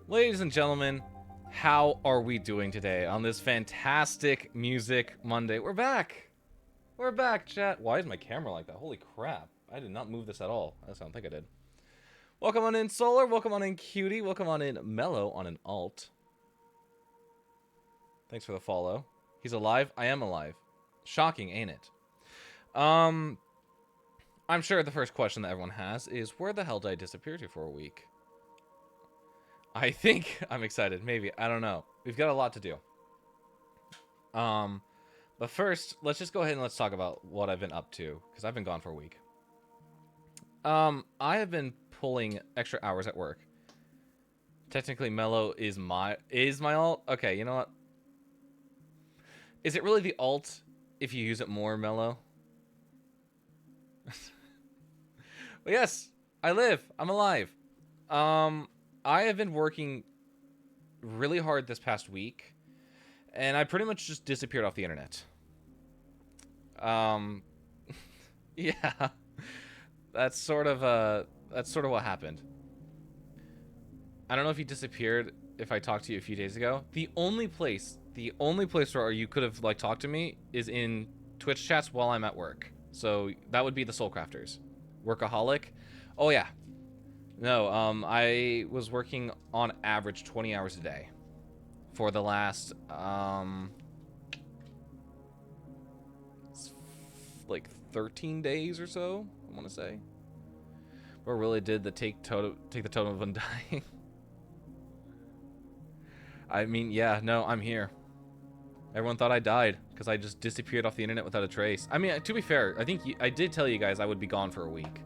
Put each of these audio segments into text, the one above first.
Ladies and gentlemen, how are we doing today on this fantastic Music Monday? We're back! We're back, chat. Why is my camera like that? Holy crap. I did not move this at all. I don't think I did. Welcome on in, Solar. Welcome on in, Cutie. Welcome on in, Mellow on an alt. Thanks for the follow. He's alive? I am alive. Shocking, ain't it? I'm sure the first question that everyone has is, where the hell did I disappear to for a week? I think I'm excited. Maybe. I don't know. We've got a lot to do. But first, let's just go ahead and let's talk about what I've been up to, because I've been gone for a week. I have been pulling extra hours at work. Technically, Mellow is my alt. Okay, you know what? Is it really the alt if you use it more, Mellow? Well, yes, I live. I'm alive. I have been working really hard this past week, and I pretty much just disappeared off the internet. Yeah, that's sort of what happened. I don't know if you disappeared if I talked to you a few days ago. The only place where you could have like talked to me is in Twitch chats while I'm at work. So that would be the Soul Crafters. Workaholic. Oh yeah. No, I was working on average 20 hours a day for the last, like 13 days or so, I want to say. But really did the take the totem of undying. I mean, yeah, no, I'm here. Everyone thought I died because I just disappeared off the internet without a trace. I mean, to be fair, I think I did tell you guys I would be gone for a week.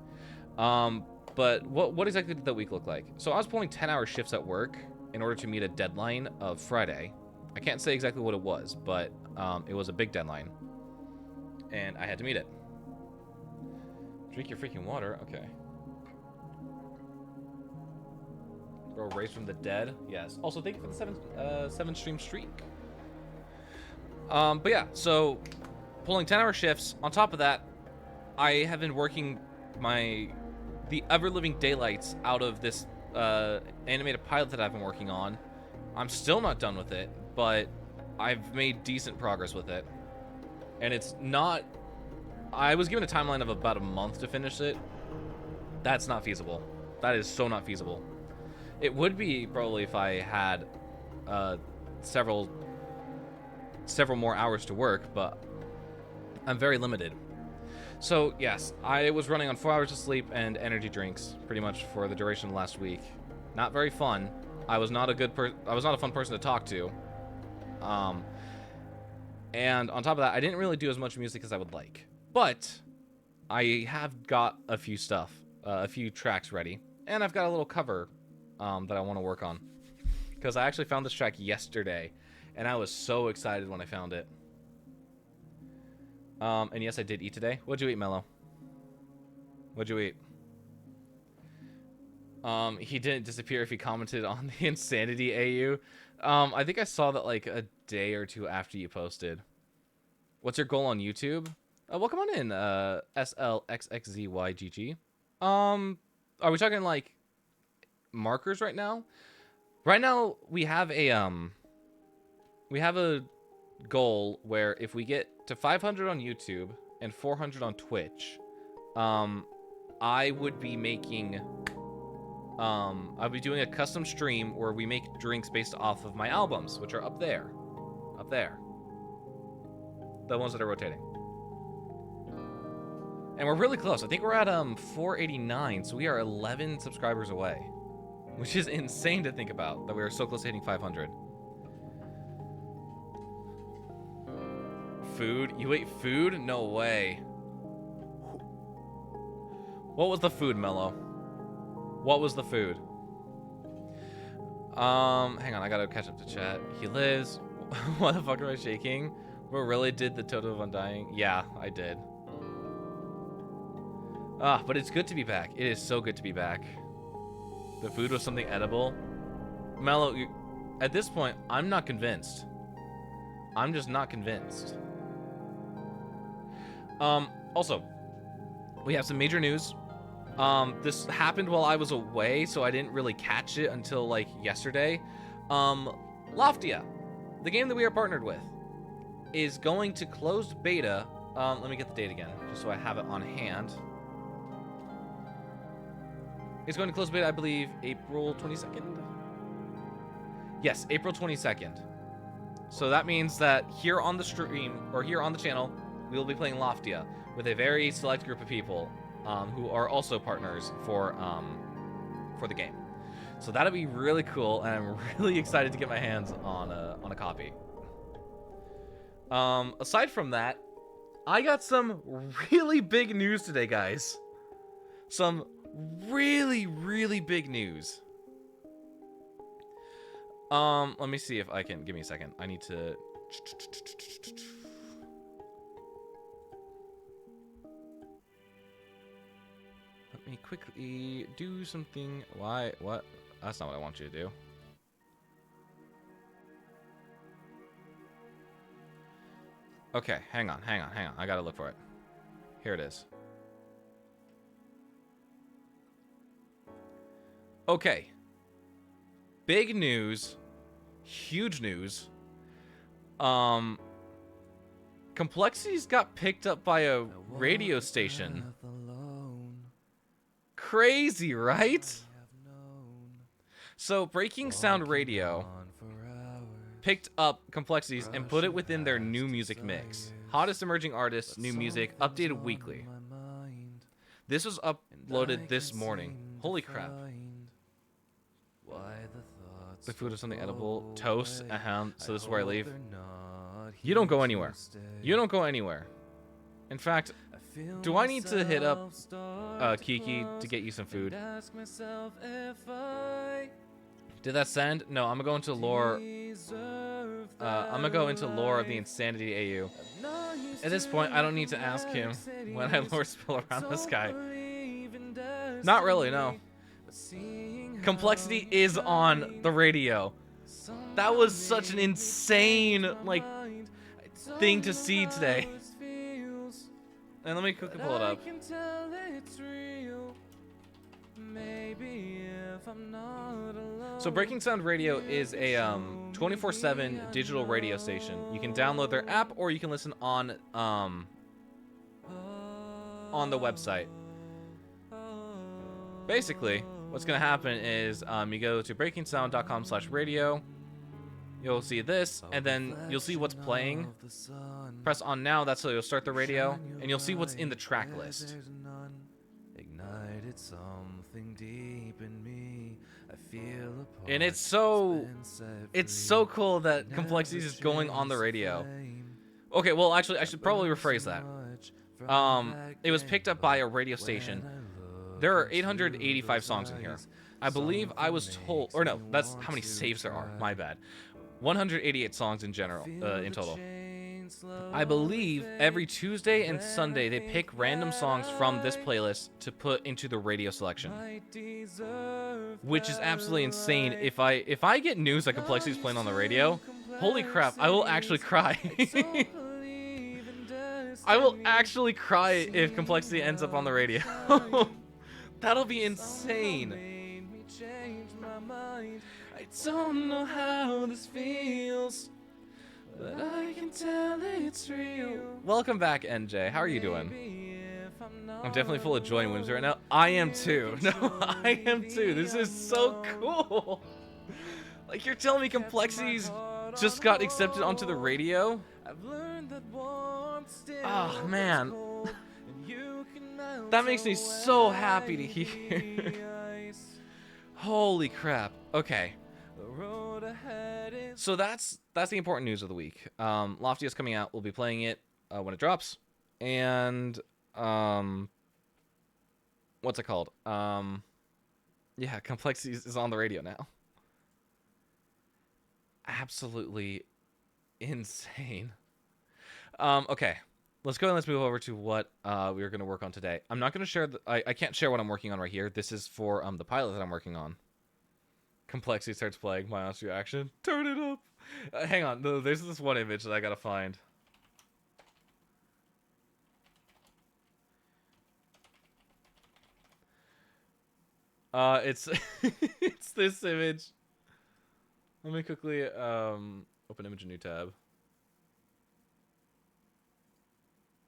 But what exactly did that week look like? So I was pulling 10-hour shifts at work in order to meet a deadline of Friday. I can't say exactly what it was, but it was a big deadline. And I had to meet it. Drink your freaking water? Okay. Bro, raised from the dead? Yes. Also, thank you for the 7 stream streak. But yeah, so pulling 10-hour shifts. On top of that, I have been working the ever-living daylights out of this animated pilot that I've been working on. I'm still not done with it, but I've made decent progress with it. And it's not... I was given a timeline of about a month to finish it. That's not feasible. That is so not feasible. It would be probably if I had several more hours to work, but I'm very limited. So, yes, I was running on 4 hours of sleep and energy drinks pretty much for the duration of last week. Not very fun. I was not a fun person to talk to. And on top of that, I didn't really do as much music as I would like. But I have got a few tracks ready, and I've got a little cover that I want to work on. Because I actually found this track yesterday, and I was so excited when I found it. And yes, I did eat today. What'd you eat, Mello? What'd you eat? He didn't disappear if he commented on the Insanity AU. I think I saw that like a day or two after you posted. What's your goal on YouTube? Welcome on in, SLXXZYGG. Are we talking like markers right now? Right now we have a goal where if we get to 500 on YouTube and 400 on Twitch, I would be making I'll be doing a custom stream where we make drinks based off of my albums, which are up there, the ones that are rotating. And we're really close. I think we're at 489, so we are 11 subscribers away, which is insane to think about, that we are so close to hitting 500. Food? You ate food? No way. What was the food, Mello? What was the food? Hang on, I gotta catch up to chat. He lives. What the fuck am I shaking? Bro, really did the Totem of Undying? Yeah, I did. But it's good to be back. It is so good to be back. The food was something edible. Mello, at this point, I'm not convinced. I'm just not convinced. Also, we have some major news. This happened while I was away, so I didn't really catch it until like yesterday. Loftia, the game that we are partnered with, is going to closed beta. Let me get the date again, just so I have it on hand. It's going to close beta, I believe, April 22nd? Yes, April 22nd. So that means that here on the stream, or here on the channel, we will be playing Loftia with a very select group of people who are also partners for the game. So that'll be really cool, and I'm really excited to get my hands on a copy. Aside from that, I got some really big news today, guys. Some really, really big news. Let me see if I can... Give me a second. I need to... Let me quickly do something. Why? What? That's not what I want you to do. Okay, hang on. I gotta look for it. Here it is. Okay. Big news. Huge news. Complexities got picked up by a radio station. Crazy, right? So Breaking Sound Radio picked up Complexities and put it within their new music mix. Hottest emerging artists, new music, updated weekly. This was uploaded this morning. Holy crap. The food is something edible. Toast. So this is where I leave. You don't go anywhere. You don't go anywhere. In fact, do I need to hit up Kiki to get you some food? Did that send? No, I'm gonna go into lore. I'm gonna go into lore of the Insanity AU. At this point, I don't need to ask him when I lore spill around this guy. Not really, no. Complexity is on the radio. That was such an insane, like, thing to see today. And let me quickly pull it up. So Breaking Sound Radio is a 24/7 digital radio station. You can download their app or you can listen on the website. Basically, what's gonna happen is you go to breakingsound.com/radio. You'll see this, and then you'll see what's playing. Press on now, that's so you'll start the radio, and you'll see what's in the track list. And it's so cool that Complexities is going on the radio. Okay, well actually I should probably rephrase that. It was picked up by a radio station. There are 885 songs in here. I believe I was told, or no, that's how many saves there are. My bad. 188 songs in general, in total. I believe every Tuesday and Sunday they pick random songs from this playlist to put into the radio selection, which is absolutely insane. If I get news that Complexity is playing on the radio, holy crap, I will actually cry. I will actually cry if Complexity ends up on the radio. That'll be insane. I don't know how this feels, but I can tell it's real. Welcome back, NJ. How are you doing? I'm definitely full of joy and whimsy right now. I am too. No, I am too. This is so cool. Like, you're telling me Complexities just got accepted onto the radio? Oh, man. That makes me so happy to hear. Holy crap. Okay. So that's the important news of the week. Loftia is coming out. We'll be playing it when it drops. And what's it called? Yeah, Complexity is on the radio now. Absolutely insane. Okay. Let's go and let's move over to what we are going to work on today. I'm not going to share... I can't share what I'm working on right here. This is for the pilot that I'm working on. Complexity starts playing. My honest reaction. Turn it up. Hang on. No, there's this one image that I got to find. It's it's this image. Let me quickly open image, a new tab.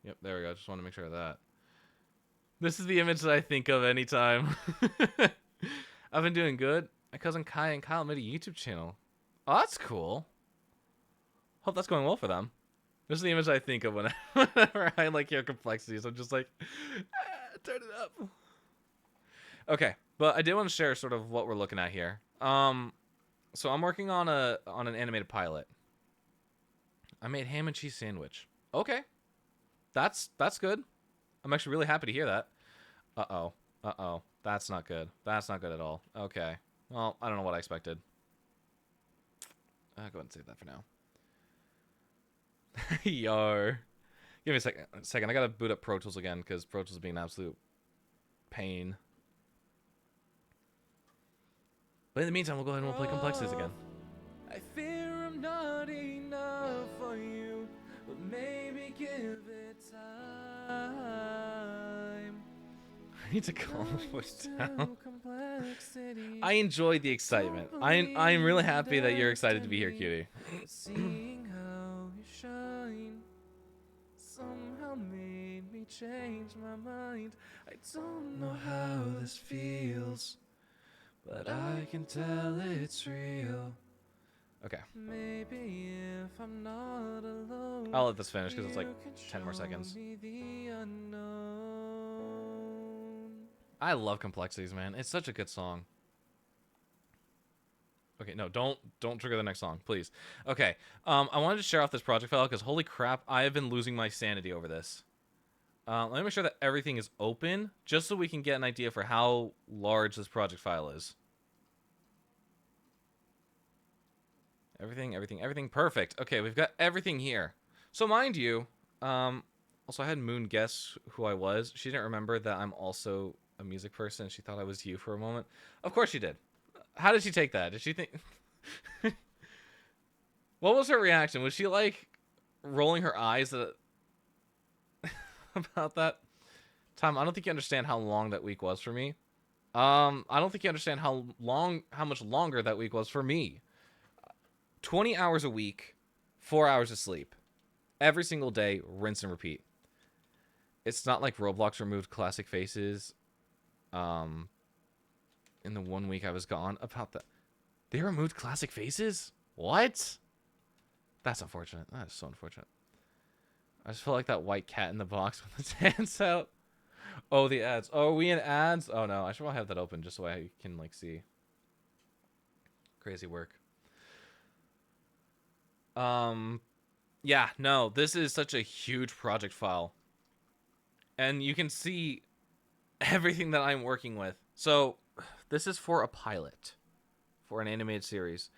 Yep, there we go. Just want to make sure of that. This is the image that I think of anytime. I've been doing good. My cousin Kai and Kyle made a YouTube channel. Oh, that's cool. Hope that's going well for them. This is the image I think of whenever I like hear complexities. I'm just like, turn it up. Okay, but I did want to share sort of what we're looking at here. So I'm working on an animated pilot. I made ham and cheese sandwich. Okay, that's good. I'm actually really happy to hear that. Uh-oh. That's not good. That's not good at all. Okay. Well, I don't know what I expected. I'll go ahead and save that for now. Yar. Give me a second. I gotta boot up Pro Tools again because Pro Tools is being an absolute pain. But in the meantime, we'll go ahead and we'll play Complexities again. I fear I'm not enough for you, but maybe give it time. I need to calm the voice down. I enjoy the excitement. I'm really happy that you're excited to be here, cutie. Seeing how you shine somehow made me change my mind. I don't know how this feels, but I can tell it's real. Okay. Maybe if I'm not alone, I'll let this finish because it's like 10 more seconds. I love Complexities, man. It's such a good song. Okay, no, don't trigger the next song, please. Okay, I wanted to share off this project file because holy crap, I have been losing my sanity over this. Let me make sure that everything is open just so we can get an idea for how large this project file is. Everything perfect. Okay, we've got everything here. So mind you, also I had Moon guess who I was. She didn't remember that I'm also a music person. She thought I was you for a moment. Of course she did. How did she take that? Did she think... What was her reaction? Was she like rolling her eyes at... about that? Tom, I don't think you understand how long that week was for me. I don't think you understand how much longer that week was for me. 20 hours a week, 4 hours of sleep. Every single day, rinse and repeat. It's not like Roblox removed classic faces in the 1 week I was gone. About that. They removed classic faces? What? That's unfortunate. That is so unfortunate. I just feel like that white cat in the box with its hands out. Oh, the ads. Oh, are we in ads? Oh, no. I should probably have that open just so I can, like, see. Crazy work. Yeah, no, this is such a huge project file. And you can see everything that I'm working with. So, this is for a pilot. For an animated series.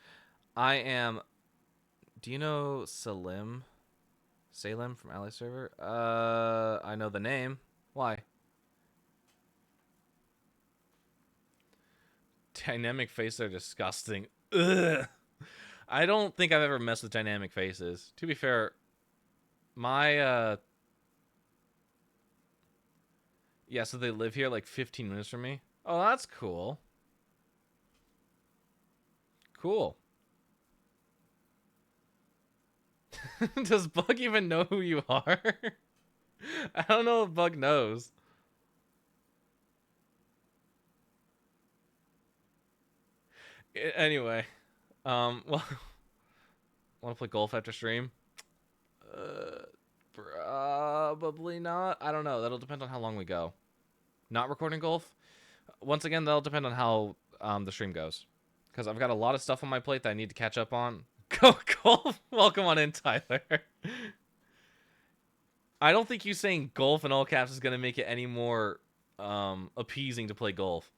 I am... Do you know Salim? Salem from Ally Server? I know the name. Why? Dynamic faces are disgusting. Ugh. I don't think I've ever messed with dynamic faces. To be fair, my, yeah, so they live here like 15 minutes from me. Oh, that's cool. Cool. Does Bug even know who you are? I don't know if Bug knows. Anyway, well, want to play golf after stream? Probably not. I don't know. That'll depend on how long we go. Not recording golf? Once again, that'll depend on how the stream goes. Because I've got a lot of stuff on my plate that I need to catch up on. Go golf! Welcome on in, Tyler. I don't think you saying golf in all caps is going to make it any more appeasing to play golf.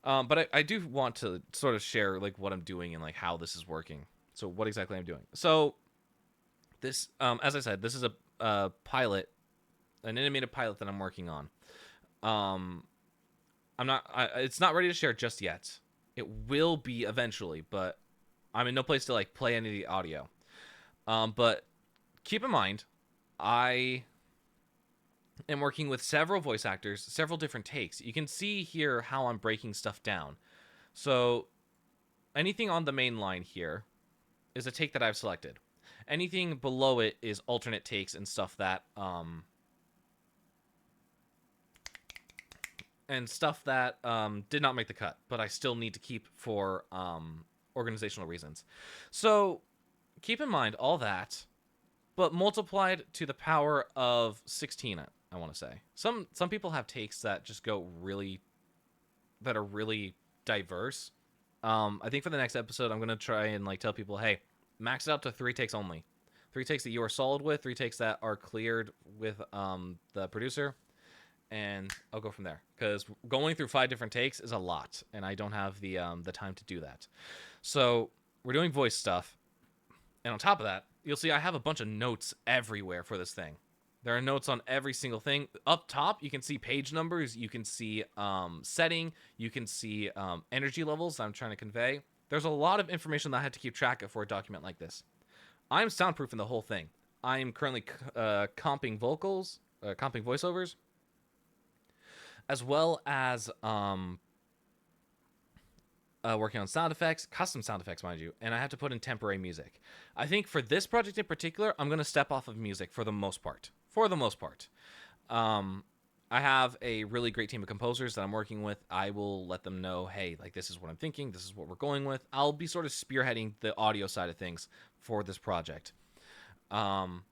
But I do want to sort of share like what I'm doing and like how this is working. So what exactly I'm doing. So this, as I said, this is a pilot, an animated pilot that I'm working on. It's not ready to share just yet. It will be eventually, but I'm in no place to like play any of the audio. But keep in mind, and working with several voice actors, several different takes. You can see here how I'm breaking stuff down. So anything on the main line here is a take that I've selected. Anything below it is alternate takes and stuff that did not make the cut, but I still need to keep for organizational reasons. So keep in mind all that, but multiplied to the power of 16. I want to say some people have takes that just go that are really diverse. I think for the next episode, I'm gonna try and like tell people, hey, max it out to 3 takes only. 3 takes that you are solid with, 3 takes that are cleared with the producer, and I'll go from there. Because going through 5 different takes is a lot, and I don't have the time to do that. So we're doing voice stuff, and on top of that, you'll see I have a bunch of notes everywhere for this thing. There are notes on every single thing. Up top, you can see page numbers. You can see setting. You can see energy levels I'm trying to convey. There's a lot of information that I had to keep track of for a document like this. I'm soundproofing the whole thing. I am currently comping vocals, comping voiceovers, as well as working on sound effects, custom sound effects, mind you, and I have to put in temporary music. I think for this project in particular, I'm going to step off of music for the most part. I have a really great team of composers that I'm working with. I will let them know, hey, like this is what I'm thinking, this is what we're going with. I'll be sort of spearheading the audio side of things for this project. And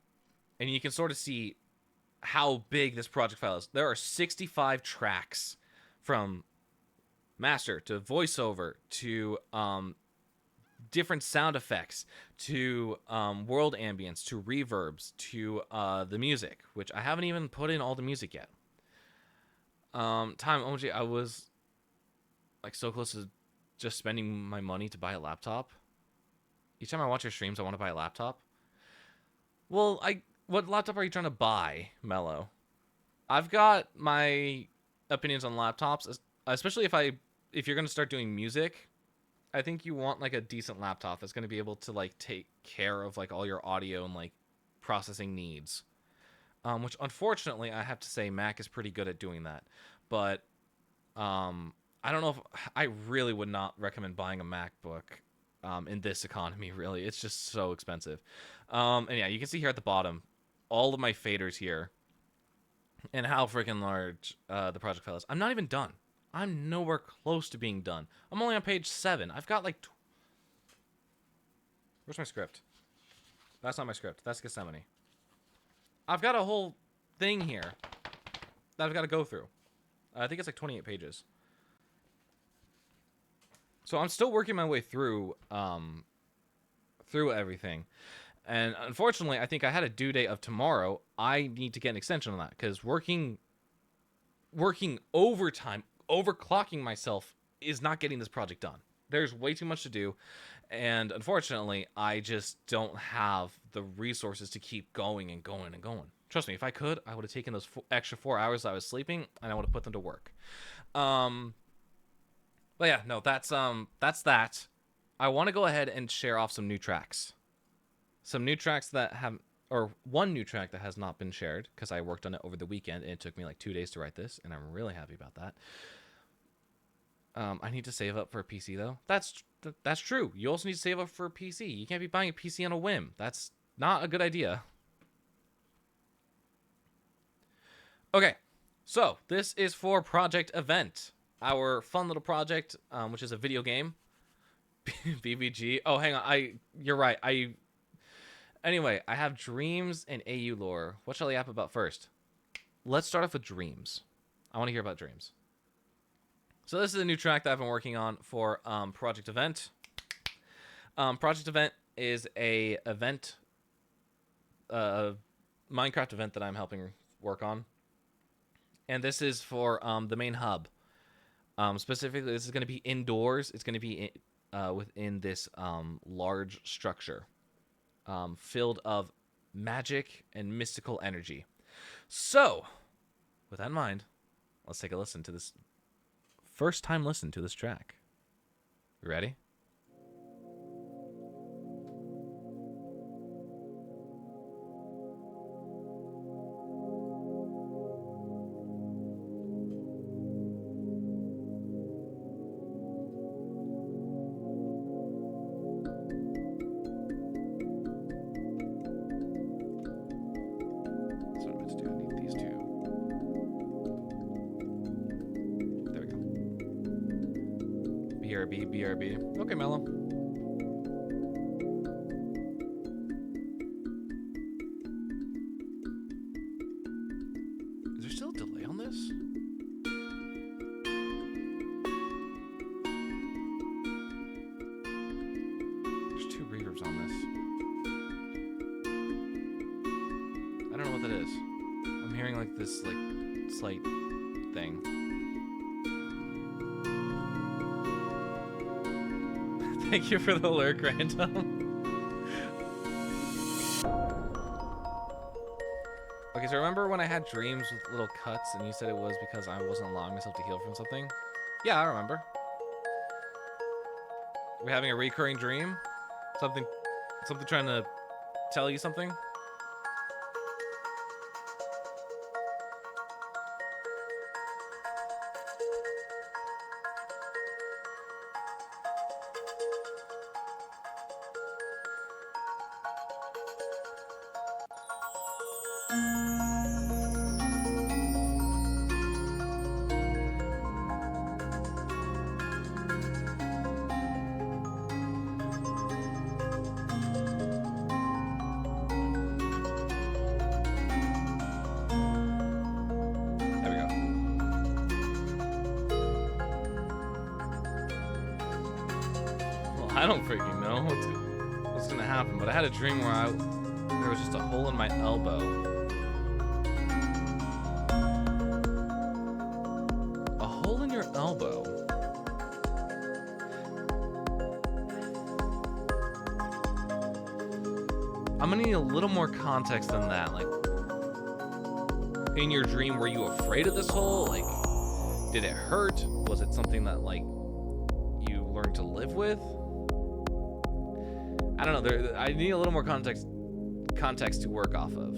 you can sort of see how big this project file is. There are 65 tracks from master to voiceover to different sound effects to world ambience to reverbs to the music, which I haven't even put in all the music yet. OMG, I was like so close to just spending my money to buy a laptop. Each time I watch your streams, I want to buy a laptop. Well, what laptop are you trying to buy, Mello? I've got my opinions on laptops, especially if you're going to start doing music. I think you want like a decent laptop that's going to be able to like take care of like all your audio and like processing needs. Which unfortunately I have to say Mac is pretty good at doing that. But I don't know if I really would not recommend buying a MacBook in this economy, really. It's just so expensive. And yeah, you can see here at the bottom all of my faders here and how freaking large the project file is. I'm not even done. I'm nowhere close to being done. I'm only on page 7. I've got like... Where's my script? That's not my script. That's Gethsemane. I've got a whole thing here that I've got to go through. I think it's like 28 pages. So I'm still working my way through everything. And unfortunately, I think I had a due date of tomorrow. I need to get an extension on that because working overtime, overclocking myself is not getting this project done. There's way too much to do. And unfortunately, I just don't have the resources to keep going and going and going. Trust me, if I could, I would have taken those extra 4 hours I was sleeping and I would have put them to work. But yeah, no, that's that. I want to go ahead and share off some new tracks. Some new tracks that have, or one new track that has not been shared because I worked on it over the weekend and it took me like 2 days to write this, and I'm really happy about that. I need to save up for a PC though. That's true. You also need to save up for a PC. You can't be buying a PC on a whim. That's not a good idea. Okay, so this is for Project Event, our fun little project, which is a video game. BBG. Oh, hang on. You're right. Anyway, I have Dreams and AU lore. What shall I yap about first? Let's start off with Dreams. I want to hear about Dreams. So this is a new track that I've been working on for Project Event. Project Event is a event, Minecraft event that I'm helping work on. And this is for the main hub. Specifically, this is going to be indoors. It's going to be within this large structure filled of magic and mystical energy. So, with that in mind, let's take a listen to this. First time listen to this track. You ready? BRB. Okay, Mellow. Is there still a delay on this? There's 2 reverbs on this. I don't know what that is. I'm hearing like this like slight thing. Thank you for the lurk, Random. Okay, so remember when I had dreams with little cuts and you said it was because I wasn't allowing myself to heal from something? Yeah, I remember. We're having a recurring dream? Something trying to tell you something? I don't freaking know what's gonna happen, but I had a dream where there was just a hole in my elbow. A hole in your elbow? I'm gonna need a little more context than that. Like, in your dream, were you afraid of this hole? Like, did it hurt? Was it something that, like, you learned to live with? I don't know. I need a little more context to work off of.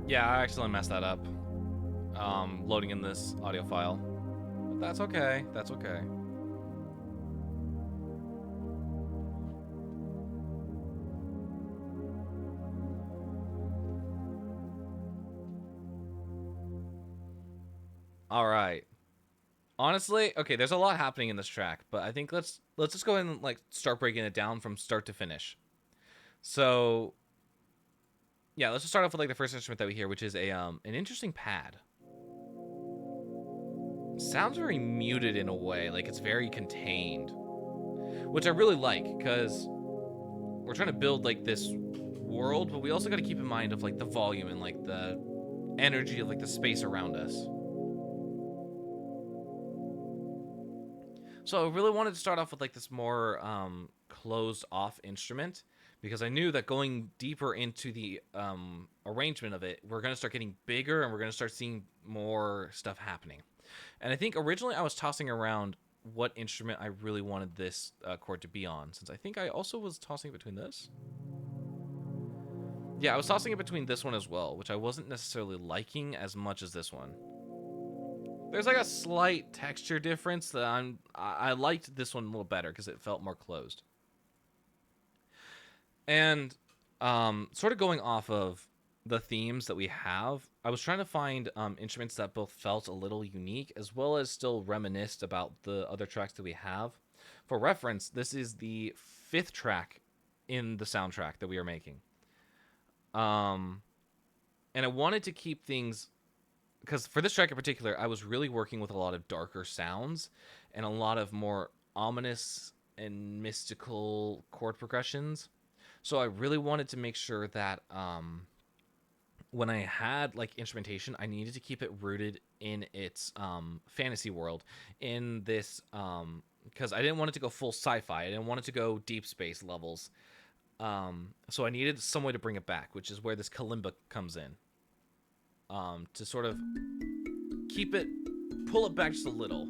Yeah, I accidentally messed that up. Loading in this audio file. But that's okay. That's okay. All right. Honestly, okay, there's a lot happening in this track, but I think let's just go ahead and like start breaking it down from start to finish. So, yeah, let's just start off with like the first instrument that we hear, which is an interesting pad. Sounds very muted in a way, like it's very contained, which I really like because we're trying to build like this world, but we also got to keep in mind of like the volume and like the energy of like the space around us. So I really wanted to start off with like this more closed off instrument, because I knew that going deeper into the arrangement of it, we're going to start getting bigger and we're going to start seeing more stuff happening. And I think originally I was tossing around what instrument I really wanted this chord to be on, since I think I also was tossing it between this. Yeah, I was tossing it between this one as well, which I wasn't necessarily liking as much as this one. There's like a slight texture difference that I liked this one a little better because it felt more closed. And sort of going off of the themes that we have, I was trying to find instruments that both felt a little unique as well as still reminisced about the other tracks that we have. For reference, this is the 5th track in the soundtrack that we are making. Um, and I wanted to keep things, because for this track in particular, I was really working with a lot of darker sounds and a lot of more ominous and mystical chord progressions. So I really wanted to make sure that when I had like instrumentation, I needed to keep it rooted in its fantasy world, in this because I didn't want it to go full sci-fi. I didn't want it to go deep space levels. So I needed some way to bring it back, which is where this kalimba comes in. To sort of keep it, pull it back just a little.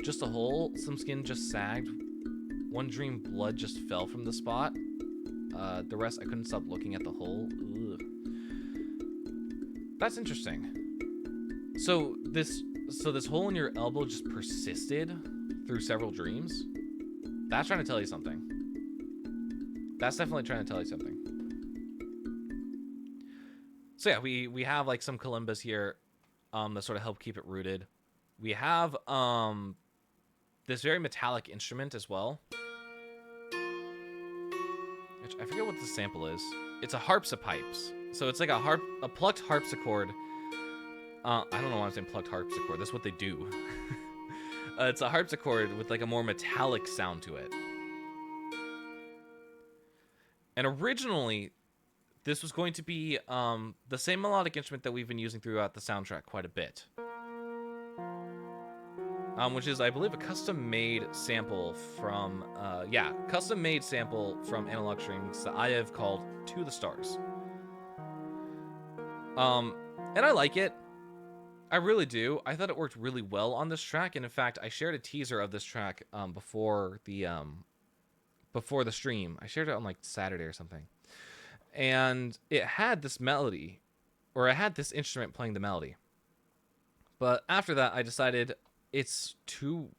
Just a hole, some skin just sagged. One dream blood just fell from the spot. The rest, I couldn't stop looking at the hole. Ugh. That's interesting. So this hole in your elbow just persisted through several dreams. That's trying to tell you something. That's definitely trying to tell you something. So yeah, we have like some kalimbas here that sort of help keep it rooted. We have this very metallic instrument as well. Which I forget what the sample is. It's a harpsipipes. So it's like a plucked harpsichord. I don't know why I'm saying plucked harpsichord. That's what they do. It's a harpsichord with like a more metallic sound to it. And originally, this was going to be the same melodic instrument that we've been using throughout the soundtrack quite a bit. Which is, I believe, a custom-made sample from, custom-made sample from Analog Strings that I have called To the Stars. And I like it. I really do. I thought it worked really well on this track, and in fact, I shared a teaser of this track before the stream. I shared it on like Saturday or something, and it had this melody, or I had this instrument playing the melody. But after that, I decided it's too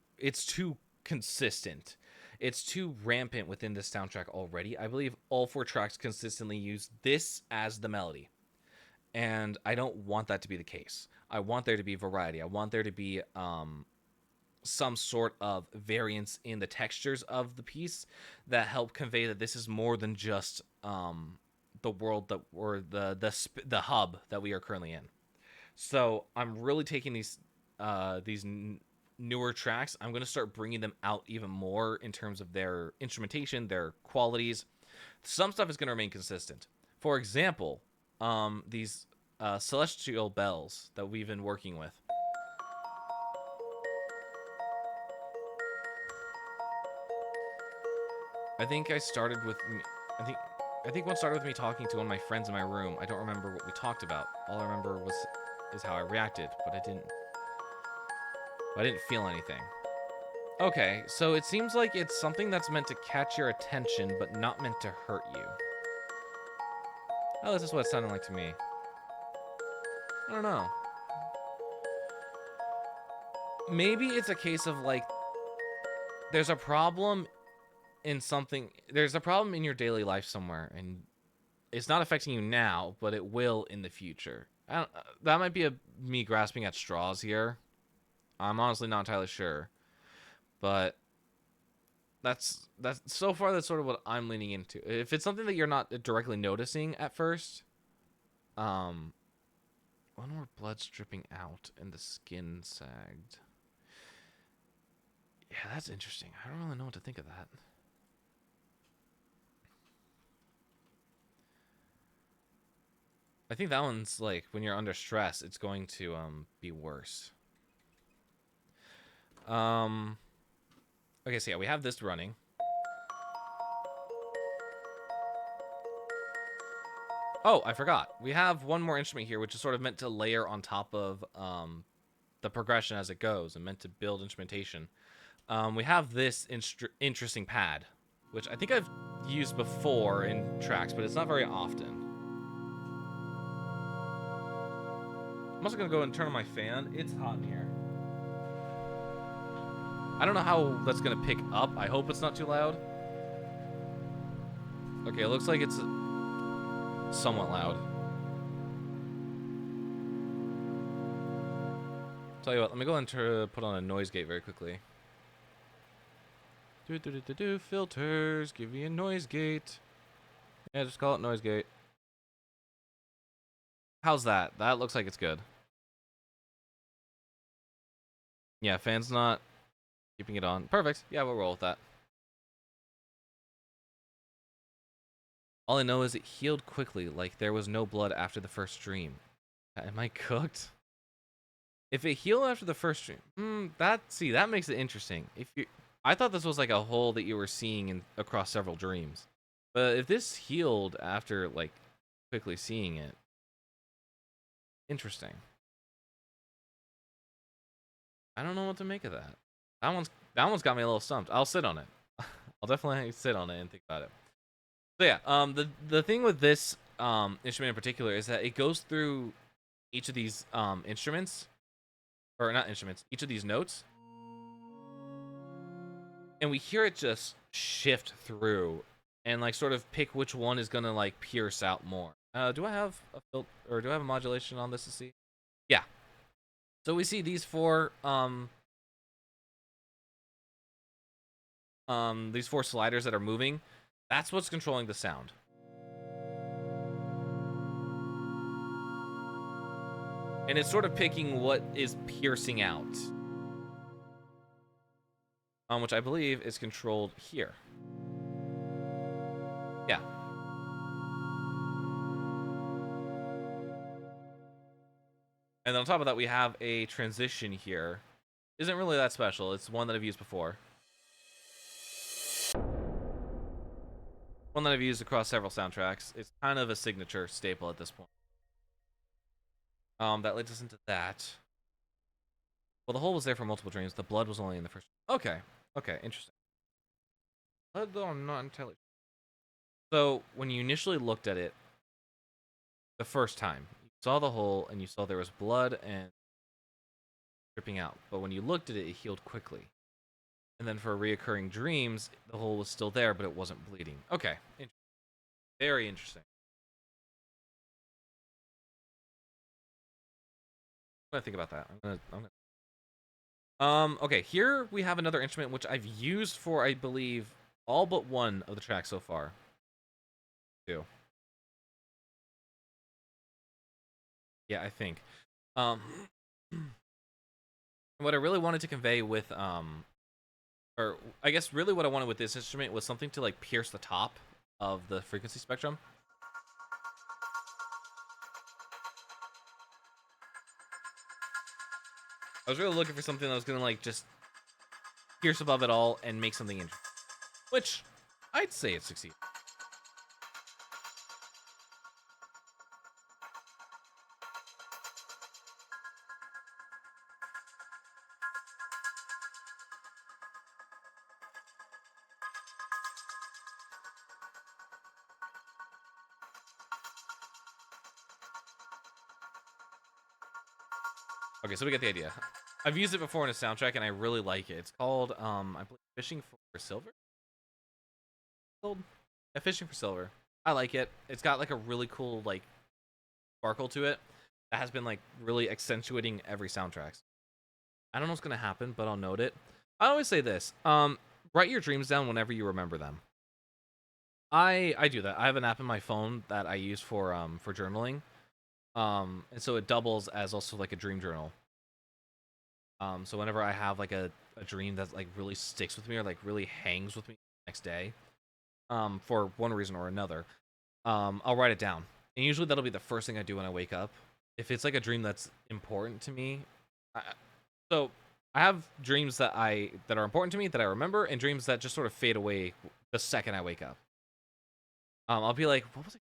consistent. It's too rampant within this soundtrack already. I believe all 4 tracks consistently use this as the melody. And I don't want that to be the case. I want there to be variety. I want there to be some sort of variance in the textures of the piece that help convey that this is more than just the world that, or the hub that we are currently in. So I'm really taking these newer tracks. I'm going to start bringing them out even more in terms of their instrumentation, their qualities. Some stuff is going to remain consistent. For example, these celestial bells that we've been working with. I think I started with I think one started with me talking to one of my friends in my room. I don't remember what we talked about. All I remember is how I reacted, but I didn't feel anything. Okay, so it seems like it's something that's meant to catch your attention, but not meant to hurt you. Oh, this is what it sounded like to me. I don't know. Maybe it's a case of like, there's a problem in something, there's a problem in your daily life somewhere, and it's not affecting you now, but it will in the future. That might be me grasping at straws here. I'm honestly not entirely sure, but that's so far that's sort of what I'm leaning into. If it's something that you're not directly noticing at first, one more blood's dripping out and the skin sagged. Yeah, that's interesting. I don't really know what to think of that. I think that one's like, when you're under stress, it's going to be worse. Okay, so yeah, we have this running. Oh, I forgot. We have one more instrument here, which is sort of meant to layer on top of the progression as it goes, and meant to build instrumentation. We have this interesting pad, which I think I've used before in tracks, but it's not very often. I'm also going to go and turn on my fan. It's hot in here. I don't know how that's going to pick up. I hope it's not too loud. Okay, it looks like it's somewhat loud. Tell you what, let me go and put on a noise gate very quickly. Filters, give me a noise gate. Yeah, just call it noise gate. How's that? That looks like it's good. Yeah, fan's not keeping it on. Perfect. Yeah, we'll roll with that. All I know is it healed quickly, like there was no blood after the first stream. Am I cooked? If it healed after the first stream, that makes it interesting. I thought this was like a hole that you were seeing across several dreams, but if this healed after like quickly seeing it, interesting. I don't know what to make of that. That one's got me a little stumped. I'll sit on it. I'll definitely sit on it and think about it. So yeah, the thing with this instrument in particular is that it goes through each of these instruments, or not instruments, each of these notes, and we hear it just shift through and like sort of pick which one is gonna like pierce out more. Do I have a filter, or do I have a modulation on this to see? Yeah. So we see these four sliders that are moving. That's what's controlling the sound. And it's sort of picking what is piercing out. Which I believe is controlled here. Yeah. And then on top of that, we have a transition here. Isn't really that special. It's one that I've used before. One that I've used across several soundtracks. It's kind of a signature staple at this point. That leads us into that. Well, the hole was there for multiple dreams. The blood was only in the first. Okay. Okay, interesting. Though I'm not entirely. So when you initially looked at it, the first time, you saw the hole and you saw there was blood and dripping out. But when you looked at it, it healed quickly. And then for reoccurring dreams, the hole was still there, but it wasn't bleeding. Okay. Very interesting. I'm gonna think about that. Okay, here we have another instrument which I've used for, I believe, all but one of the tracks so far. Two. Yeah, I think. What I really wanted to convey with or I guess really what I wanted with this instrument was something to like pierce the top of the frequency spectrum. I was really looking for something that was gonna like just pierce above it all and make something interesting, which I'd say it succeeded. Okay, so we get the idea. I've used it before in a soundtrack and I really like it. It's called I believe Fishing for Silver. Called Fishing for Silver. I like it. It's got like a really cool like sparkle to it that has been like really accentuating every soundtrack. I don't know what's gonna happen, but I'll note it. I always say this: write your dreams down whenever you remember them. I do that. I have an app in my phone that I use for journaling, and so it doubles as also like a dream journal. So whenever I have like a dream that like really sticks with me or like really hangs with me the next day, for one reason or another, I'll write it down. And usually that'll be the first thing I do when I wake up. If it's like a dream that's important to me, so I have dreams that are important to me that I remember, and dreams that just sort of fade away the second I wake up. I'll be like, what was it?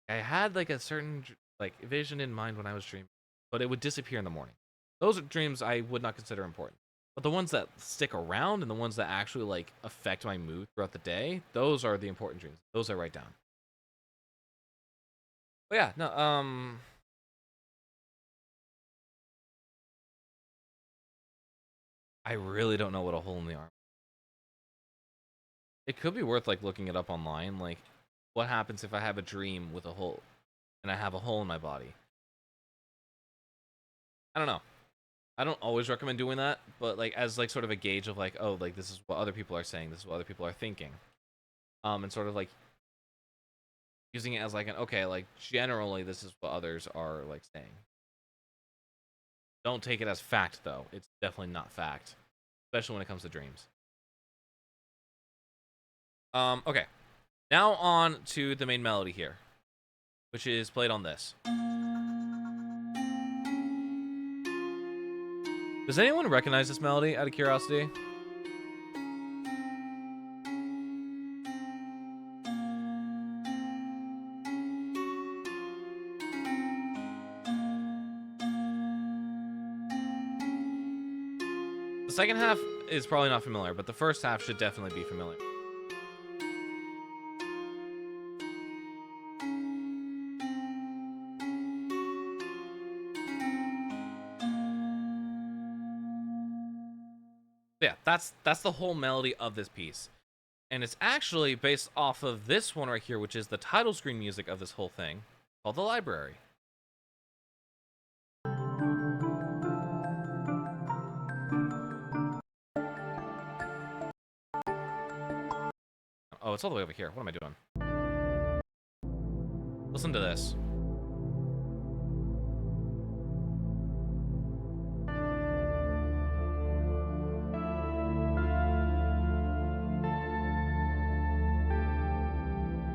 I had like a certain like vision in mind when I was dreaming, but it would disappear in the morning. Those are dreams I would not consider important. But the ones that stick around and the ones that actually like affect my mood throughout the day, those are the important dreams. Those I write down. But yeah, no, I really don't know what a hole in the arm. It could be worth like looking it up online. Like, what happens if I have a dream with a hole, and I have a hole in my body? I don't know. I don't always recommend doing that, but like as like sort of a gauge of like, oh, like this is what other people are saying, this is what other people are thinking, and sort of like using it as like an okay, like generally this is what others are like saying. Don't take it as fact though. It's definitely not fact, especially when it comes to dreams. Okay. Now on to the main melody here, which is played on this. Does anyone recognize this melody out of curiosity? The second half is probably not familiar, but the first half should definitely be familiar. Yeah, that's the whole melody of this piece. And it's actually based off of this one right here, which is the title screen music of this whole thing, called The Library. Oh, it's all the way over here. What am I doing? Listen to this.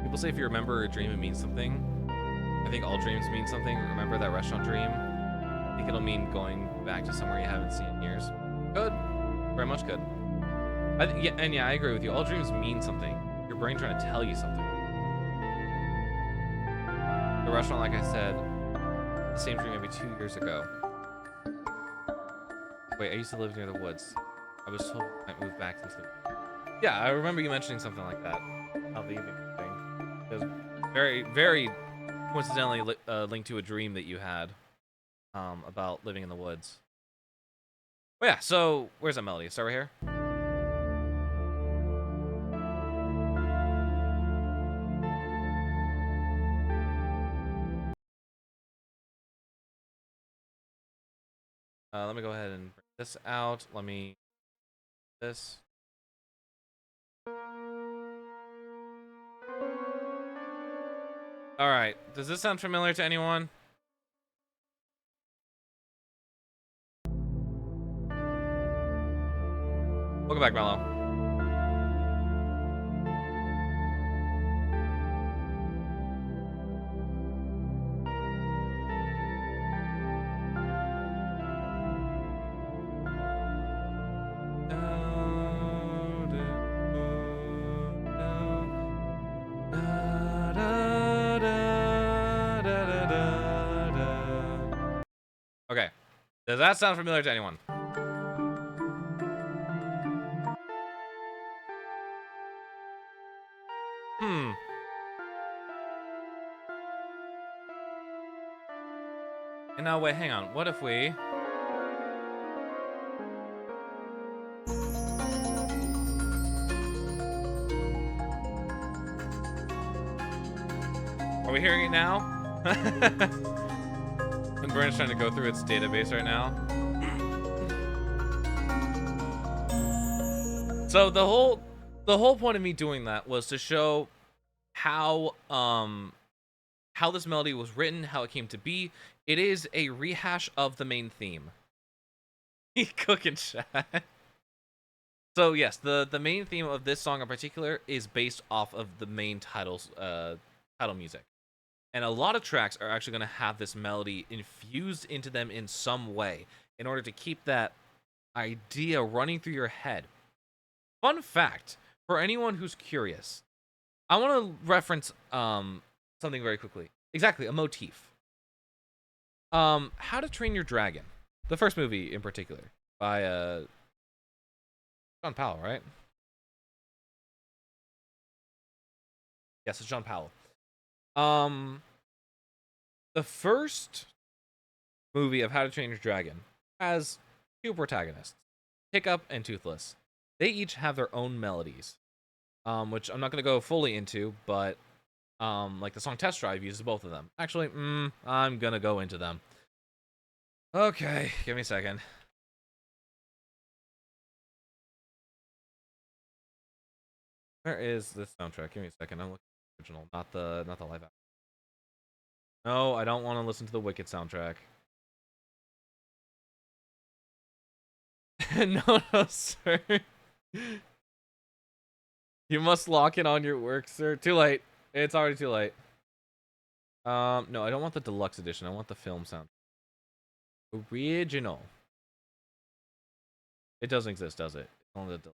People say if you remember a dream, it means something. I think all dreams mean something. Remember that restaurant dream? I think it'll mean going back to somewhere you haven't seen in years. Good. Very much good. Yeah, I agree with you. All dreams mean something. Your brain trying to tell you something. The restaurant, like I said, the same dream maybe 2 years ago. Wait, I used to live near the woods. I was told I might move back into the... Yeah, I remember you mentioning something like that. How the evening thing. It was very, very coincidentally linked to a dream that you had about living in the woods. Oh yeah, so where's that melody? Start right here. Let me go ahead and bring this out. Let me this. All right. Does this sound familiar to anyone? Welcome back, Mello. Okay. Does that sound familiar to anyone? And now, wait, hang on. What if we... Are we hearing it now? And Brandon's trying to go through its database right now. So the whole point of me doing that was to show how this melody was written, how it came to be. It is a rehash of the main theme. He cooking chat. So yes, the main theme of this song in particular is based off of the main title music. And a lot of tracks are actually going to have this melody infused into them in some way in order to keep that idea running through your head. Fun fact, for anyone who's curious, I want to reference something very quickly. Exactly, a motif. How to Train Your Dragon, the first movie in particular, by John Powell, right? Yes, it's John Powell. The first movie of How to Train Your Dragon has two protagonists, Hiccup and Toothless. They each have their own melodies, which I'm not going to go fully into, but like the song Test Drive uses both of them. Actually, I'm going to go into them. Okay, give me a second. Where is this soundtrack? Give me a second. I'm looking original, not the live action. No, I don't want to listen to the Wicked soundtrack. No, sir. You must lock in on your work, sir. Too late. It's already too late. No, I don't want the deluxe edition. I want the film sound. Original. It doesn't exist, does it? Only the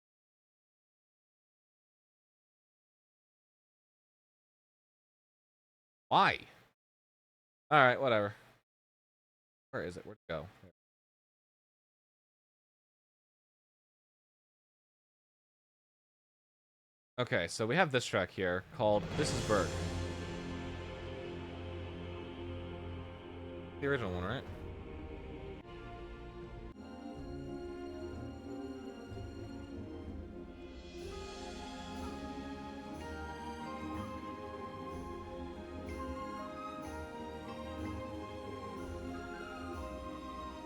Why? Alright, whatever. Where is it? Where'd it go? Okay, so we have this track here called This Is Berg. The original one, right?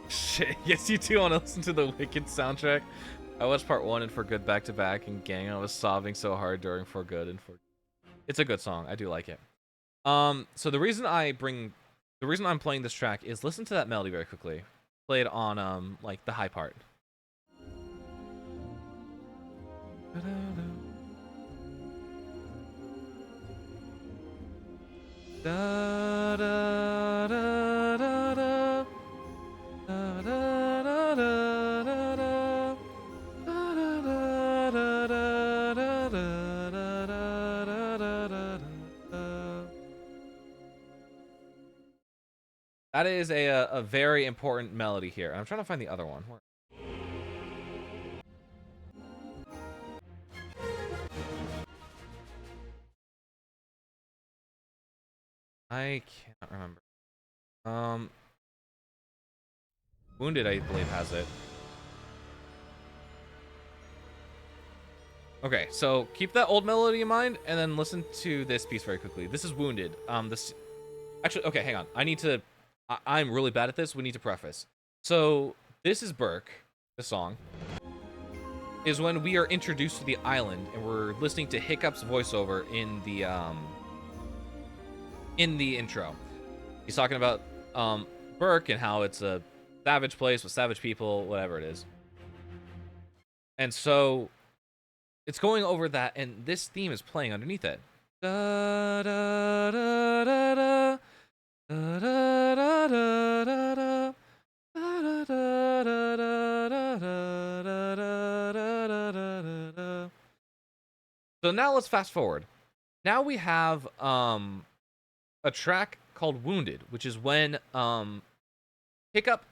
Shit, yes, you do want to listen to the Wicked soundtrack. I watched part 1 and For Good back to back, and gang, I was sobbing so hard during For Good and For. It's a good song. I do like it. So the reason I'm playing this track is listen to that melody very quickly. Play it on like the high part. Da, da, da, da, da. Da, da, da, da, da, da. That is a very important melody here. I'm trying to find the other one. I can't remember. Wounded, I believe, has it. Okay, so keep that old melody in mind, and then listen to this piece very quickly. This is Wounded. This actually, okay, hang on. I'm really bad at this. We need to preface. So This Is Berk, the song, is when we are introduced to the island, and we're listening to Hiccup's voiceover in the intro. He's talking about Berk and how it's a savage place with savage people, whatever it is. And so it's going over that, and this theme is playing underneath it. Da, da, da, da, da. Da, da, da, da, da, da. Da, da, da, da, da, da, da, da, da. So now let's fast forward. Now we have a track called Wounded, which is when Hiccup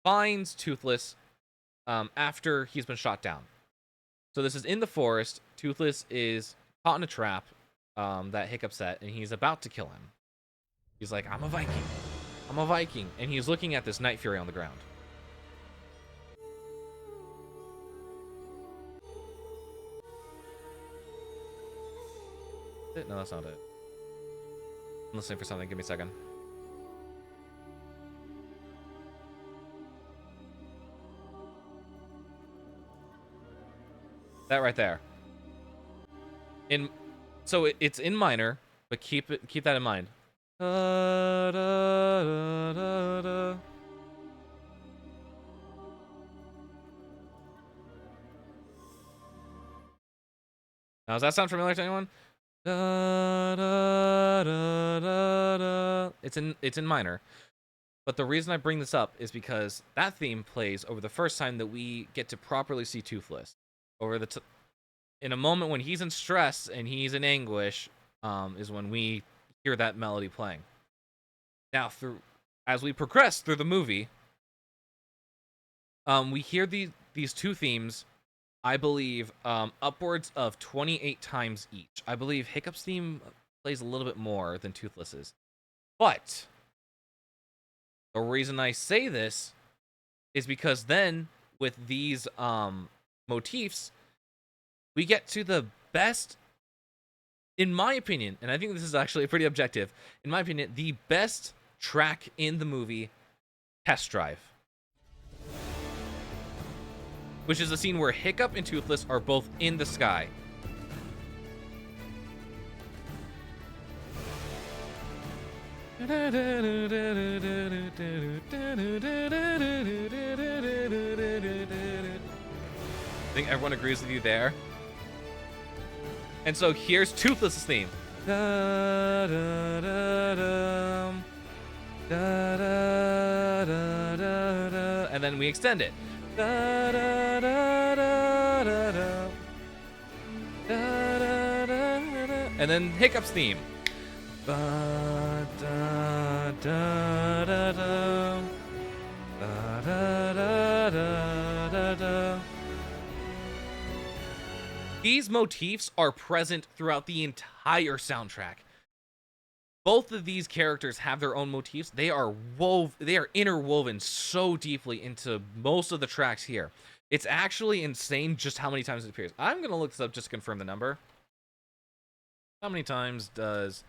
finds Toothless after he's been shot down. So this is in the forest. Toothless is caught in a trap that Hiccup set, and he's about to kill him. He's like, I'm a Viking. I'm a Viking. And he's looking at this Night Fury on the ground. No, that's not it. I'm listening for something. Give me a second. That right there. So it's in minor, but keep that in mind. Da, da, da, da, da. Now, does that sound familiar to anyone? Da, da, da, da, da. It's in minor. But the reason I bring this up is because that theme plays over the first time that we get to properly see Toothless. In a moment when he's in stress and he's in anguish, is when we hear that melody playing. Now, as we progress through the movie, we hear these two themes, I believe, upwards of 28 times each. I believe Hiccup's theme plays a little bit more than Toothless's. But the reason I say this is because then, with these motifs, we get to the best, in my opinion, and I think this is actually pretty objective, in my opinion, the best track in the movie, Test Drive. Which is a scene where Hiccup and Toothless are both in the sky. I think everyone agrees with you there. And so here's Toothless's theme. And then we extend it. And then Hiccup's theme. These motifs are present throughout the entire soundtrack. Both of these characters have their own motifs. They are interwoven so deeply into most of the tracks here. It's actually insane just how many times it appears. I'm gonna look this up just to confirm the number. How many times does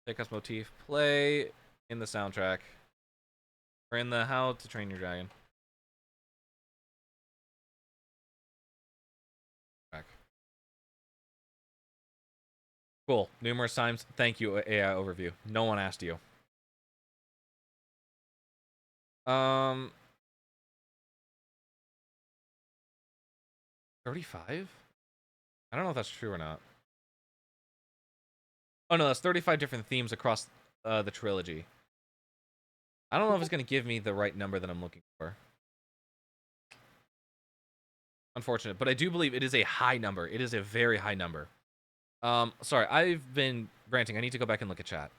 Hiccup's motif play in the soundtrack? Or in the How to Train Your Dragon? Cool. Numerous times. Thank you, AI Overview. No one asked you. 35? I don't know if that's true or not. Oh no, that's 35 different themes across the trilogy. I don't know if it's going to give me the right number that I'm looking for. Unfortunate, but I do believe it is a high number. It is a very high number. Sorry, I've been ranting. I need to go back and look at chat.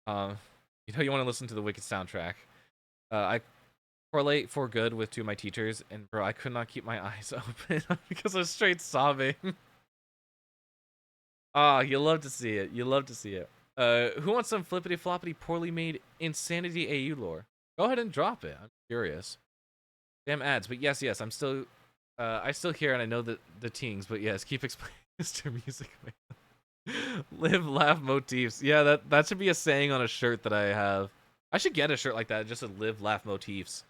You know, you want to listen to the Wicked soundtrack. I correlate for good with two of my teachers, and bro, I could not keep my eyes open because I was straight sobbing. Ah, you love to see it. You love to see it. Who wants some flippity floppity poorly made Insanity AU lore? Go ahead and drop it. I'm curious. Damn ads, but yes, I'm still, I still hear and I know the teens, but yes, keep explaining Mr. Music Man. Live, laugh, motifs. Yeah, that should be a saying on a shirt that I have. I should get a shirt like that, just a live, laugh, motifs.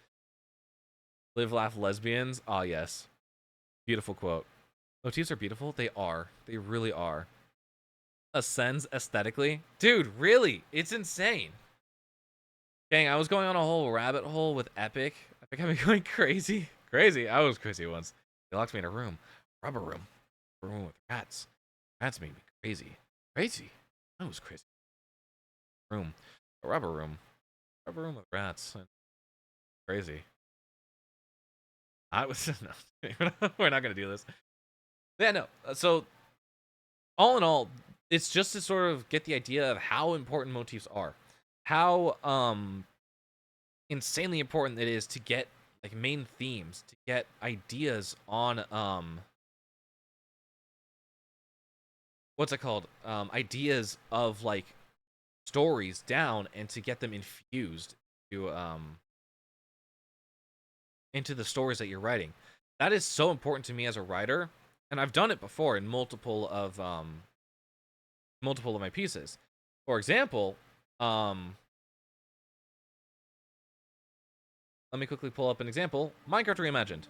Live, laugh, lesbians. Ah, yes. Beautiful quote. Motifs are beautiful. They are. They really are. Ascends aesthetically. Dude, really? It's insane. Dang, I was going on a whole rabbit hole with Epic. Epic had me going crazy. Crazy. I was crazy once. They locked me in a room. Rubber room. A room with rats. Rats made me crazy. Crazy. I was crazy. Room. A rubber room. Rubber room with rats. Crazy. I was no, we're not gonna do this. Yeah, no. So all in all, it's just to sort of get the idea of how important motifs are. How insanely important it is to get like main themes, to get ideas on what's it called? Ideas of like stories down and to get them infused to into the stories that you're writing. That is so important to me as a writer, and I've done it before in multiple of my pieces. For example, let me quickly pull up an example. Minecraft Reimagined.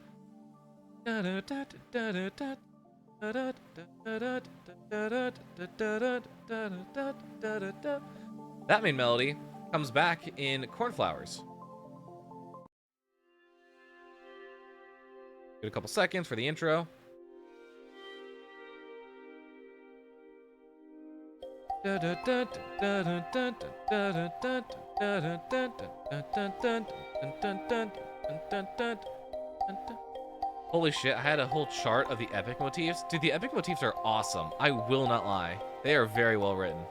That main melody comes back in Cornflowers. Give it a couple seconds for the intro. Holy shit, I had a whole chart of the epic motifs. Dude, the epic motifs are awesome. I will not lie. They are very well written.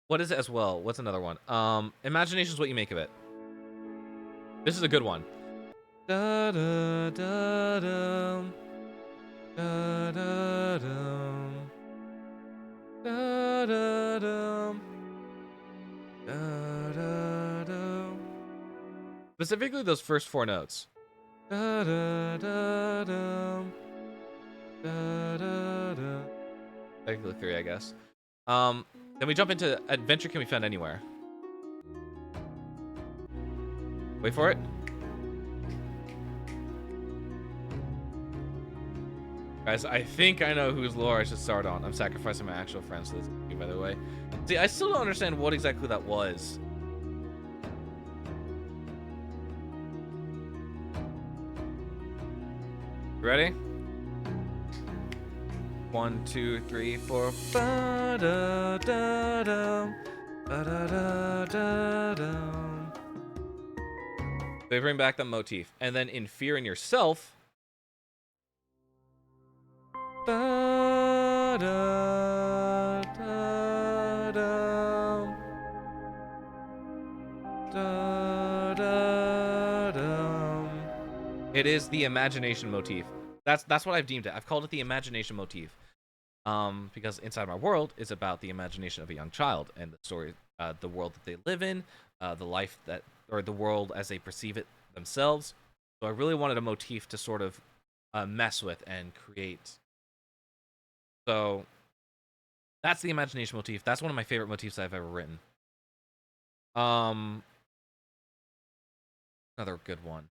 What is it as well? What's another one? Imagination is what you make of it. This is a good one. Da da da dum. Da da dum. Da da dum. Da da dum. Specifically those first four notes. Da da da dum. Da da da. Technically three, I guess. Then we jump into Adventure Can Be Found Anywhere. Wait for it. Guys, I think I know whose lore I should start on. I'm sacrificing my actual friends to this game, by the way. See, I still don't understand what exactly that was. Ready? 1, 2, 3, 4. Ba-da-da-da. Ba-da-da-da-da. They bring back that motif. And then in Fear in Yourself. It is the imagination motif. That's what I've deemed it. I've called it the imagination motif. Because Inside My World is about the imagination of a young child and the story, the world that they live in, the life that, or the world as they perceive it themselves. So I really wanted a motif to sort of mess with and create. So that's the imagination motif. That's one of my favorite motifs I've ever written. Another good one.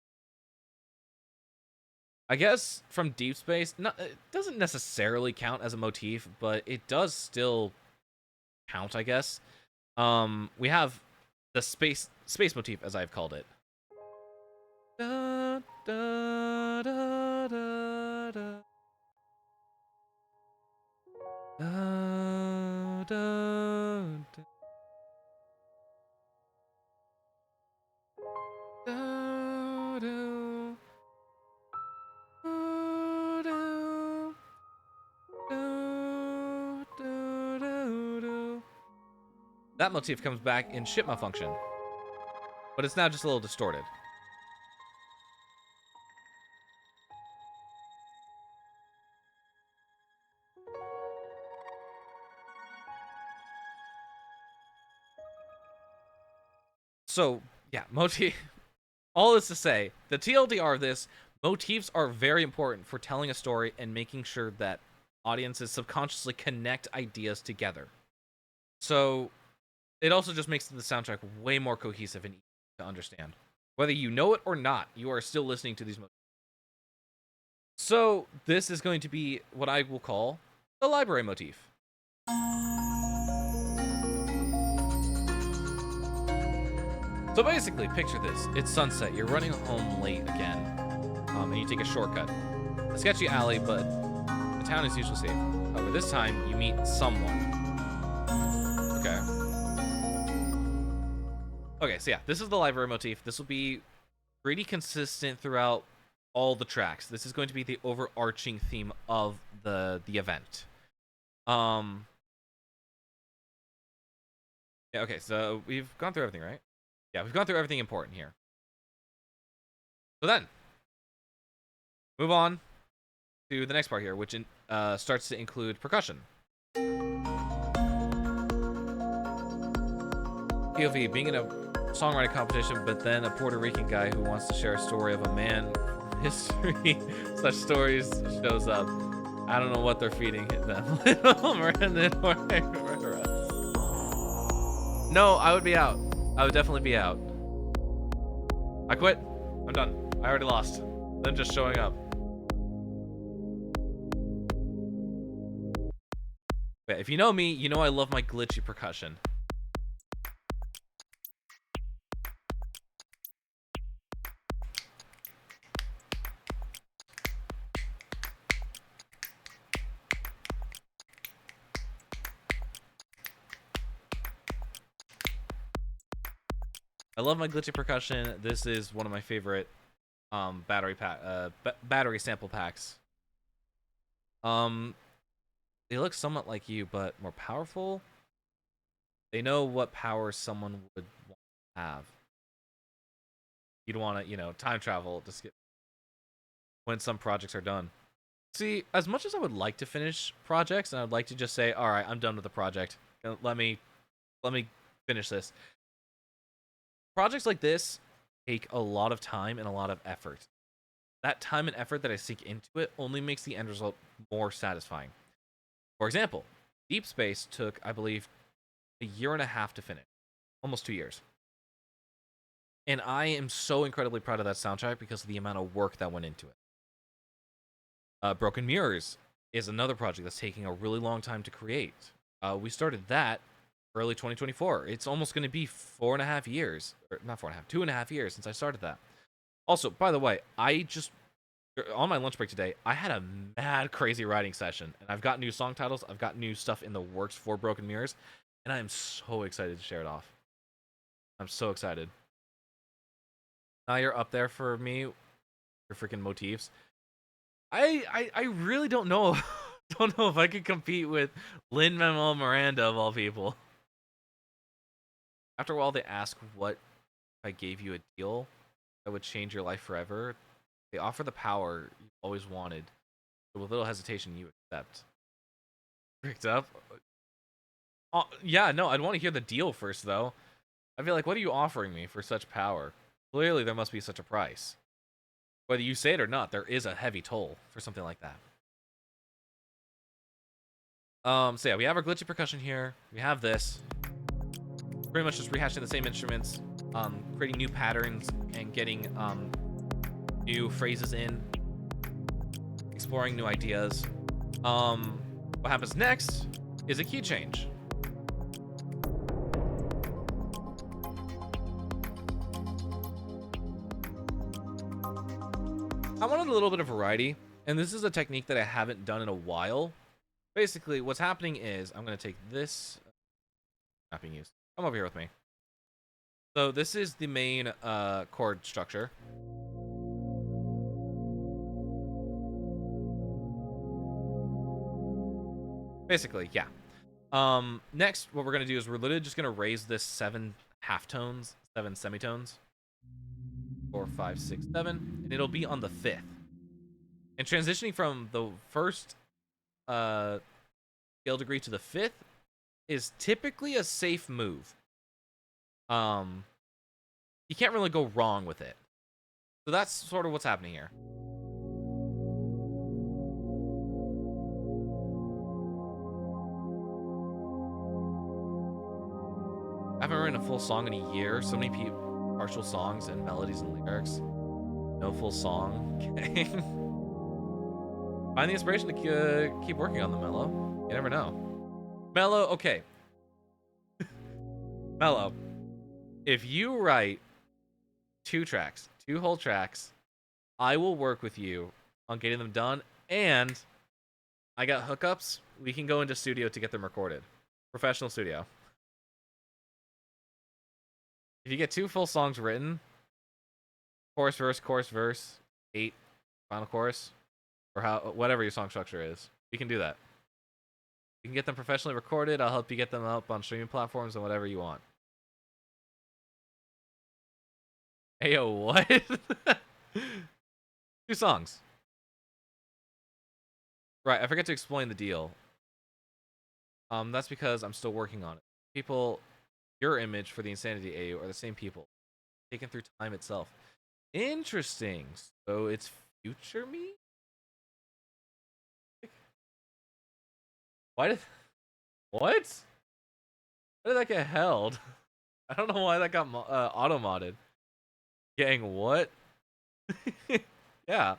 I guess from Deep Space, it doesn't necessarily count as a motif, but it does still count, I guess. We have the space motif, as I've called it. Da, da, da, da, da. Da, da, da. Da, da. That motif comes back in Ship Malfunction, but it's now just a little distorted. So, yeah, motif. All this to say, the TLDR of this, motifs are very important for telling a story and making sure that audiences subconsciously connect ideas together. So, it also just makes the soundtrack way more cohesive and easy to understand. Whether you know it or not, you are still listening to these motifs. So, this is going to be what I will call the library motif. So basically, picture this. It's sunset. You're running home late again, and you take a shortcut. A sketchy alley, but the town is usually safe. However, this time, you meet someone. Okay. Okay, so yeah, this is the library motif. This will be pretty consistent throughout all the tracks. This is going to be the overarching theme of the event. Yeah, okay, so we've gone through everything, right? Yeah, we've gone through everything important here. So then, move on to the next part here, which starts to include percussion. POV, being in a songwriting competition, but then a Puerto Rican guy who wants to share a story of a man history. Such stories shows up. I don't know what they're feeding them. No, I would be out. I would definitely be out. I quit. I'm done. I already lost. Them just showing up. Yeah, if you know me, you know I love my glitchy percussion. I love my glitchy percussion. This is one of my favorite battery sample packs. They look somewhat like you, but more powerful. They know what power someone would want to have. You'd want to, time travel to skip when some projects are done. See, as much as I would like to finish projects, and I'd like to just say, all right, I'm done with the project. Let me finish this. Projects like this take a lot of time and a lot of effort. That time and effort that I sink into it only makes the end result more satisfying. For example, Deep Space took, I believe, 1.5 years to finish. Almost 2 years. And I am so incredibly proud of that soundtrack because of the amount of work that went into it. Broken Mirrors is another project that's taking a really long time to create. We started that early 2024. It's almost going to be 4.5 years, or not 4.5, 2.5 years since I started that. Also, by the way, I just on my lunch break today, I had a mad crazy writing session, and I've got new song titles. I've got new stuff in the works for Broken Mirrors, and I am so excited to share it off. I'm so excited. Now you're up there for me, your freaking motifs. I really don't know. Don't know if I could compete with Lin-Manuel Miranda of all people. After a while, they ask what if I gave you a deal that would change your life forever. They offer the power you always wanted. So with little hesitation, you accept. Picked up? Yeah, no, I'd want to hear the deal first, though. I feel like, what are you offering me for such power? Clearly, there must be such a price. Whether you say it or not, there is a heavy toll for something like that. So yeah, we have our glitchy percussion here. We have this. Pretty much just rehashing the same instruments, creating new patterns and getting new phrases in, exploring new ideas. What happens next is a key change. I wanted a little bit of variety, and this is a technique that I haven't done in a while. Basically, what's happening is I'm going to take this not being used. Come over here with me. So this is the main chord structure. Basically, yeah. Next, what we're gonna do is we're literally just gonna raise this 7 half tones, 7 semitones, 4, 5, 6, 7, and it'll be on the 5th. And transitioning from the first scale degree to the 5th is typically a safe move. You can't really go wrong with it. So that's sort of what's happening here. I haven't written a full song in a year. So many partial songs and melodies and lyrics. No full song. Find the inspiration to keep working on the Mellow. You never know. Mellow, okay. Mellow, if you write 2 tracks, 2 whole tracks, I will work with you on getting them done, and I got hookups. We can go into studio to get them recorded. Professional studio. If you get 2 full songs written, chorus, verse, 8, final chorus, or whatever your song structure is, we can do that. You can get them professionally recorded. I'll help you get them up on streaming platforms and whatever you want. Hey, yo, what? 2 songs. Right, I forgot to explain the deal. That's because I'm still working on it. People, your image for the Insanity AU are the same people, taken through time itself. Interesting. So it's future me? Why did... What? Why did that get held? I don't know why that got auto-modded. Gang, what? Yeah.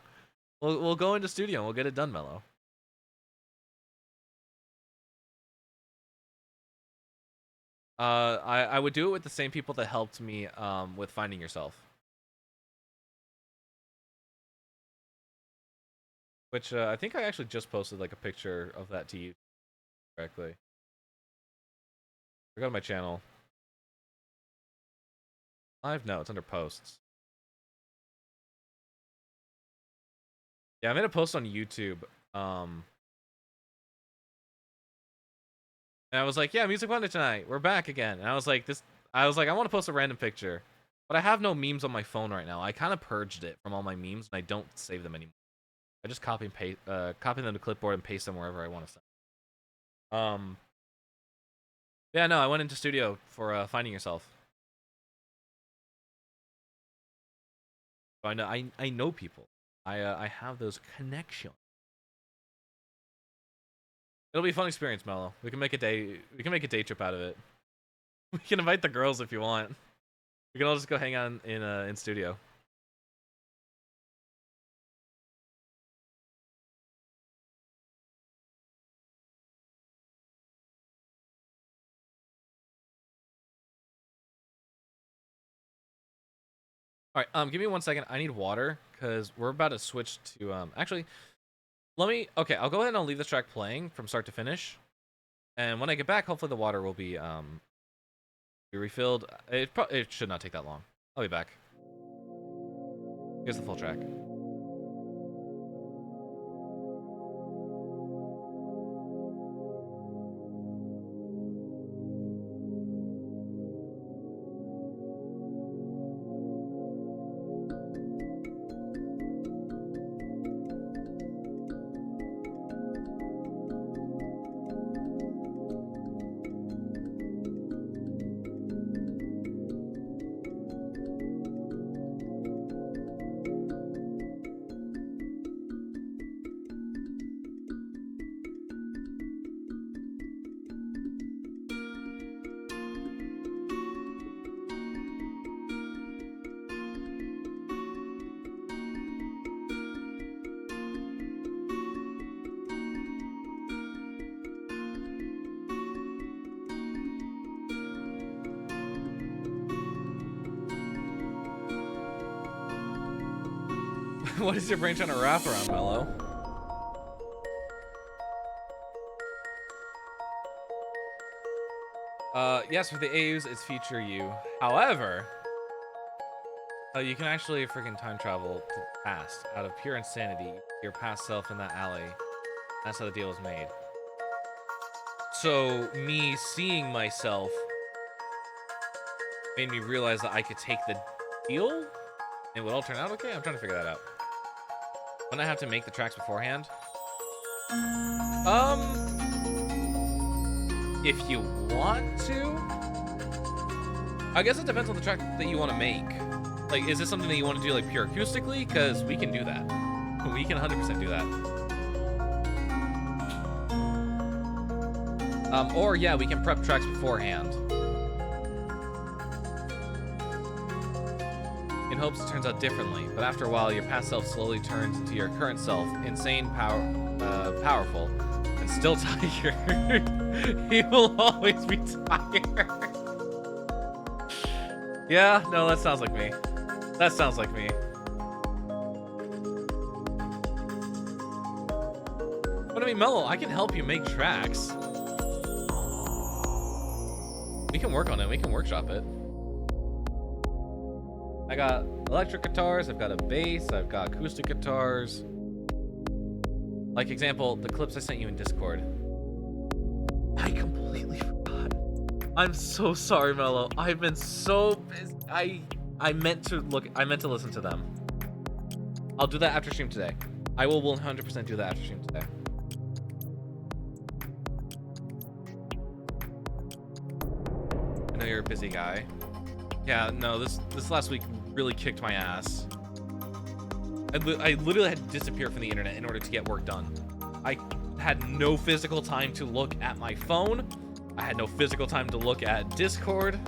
We'll go into studio and we'll get it done, Mellow. I would do it with the same people that helped me with Finding Yourself. Which I think I actually just posted like a picture of that to you correctly. Go to my channel. Live? No, it's under posts. Yeah, I made a post on YouTube. And I was like, yeah, Music Monday tonight. We're back again. And I was like, I want to post a random picture. But I have no memes on my phone right now. I kind of purged it from all my memes, and I don't save them anymore. I just copy them to clipboard and paste them wherever I want to send. Yeah, no, I went into studio for Finding Yourself. So I know people. I have those connections. It'll be a fun experience, Mellow. We can make a day trip out of it. We can invite the girls if you want. We can all just go hang out in studio. All right, give me 1 second. I need water because we're about to switch to actually, let me. Okay, I'll go ahead and I'll leave this track playing from start to finish, and when I get back, hopefully the water will be refilled. It should not take that long. I'll be back. Here's the full track. What is your brain trying to wrap around, Mello? Yes, for the AUs, it's feature you. However, you can actually freaking time travel to the past out of pure insanity. Your past self in that alley. That's how the deal was made. So, me seeing myself made me realize that I could take the deal and it would all turn out okay. I'm trying to figure that out. Wouldn't I have to make the tracks beforehand? If you want to. I guess it depends on the track that you want to make. Like, is this something that you want to do like pure acoustically? Because we can do that. We can 100% do that. Or yeah, we can prep tracks beforehand. In hopes it turns out differently, but after a while, your past self slowly turns into your current self, insane, powerful, and still tired. He will always be tired. Yeah, no, that sounds like me. That sounds like me. But I mean, Mello, I can help you make tracks. We can work on it. We can workshop it. I got electric guitars, I've got a bass, I've got acoustic guitars. Like example, the clips I sent you in Discord. I completely forgot. I'm so sorry, Mello. I've been so busy. I meant to listen to them. I'll do that after stream today. I will 100% do that after stream today. I know you're a busy guy. Yeah, no, this last week really kicked my ass. I literally had to disappear from the internet in order to get work done. I had no physical time to look at my phone. I had no physical time to look at Discord.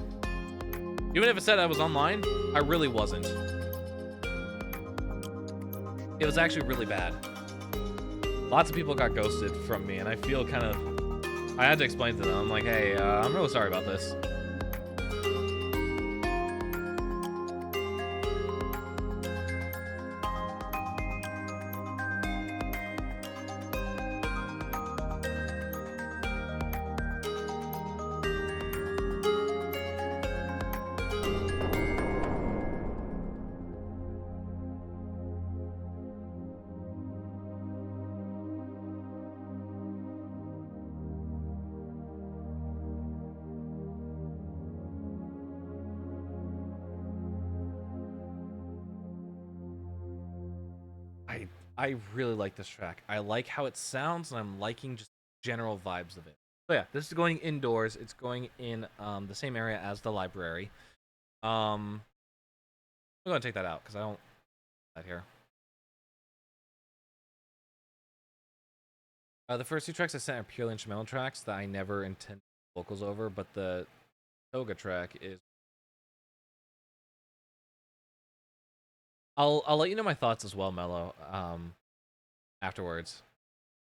Even if it said I was online, I really wasn't. It was actually really bad. Lots of people got ghosted from me, and I feel kind of... I had to explain to them, I'm like, hey, I'm really sorry about this. I really like this track. I like how it sounds, and I'm liking just general vibes of it. So yeah, this is going indoors. It's going in the same area as the library. I'm gonna take that out because I don't that here. The first two tracks I sent are purely instrumental tracks that I never intend vocals over, but the Toga track is. I'll let you know my thoughts as well, Mello. Afterwards,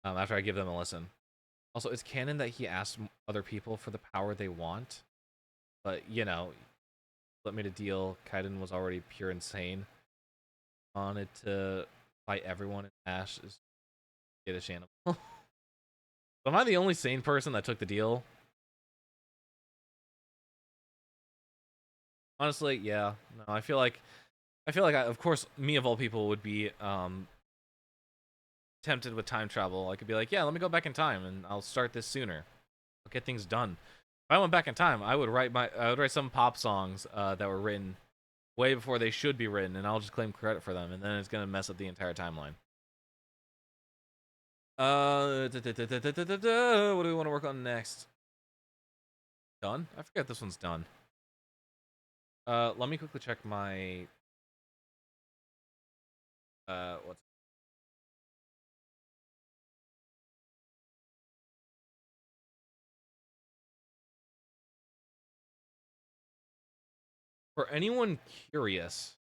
after I give them a listen. Also, it's canon that he asked other people for the power they want, but you know, made a deal. Kaiden was already pure insane. Wanted to fight everyone in Ash is skittish animal. Am I the only sane person that took the deal? Honestly, yeah. No, I feel like of course, me of all people would be tempted with time travel. I could be like, yeah, let me go back in time and I'll start this sooner. I'll get things done. If I went back in time, I would write some pop songs that were written way before they should be written, and I'll just claim credit for them, and then it's gonna mess up the entire timeline. What do we want to work on next? Done? I forget this one's done. Let me quickly check my what's for anyone curious,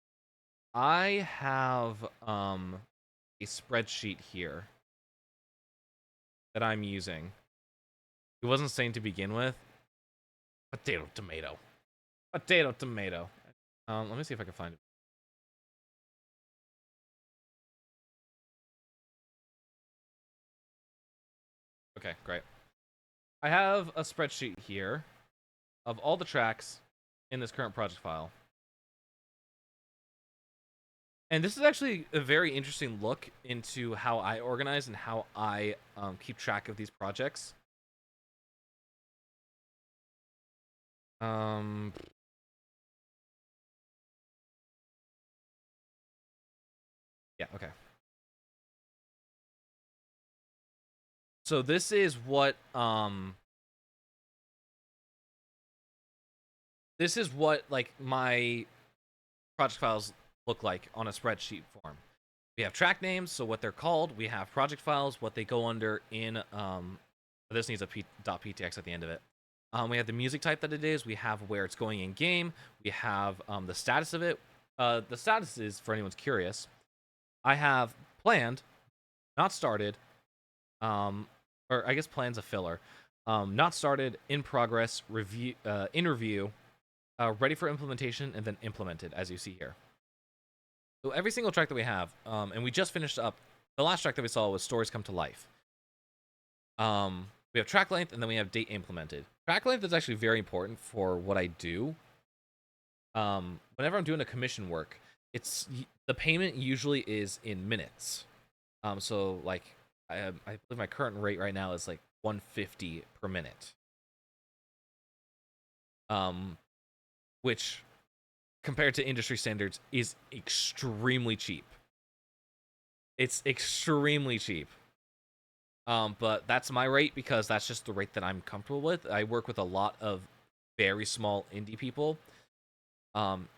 I have a spreadsheet here that I'm using. It wasn't sane to begin with. Potato tomato. Potato tomato. Let me see if I can find it. Okay, great. I have a spreadsheet here of all the tracks in this current project file. And this is actually a very interesting look into how I organize and how I keep track of these projects. Yeah, okay. So this is what like my project files look like on a spreadsheet form. We have track names, so what they're called. We have project files, what they go under in this needs a .ptx at the end of it. We have the music type that it is. We have where it's going in game. We have the status of it. The status is, for anyone's curious, I have planned, not started, or I guess plan's a filler. Not started, in progress, review, in review, ready for implementation, and then implemented, as you see here. So every single track that we have, and we just finished up, the last track that we saw was Stories Come to Life. We have track length, and then we have date implemented. Track length is actually very important for what I do. Whenever I'm doing a commission work, the payment usually is in minutes. So like I believe my current rate right now is like 150 per minute. Which compared to industry standards is extremely cheap. It's extremely cheap. But that's my rate because that's just the rate that I'm comfortable with. I work with a lot of very small indie people. And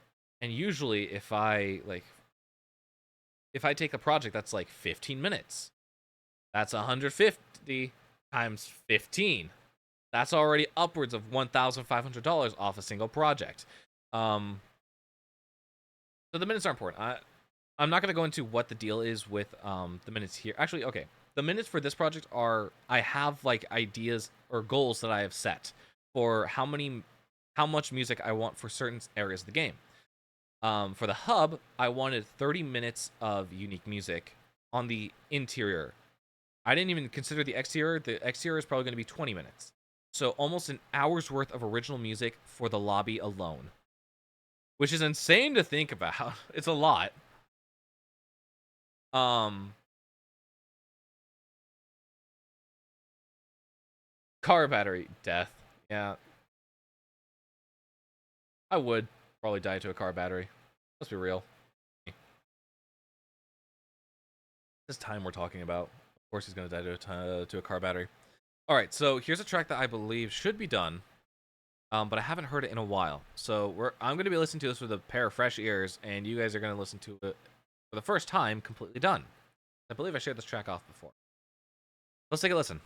usually if I take a project that's like 15 minutes, that's 150 times 15. That's already upwards of $1,500 off a single project. So the minutes are important. I'm not going to go into what the deal is with the minutes here. Actually, okay. The minutes for this project are, I have like ideas or goals that I have set for how much music I want for certain areas of the game. For the hub, I wanted 30 minutes of unique music on the interior. I didn't even consider the exterior. The exterior is probably going to be 20 minutes. So almost an hour's worth of original music for the lobby alone. Which is insane to think about. It's a lot. Car battery death. Yeah. I would probably die to a car battery. Let's be real. This time we're talking about. Of course he's going to die to a car battery. All right, so here's a track that I believe should be done. But I haven't heard it in a while. So I'm going to be listening to this with a pair of fresh ears, and you guys are going to listen to it for the first time completely done. I believe I shared this track off before. Let's take a listen.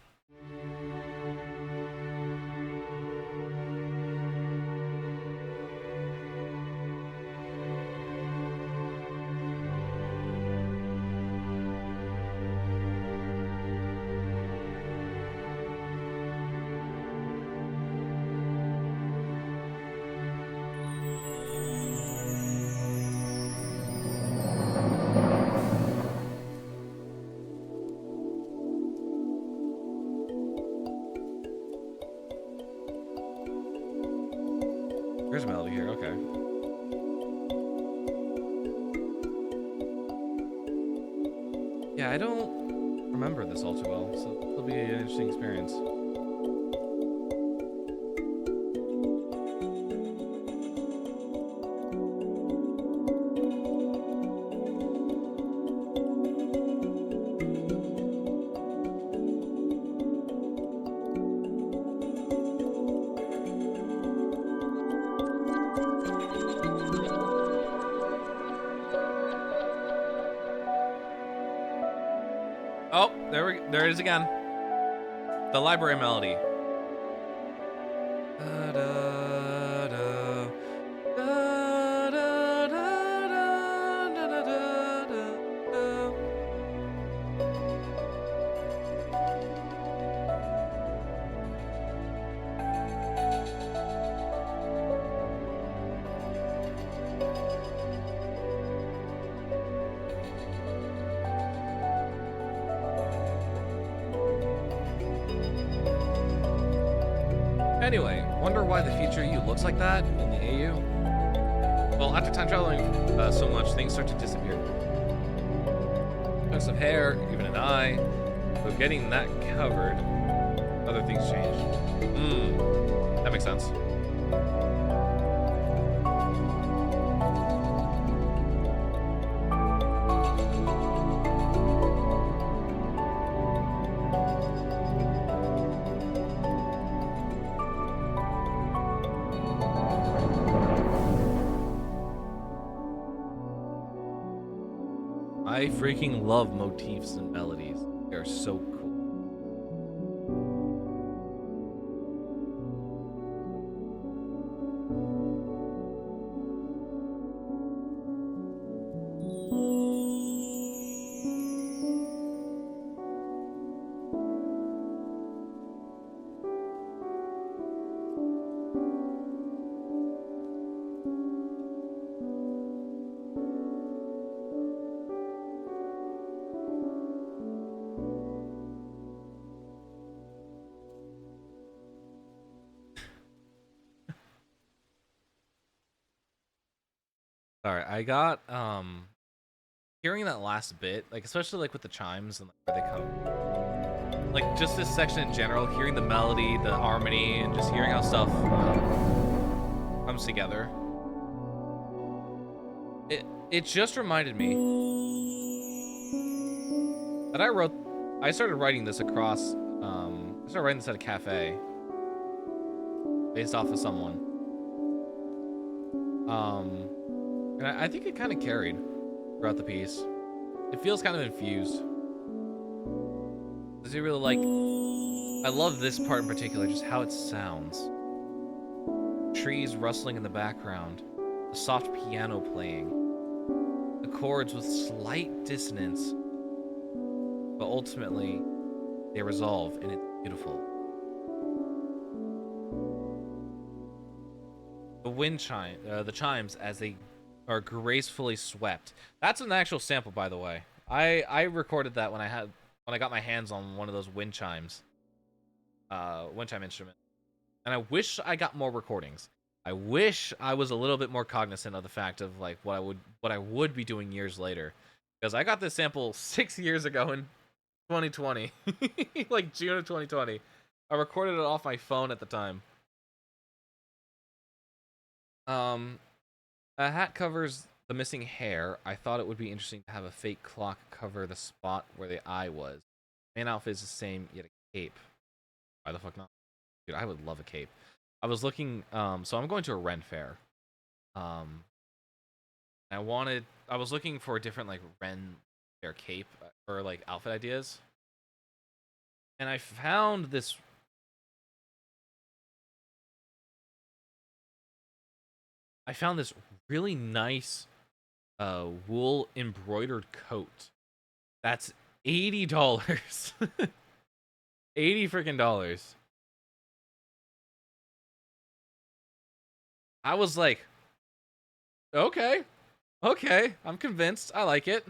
Yeah, I don't remember this all too well, so it'll be an interesting experience. Oh, there it is again. The library melody. Da, da, da, da, da, da, da, da, da, da. Anyway, wonder why the future you looks like that in the AU? Well, after time traveling so much, things start to disappear. Chunks of hair, even an eye. But getting that covered, other things change. That makes sense. I freaking love motifs and melodies. They're so cool. Alright, I got hearing that last bit, like especially like with the chimes and like, where they come, like just this section in general, hearing the melody, the harmony, and just hearing how stuff comes together. It just reminded me that I started writing this across I started writing this at a cafe based off of someone. And I think it kind of carried throughout the piece. It feels kind of infused. Does he really like... I love this part in particular, just how it sounds. Trees rustling in the background. A soft piano playing. The chords with slight dissonance. But ultimately, they resolve, and it's beautiful. The chimes as they are gracefully swept. That's an actual sample, by the way. I recorded that when I got my hands on one of those wind chime instrument, and I wish I got more recordings. I wish I was a little bit more cognizant of the fact of like what I would be doing years later, because I got this sample 6 years ago in 2020, like June of 2020. I recorded it off my phone at the time. A hat covers the missing hair. I thought it would be interesting to have a fake clock cover the spot where the eye was. Main outfit is the same, yet a cape. Why the fuck not? Dude, I would love a cape. I was looking, so I'm going to a Ren fair. I was looking for a different, like, Ren fair cape, or, like, outfit ideas. And I found this... really nice wool embroidered coat. That's $80. 80 freaking dollars. I was like, okay, I'm convinced. I like it.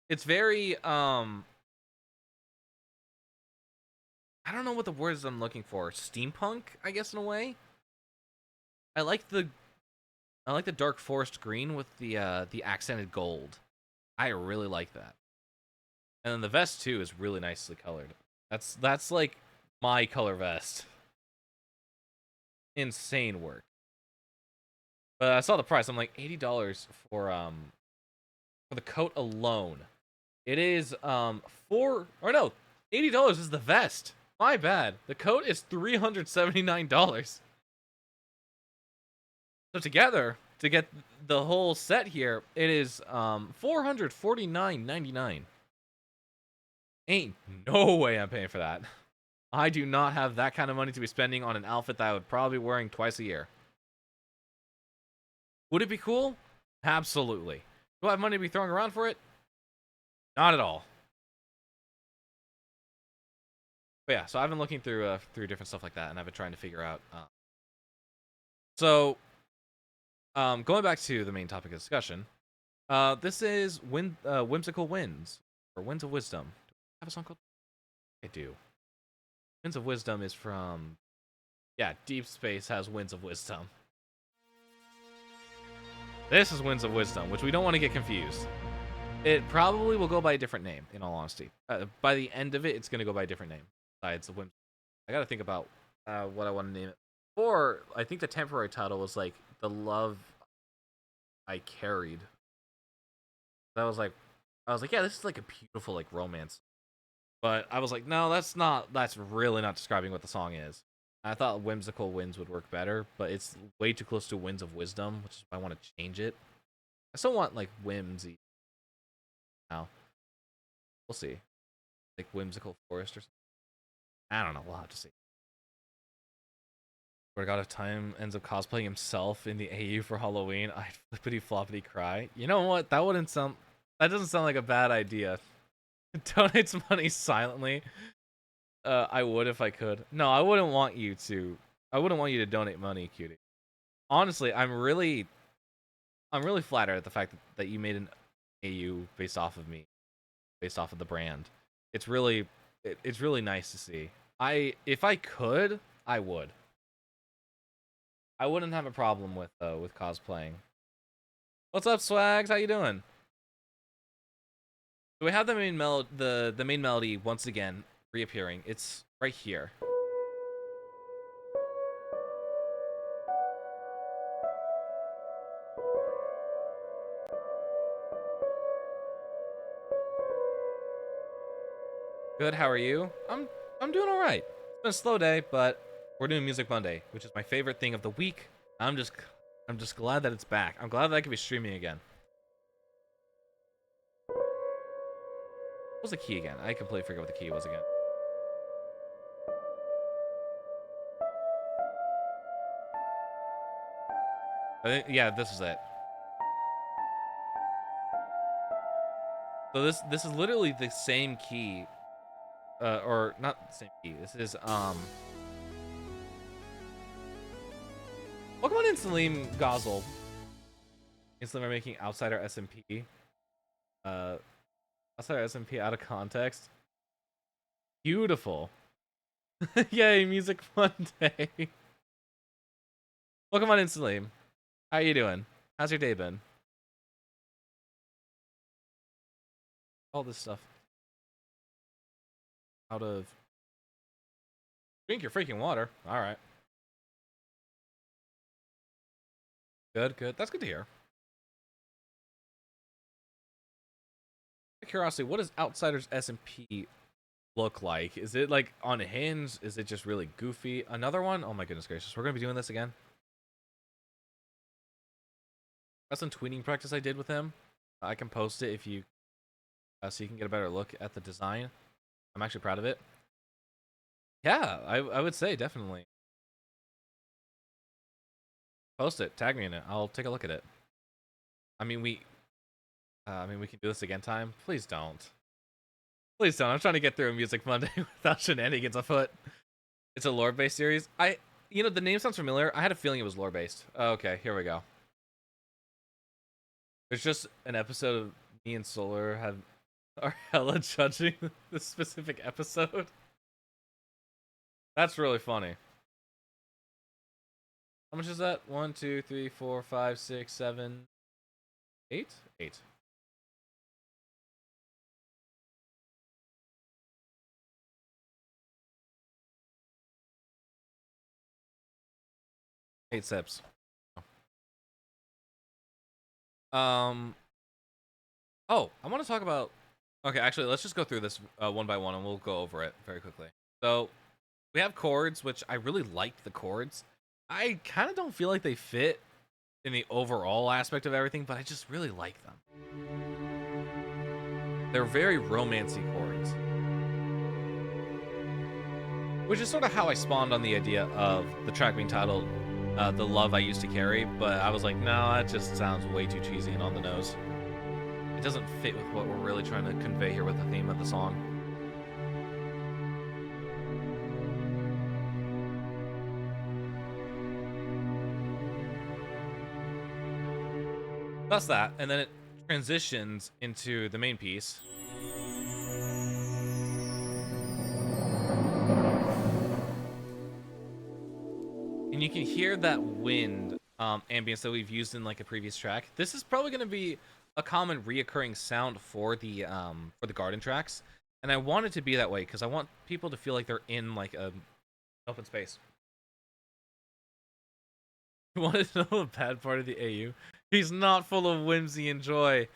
It's very I don't know what the words I'm looking for. Steampunk, I guess, in a way. I like the I like the dark forest green with the accented gold. I really like that. And then the vest too is really nicely colored. That's like my color vest. Insane work. But I saw the price. I'm like $80 for the coat alone. It is $80 is the vest. My bad. The coat is $379. So together, to get the whole set here, it is $449.99. Ain't no way I'm paying for that. I do not have that kind of money to be spending on an outfit that I would probably be wearing twice a year. Would it be cool? Absolutely. Do I have money to be throwing around for it? Not at all. But yeah, so I've been looking through different stuff like that, and I've been trying to figure out. Going back to the main topic of discussion, this is Whimsical Winds or Winds of Wisdom. Do I have a song called? I do. Winds of Wisdom is from, yeah, Deep Space has Winds of Wisdom. This is Winds of Wisdom, which we don't want to get confused. It probably will go by a different name, in all honesty. By the end of it, it's going to go by a different name. Besides the Whimsical. I got to think about what I want to name it. Or I think the temporary title was like The Love I Carried. I was like, yeah, this is like a beautiful like romance. But I was like, no, that's really not describing what the song is. I thought Whimsical Winds would work better, but it's way too close to Winds of Wisdom, which is why I want to change it. I still want like whimsy. Now, we'll see. Like Whimsical Forest or something. I don't know. We'll have to see. Where God, if Time ends up cosplaying himself in the AU for Halloween, I'd flippity floppity cry. You know what? That doesn't sound like a bad idea. Donates money silently. I would if I could. No, I wouldn't want you to. I wouldn't want you to donate money, cutie. Honestly, I'm really flattered at the fact that you made an AU based off of me, based off of the brand. It's really nice to see. If I could, I would. I wouldn't have a problem with cosplaying. What's up, Swags? How you doing? So we have the main melody once again reappearing. It's right here. Good. How are you? I'm doing all right. It's been a slow day, but we're doing Music Monday, which is my favorite thing of the week. I'm just glad that it's back. I'm glad that I can be streaming again. What was the key again? I completely forget what the key was again. I think, yeah, this is it. So this is literally the same key, or not the same key. This is Welcome on in, Salim Gosel. Instantly we're making Outsider SMP. Outsider SMP out of context. Beautiful. Yay, Music Monday. Welcome on in, Salim. How you doing? How's your day been? All this stuff. Out of... Drink your freaking water. Alright. Good, good. That's good to hear. Curiosity, what does Outsiders SMP look like? Is it like on a hinge? Is it just really goofy? Another one? Oh my goodness gracious. We're going to be doing this again? That's some tweeting practice I did with him. I can post it if you... so you can get a better look at the design. I'm actually proud of it. Yeah, I would say definitely. Post it. Tag me in it. I'll take a look at it. I mean, we can do this again time. Please don't. Please don't. I'm trying to get through a Music Monday without shenanigans afoot. It's a lore-based series. The name sounds familiar. I had a feeling it was lore-based. Okay, here we go. There's just an episode of me and Solar are hella judging this specific episode. That's really funny. How much is that? 1, 2, 3, 4, 5, 6, 7, 8? 8. Eight steps. Um. Oh, I want to talk about. Okay, actually, let's just go through this one by one, and we'll go over it very quickly. So, we have chords, which I really liked the chords. I kind of don't feel like they fit in the overall aspect of everything, but I just really like them. They're very romancy chords, which is sort of how I spawned on the idea of the track being titled "The Love I Used to Carry." But I was like, no, that just sounds way too cheesy and on the nose. It doesn't fit with what we're really trying to convey here with the theme of the song. That's that, and then it transitions into the main piece. And you can hear that wind ambience that we've used in like a previous track. This is probably going to be a common reoccurring sound for the garden tracks, and I want it to be that way because I want people to feel like they're in like a open space. You want to know the bad part of the AU? He's not full of whimsy and joy.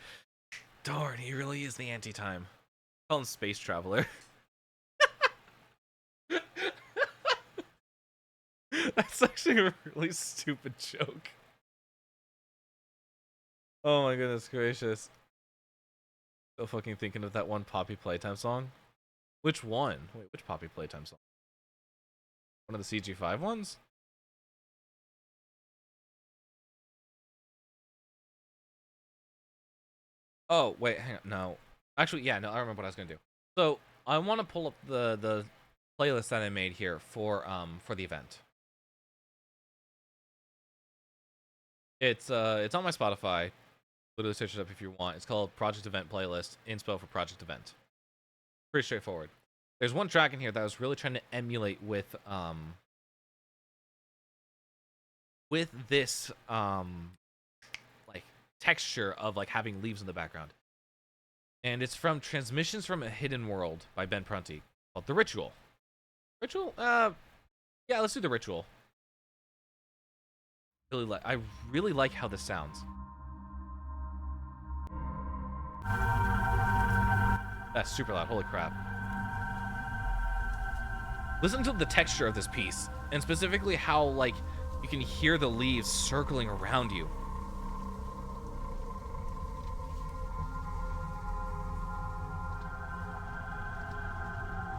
Darn, he really is the anti-time. Call him Space Traveler. That's actually a really stupid joke. Oh my goodness gracious. Still fucking thinking of that one Poppy Playtime song. Which one? Wait, which Poppy Playtime song? One of the CG5 ones? Oh, wait, hang on. No. Actually, yeah, no, I remember what I was gonna do. So I want to pull up the playlist that I made here for the event. It's on my Spotify. Literally search it up if you want. It's called Project Event Playlist. Inspo for Project Event. Pretty straightforward. There's one track in here that I was really trying to emulate with this like texture of like having leaves in the background. And it's from Transmissions from a Hidden World by Ben Prunty called The Ritual. Ritual? Yeah, let's do The Ritual. I really like how this sounds. That's super loud. Holy crap. Listen to the texture of this piece, and specifically how like you can hear the leaves circling around you.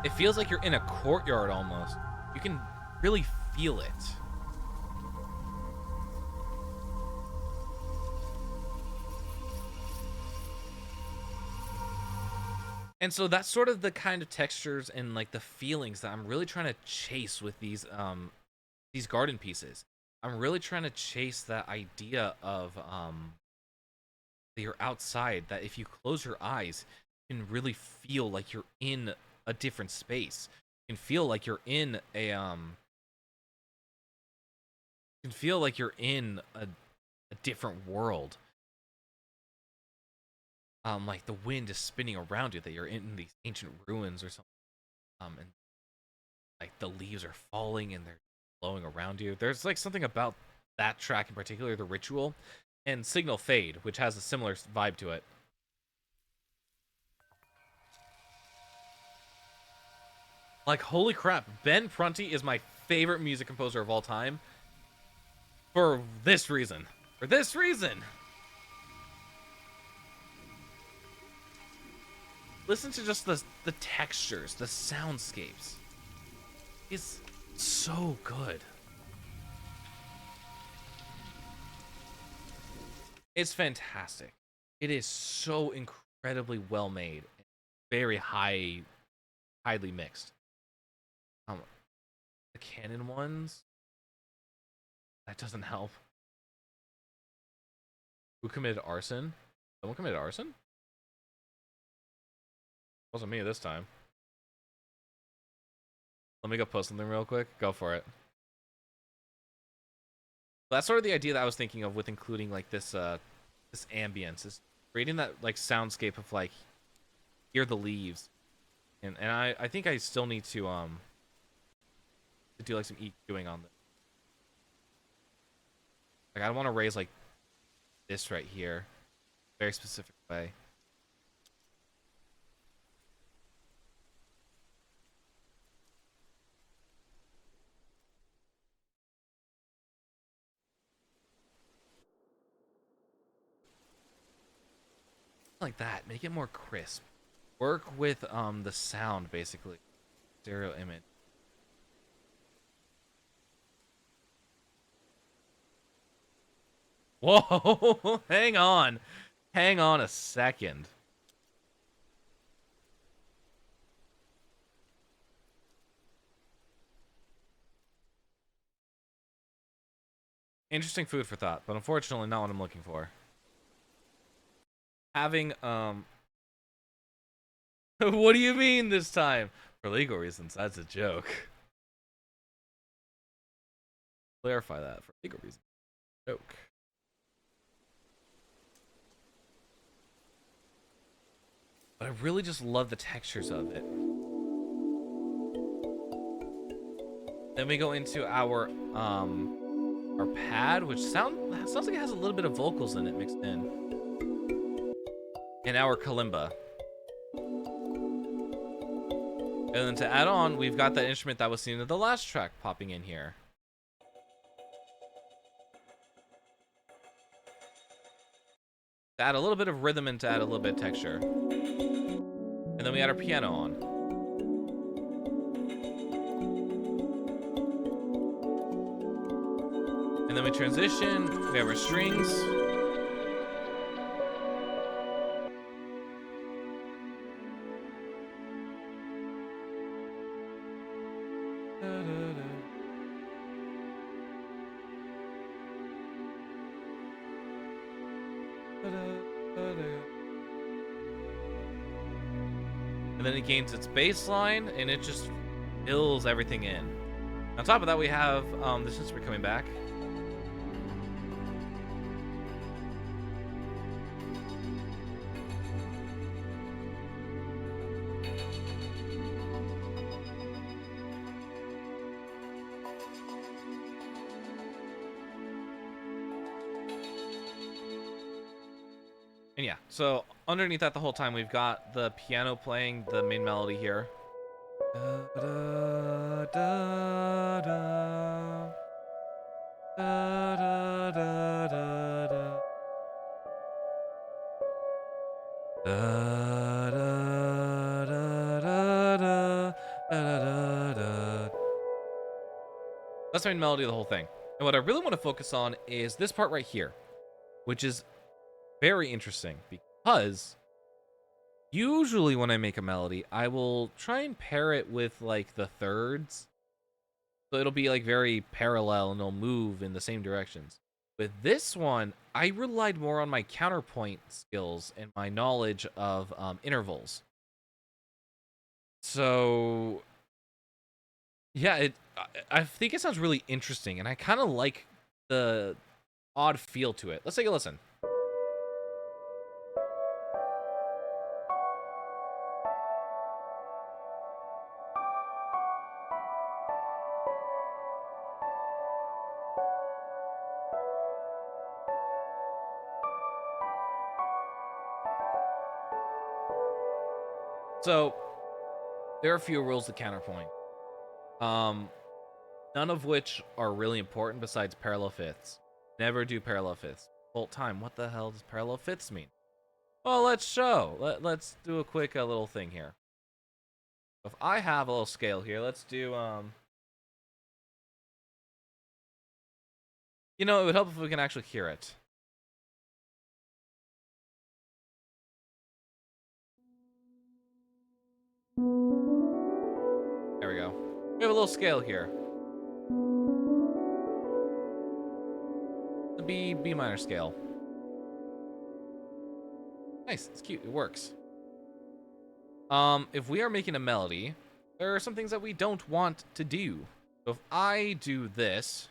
It feels like you're in a courtyard almost. You can really feel it. And so that's sort of the kind of textures and like the feelings that I'm really trying to chase with these garden pieces. I'm really trying to chase that idea of that you're outside, that if you close your eyes, you can really feel like you're in a different space. You can feel like you're in you can feel like you're in a different world. Like the wind is spinning around you, that you're in these ancient ruins or something. And like the leaves are falling and they're blowing around you. There's like something about that track in particular, The Ritual, and Signal Fade, which has a similar vibe to it. Like, holy crap, Ben Prunty is my favorite music composer of all time. For this reason. For this reason. Listen to just the textures, the soundscapes. It's so good. It's fantastic. It is so incredibly well made. Very highly mixed. The canon ones, that doesn't help. Who committed arson? Someone committed arson? Wasn't me this time. Let me go post something real quick. Go for it. That's sort of the idea that I was thinking of with including like this ambience, is creating that like soundscape of like hear the leaves, and I think I still need to do like some EQing on this. Like I want to raise like this right here, very specific way. Like that, make it more crisp. Work with the sound basically. Stereo image. Whoa, hang on. Hang on a second. Interesting food for thought, but unfortunately not what I'm looking for. Having what do you mean this time? For legal reasons, that's a joke. Clarify that for legal reasons. Joke. But I really just love the textures of it. Then we go into our pad, which sounds like it has a little bit of vocals in it mixed in. And our kalimba. And then to add on, we've got that instrument that was seen in the last track popping in here. To add a little bit of rhythm and to add a little bit of texture. And then we add our piano on. And then we transition, we have our strings. And then it gains its bass line, and it just fills everything in. On top of that, we have this instrument coming back. And yeah, so underneath that the whole time, we've got the piano playing the main melody here. Da, da, da, da. Da, da, da, da, da. Da, da, da, da, da, da, da, da. That's the main melody of the whole thing. And what I really want to focus on is this part right here, which is very interesting because usually when I make a melody, I will try and pair it with like the thirds. So it'll be like very parallel and it'll move in the same directions. With this one, I relied more on my counterpoint skills and my knowledge of intervals. So yeah, I think it sounds really interesting, and I kind of like the odd feel to it. Let's take a listen. So there are a few rules to counterpoint. None of which are really important besides parallel fifths. Never do parallel fifths. Full time. What the hell does parallel fifths mean? Well, let's show. Let's do a quick little thing here. If I have a little scale here, let's do you know, it would help if we can actually hear it. There we go. We have a little scale here. The B minor scale. Nice, it's cute, it works. If we are making a melody, there are some things that we don't want to do. So if I do this,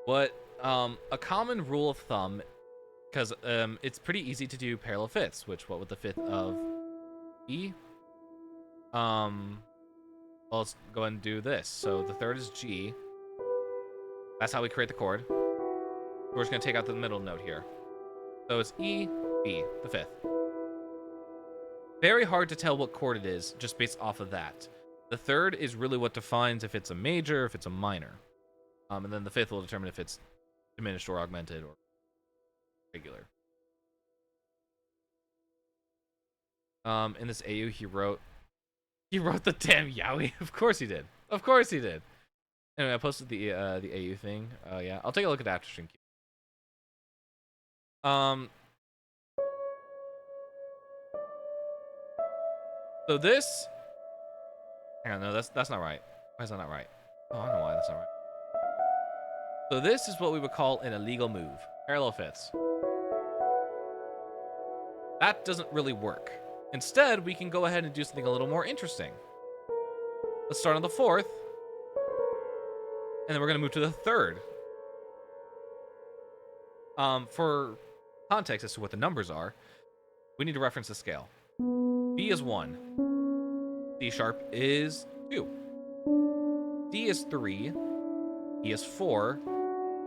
What a common rule of thumb, because it's pretty easy to do parallel fifths, which what would the fifth of E? Well, let's go ahead and do this. So the third is G. That's how we create the chord. We're just gonna take out the middle note here. So it's E, B, the fifth. Very hard to tell what chord it is just based off of that. The third is really what defines if it's a major, if it's a minor. And then the fifth will determine if it's diminished or augmented or regular. In this AU, he wrote the damn Yowie. Of course he did. Of course he did. Anyway, I posted the AU thing. Yeah, I'll take a look at the after stream. So this. Hang on, no, that's not right. Why is that not right? Oh, I don't know why that's not right. So this is what we would call an illegal move. Parallel fifths. That doesn't really work. Instead, we can go ahead and do something a little more interesting. Let's start on the fourth. And then we're going to move to the third. For context as to what the numbers are, we need to reference the scale. B is 1. C sharp is 2. D is 3. E is 4.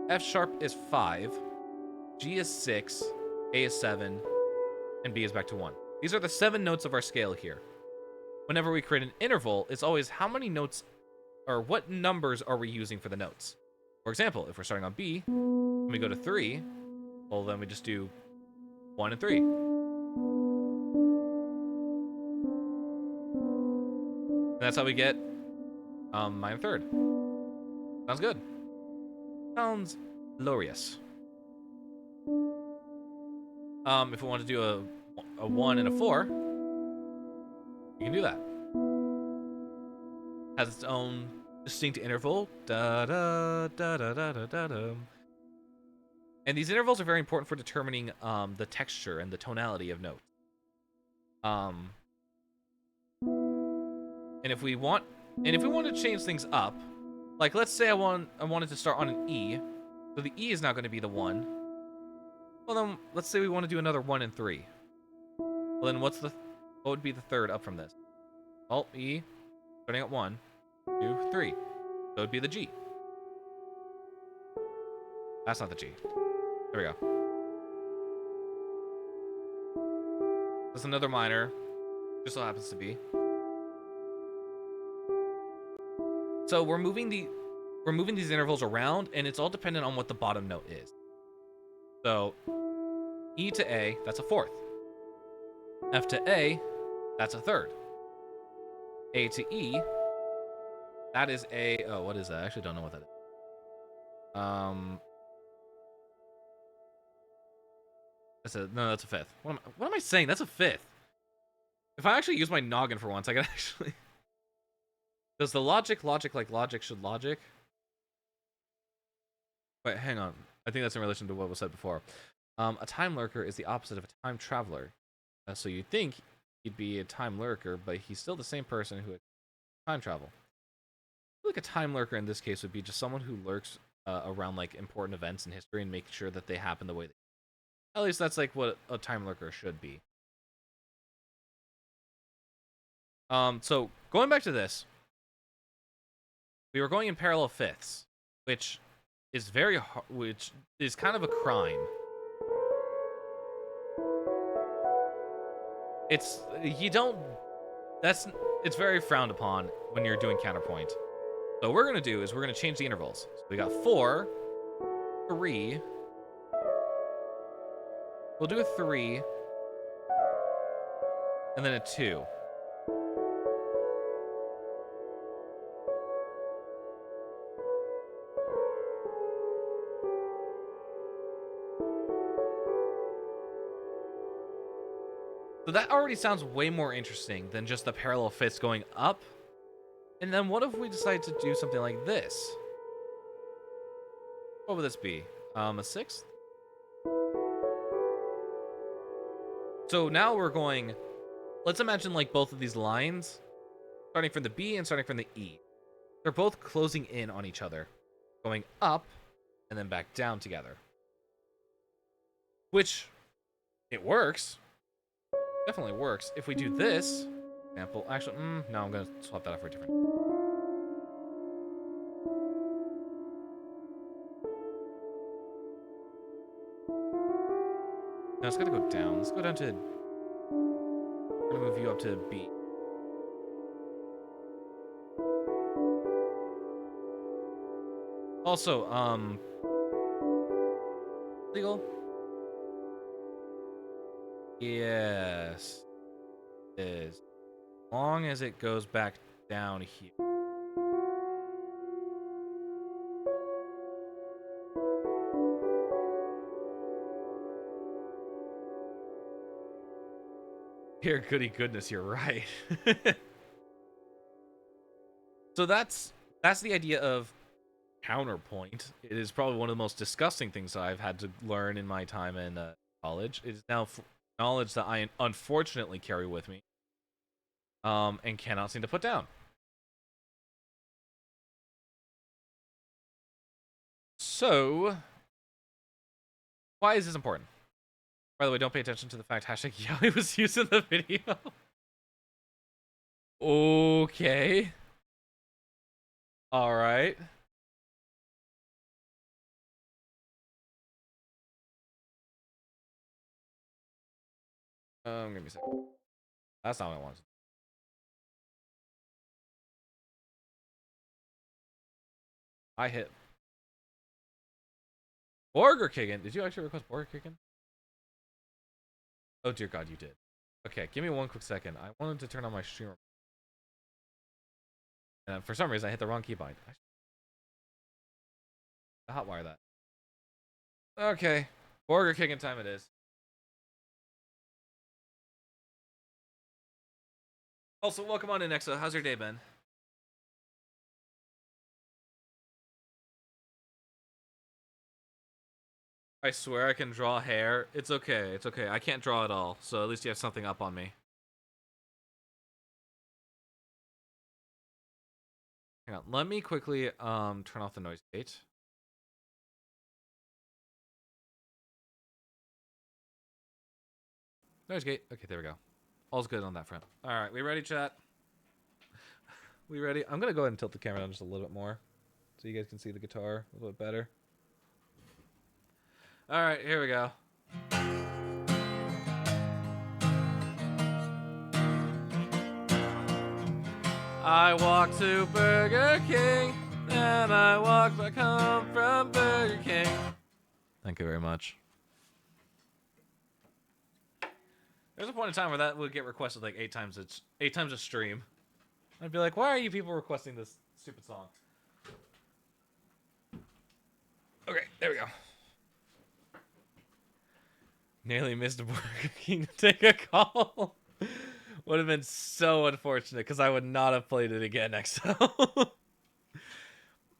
F sharp is 5. G is 6. A is 7. And B is back to 1. These are the 7 notes of our scale here. Whenever we create an interval, it's always how many notes or what numbers are we using for the notes. For example, if we're starting on B, and we go to 3, well, then we just do 1 and 3. And that's how we get minor third. Sounds good. Sounds glorious. If we want to do a 1 and a 4, you can do that. Has its own distinct interval. Da da da da da da da da. And these intervals are very important for determining the texture and the tonality of notes. And if we want to change things up, like let's say I wanted to start on an E, so the E is not going to be the 1. Well then, let's say we want to do another 1 and 3. Well then, what would be the third up from this? Alt E, starting at 1, 2, 3. So it would be the G. That's not the G. There we go. That's another minor. Just so happens to be. So we're moving these intervals around, and it's all dependent on what the bottom note is. So E to A, that's a fourth. F to A, that's a third. A to E, that is a... Oh, what is that? I actually don't know what that is. That's a fifth. What am I saying? That's a fifth. If I actually use my noggin for once, I can actually... Does the logic like logic should logic? Wait, hang on. I think that's in relation to what was said before. A time lurker is the opposite of a time traveler. So you'd think he'd be a time lurker, but he's still the same person who time travel. I feel like a time lurker in this case would be just someone who lurks around like important events in history and make sure that they happen the way they... At least that's like what a time lurker should be. So going back to this, we were going in parallel fifths, which is which is kind of a crime. It's very frowned upon when you're doing counterpoint. So what we're gonna do is we're gonna change the intervals. So we got 4, 3. We'll do a 3, and then a 2. So that already sounds way more interesting than just the parallel fifths going up. And then what if we decide to do something like this? What would this be? A sixth? So now we're going... Let's imagine like both of these lines, starting from the B and starting from the E. They're both closing in on each other. Going up, and and then back down together. Which, it works. Definitely works. If we do this, example, actually, no, I'm gonna swap that out for a different. No, it's gotta go down. Let's go down to. We're gonna move you up to B. Also, legal. Yes, it is. As long as it goes back down here. Here, goody goodness, you're right. So that's the idea of counterpoint. It is probably one of the most disgusting things I've had to learn in my time in college. It is now knowledge that I unfortunately carry with me, and cannot seem to put down. So, why is this important? By the way, don't pay attention to the fact hashtag Yowie was used in the video. Okay. Alright. Give me a second. That's not what I wanted. I hit Burger King. Did you actually request Burger King? Oh dear God, you did. Okay, give me one quick second. I wanted to turn on my streamer. And for some reason, I hit the wrong keybind. I hotwire that. Okay, Burger King time it is. Also, welcome on in, Exo. How's your day been? I swear I can draw hair. It's okay. It's okay. I can't draw at all, so at least you have something up on me. Hang on. Let me quickly turn off the noise gate. Noise gate. Okay, there we go. All's good on that front. All right, we ready, chat? We ready? I'm gonna go ahead and tilt the camera down just a little bit more, so you guys can see the guitar a little bit better. All right, here we go. I walked to Burger King, and I walked back home from Burger King. Thank you very much. There's a point in time where that would get requested like 8 times a stream. I'd be like, why are you people requesting this stupid song? Okay, there we go. Nearly missed Burger King to take a call. Would have been so unfortunate because I would not have played it again next time.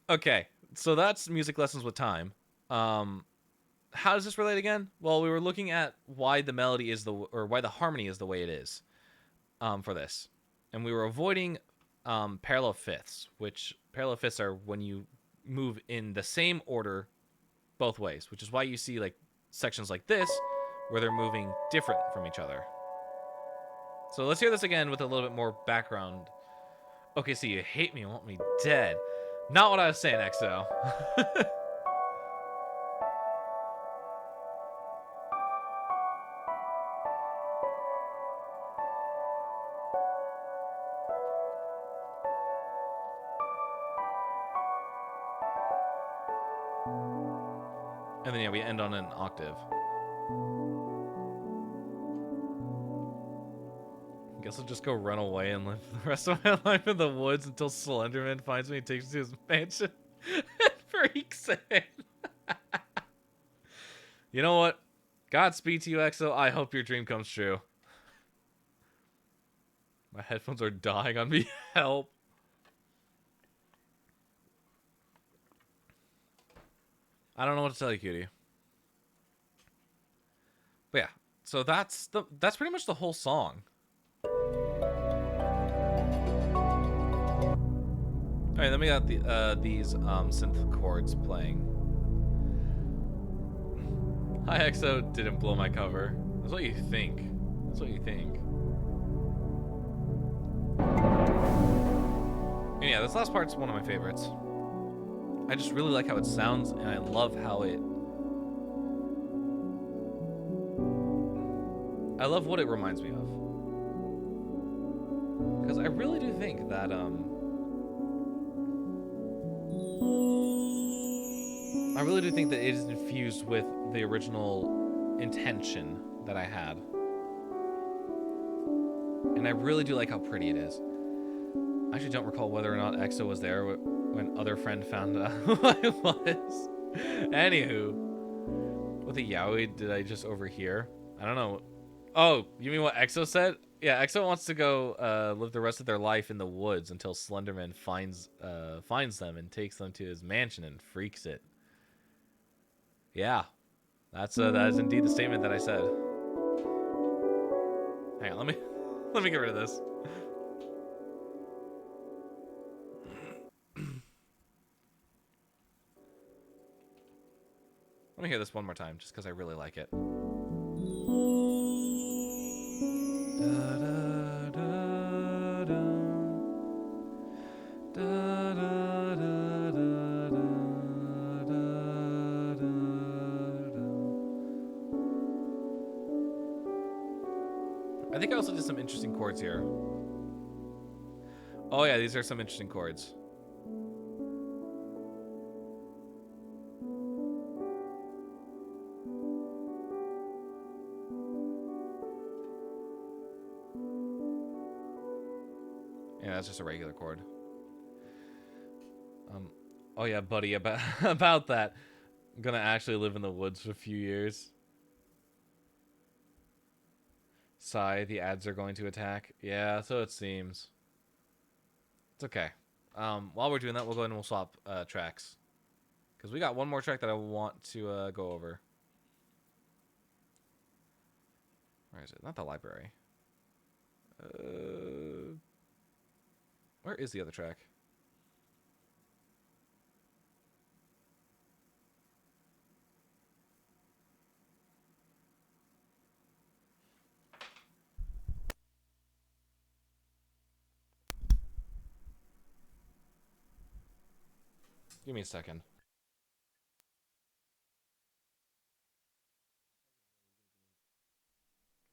Okay, so that's music lessons with time. How does this relate again? Well, we were looking at why the melody is why the harmony is the way it is, for this, and we were avoiding parallel fifths, which parallel fifths are when you move in the same order both ways, which is why you see like sections like this where they're moving different from each other. So let's hear this again with a little bit more background. Okay, so you hate me and want me dead. Not what I was saying, XO. And then, yeah, we end on an octave. I guess I'll just go run away and live the rest of my life in the woods until Slenderman finds me and takes me to his mansion and freaks in. You know what? Godspeed to you, XO. I hope your dream comes true. My headphones are dying on me. Help. I don't know what to tell you, cutie. But yeah, so that's pretty much the whole song. All right, then we got these synth chords playing. Hi, EXO didn't blow my cover. That's what you think. That's what you think. And yeah, this last part's one of my favorites. I just really like how it sounds, and I love how it... I love what it reminds me of. Because I really do think that, I really do think that it is infused with the original intention that I had. And I really do like how pretty it is. I actually don't recall whether or not EXO was there when other friend found out who I was. Anywho, what the yaoi did I just overhear? I don't know. Oh, you mean what EXO said? Yeah, EXO wants to go live the rest of their life in the woods until Slenderman finds them and takes them to his mansion and freaks it. Yeah, that is indeed the statement that I said. Hang on, let me get rid of this. Let me hear this one more time, just because I really like it. I think I also did some interesting chords here. Oh yeah, these are some interesting chords. Yeah, that's just a regular chord. Oh yeah, buddy, about that. I'm gonna actually live in the woods for a few years. Sigh, the ads are going to attack. Yeah, so it seems. It's okay. While we're doing that, we'll go ahead and we'll swap tracks. Because we got one more track that I want to go over. Where is it? Not the library. Where is the other track? Give me a second.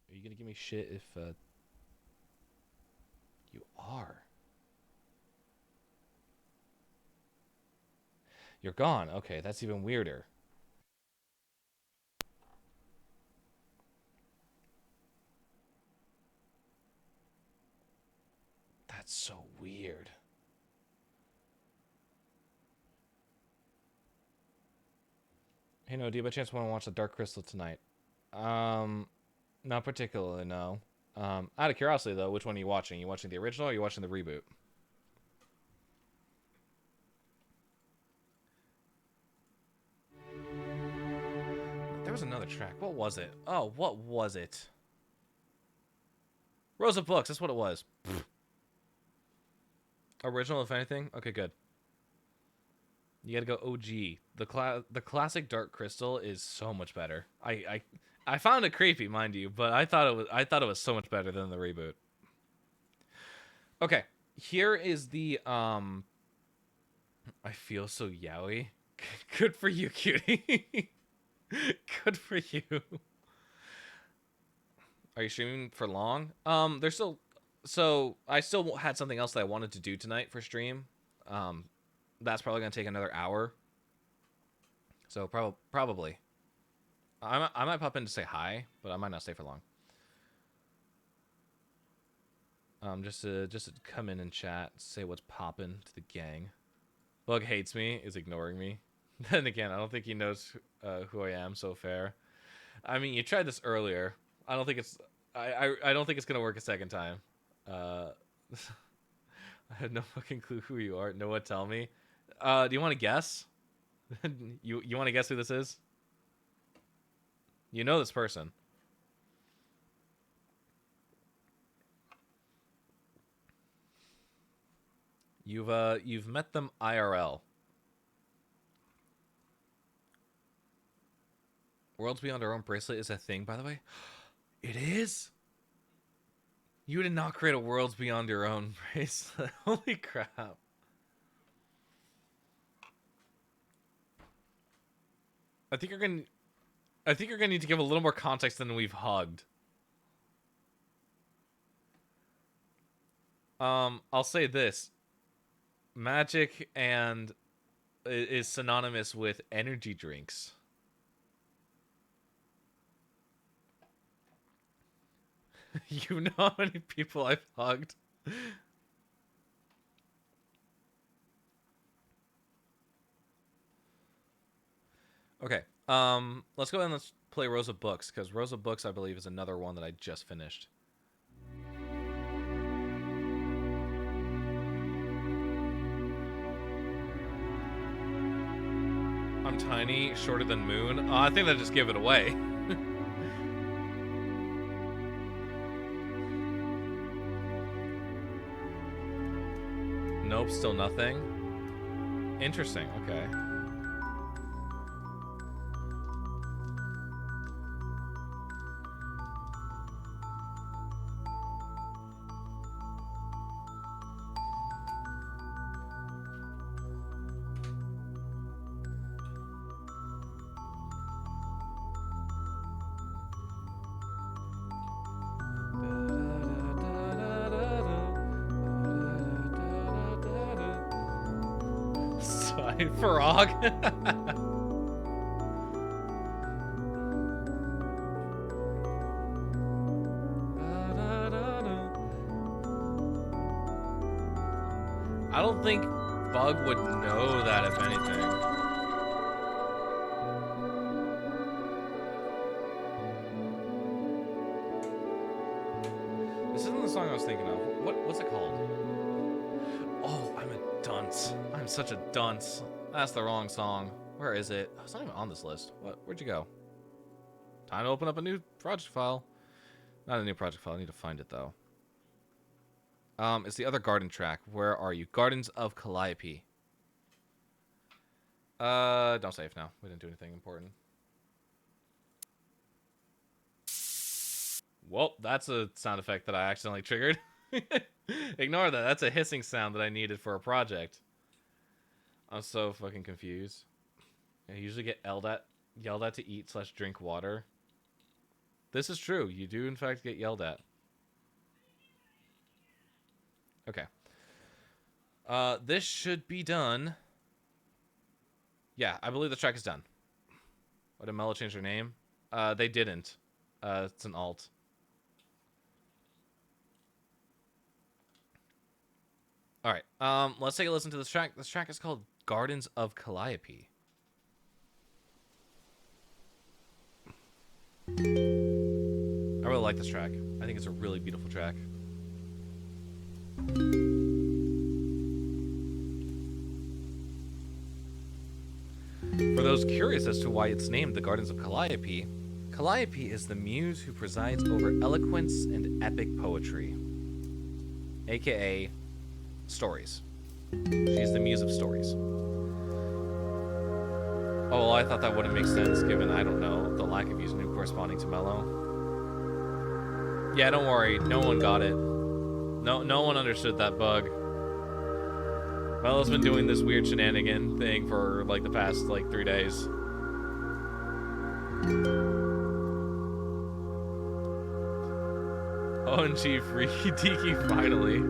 Are you gonna give me shit if you are? You're gone. Okay, that's even weirder. That's so weird. Hey, no, do you by chance want to watch The Dark Crystal tonight? Not particularly, no. Out of curiosity, though, which one are you watching? Are you watching the original or are you watching the reboot? There was another track. What was it? Oh, what was it? Rose of Books. That's what it was. Original, if anything? Okay, good. You gotta go OG. The classic Dark Crystal is so much better. I found it creepy, mind you, but I thought it was so much better than the reboot. Okay, here is the I feel so yaoi. Good for you, cutie. Good for you. Are you streaming for long? There's still, so I still had something else that I wanted to do tonight for stream. That's probably gonna take another hour. So probably. I might pop in to say hi, but I might not stay for long. Just to come in and chat, say what's poppin' to the gang. Bug hates me, is ignoring me. Then again, I don't think he knows who I am. So fair. I mean, you tried this earlier. I don't think it's. I don't think it's gonna work a second time. I have no fucking clue who you are. Noah, tell me. Do you want to guess? You want to guess who this is? You know this person. You've met them IRL. Worlds Beyond Our Own bracelet is a thing, by the way. It is? You did not create a Worlds Beyond Your Own bracelet. Holy crap. I think you're gonna need to give a little more context than we've hugged. I'll say this. Magic and is synonymous with energy drinks. You know how many people I've hugged? Okay. Let's go ahead and let's play Rosa Books, because Rosa Books, I believe, is another one that I just finished. I'm tiny, shorter than Moon. I think that just gave it away. Nope, still nothing. Interesting, okay. Frog. I don't think Bug would know that, if anything. This isn't the song I was thinking of. What's it called? Oh, I'm a dunce. I'm such a dunce. That's the wrong song. Where is it? It's not even on this list. Where'd you go? Time to open up a new project file. Not a new project file. I need to find it, though. It's the other garden track. Where are you? Gardens of Calliope. Don't save now. We didn't do anything important. Well, that's a sound effect that I accidentally triggered. Ignore that. That's a hissing sound that I needed for a project. I'm so fucking confused. I usually get yelled at to eat / drink water. This is true. You do, in fact, get yelled at. Okay. This should be done. Yeah, I believe the track is done. What, did Mellow change their name? They didn't. It's an alt. Alright, let's take a listen to this track. This track is called Gardens of Calliope. I really like this track. I think it's a really beautiful track. For those curious as to why it's named the Gardens of Calliope, Calliope is the muse who presides over eloquence and epic poetry, aka stories. She's the muse of stories. Oh, well, I thought that wouldn't make sense given, I don't know, the lack of username corresponding to Mellow. Yeah, don't worry. No one got it. No one understood that bug. Mellow's been doing this weird shenanigan thing for, like, the past, 3 days. OMG, Freaky Deaky, finally.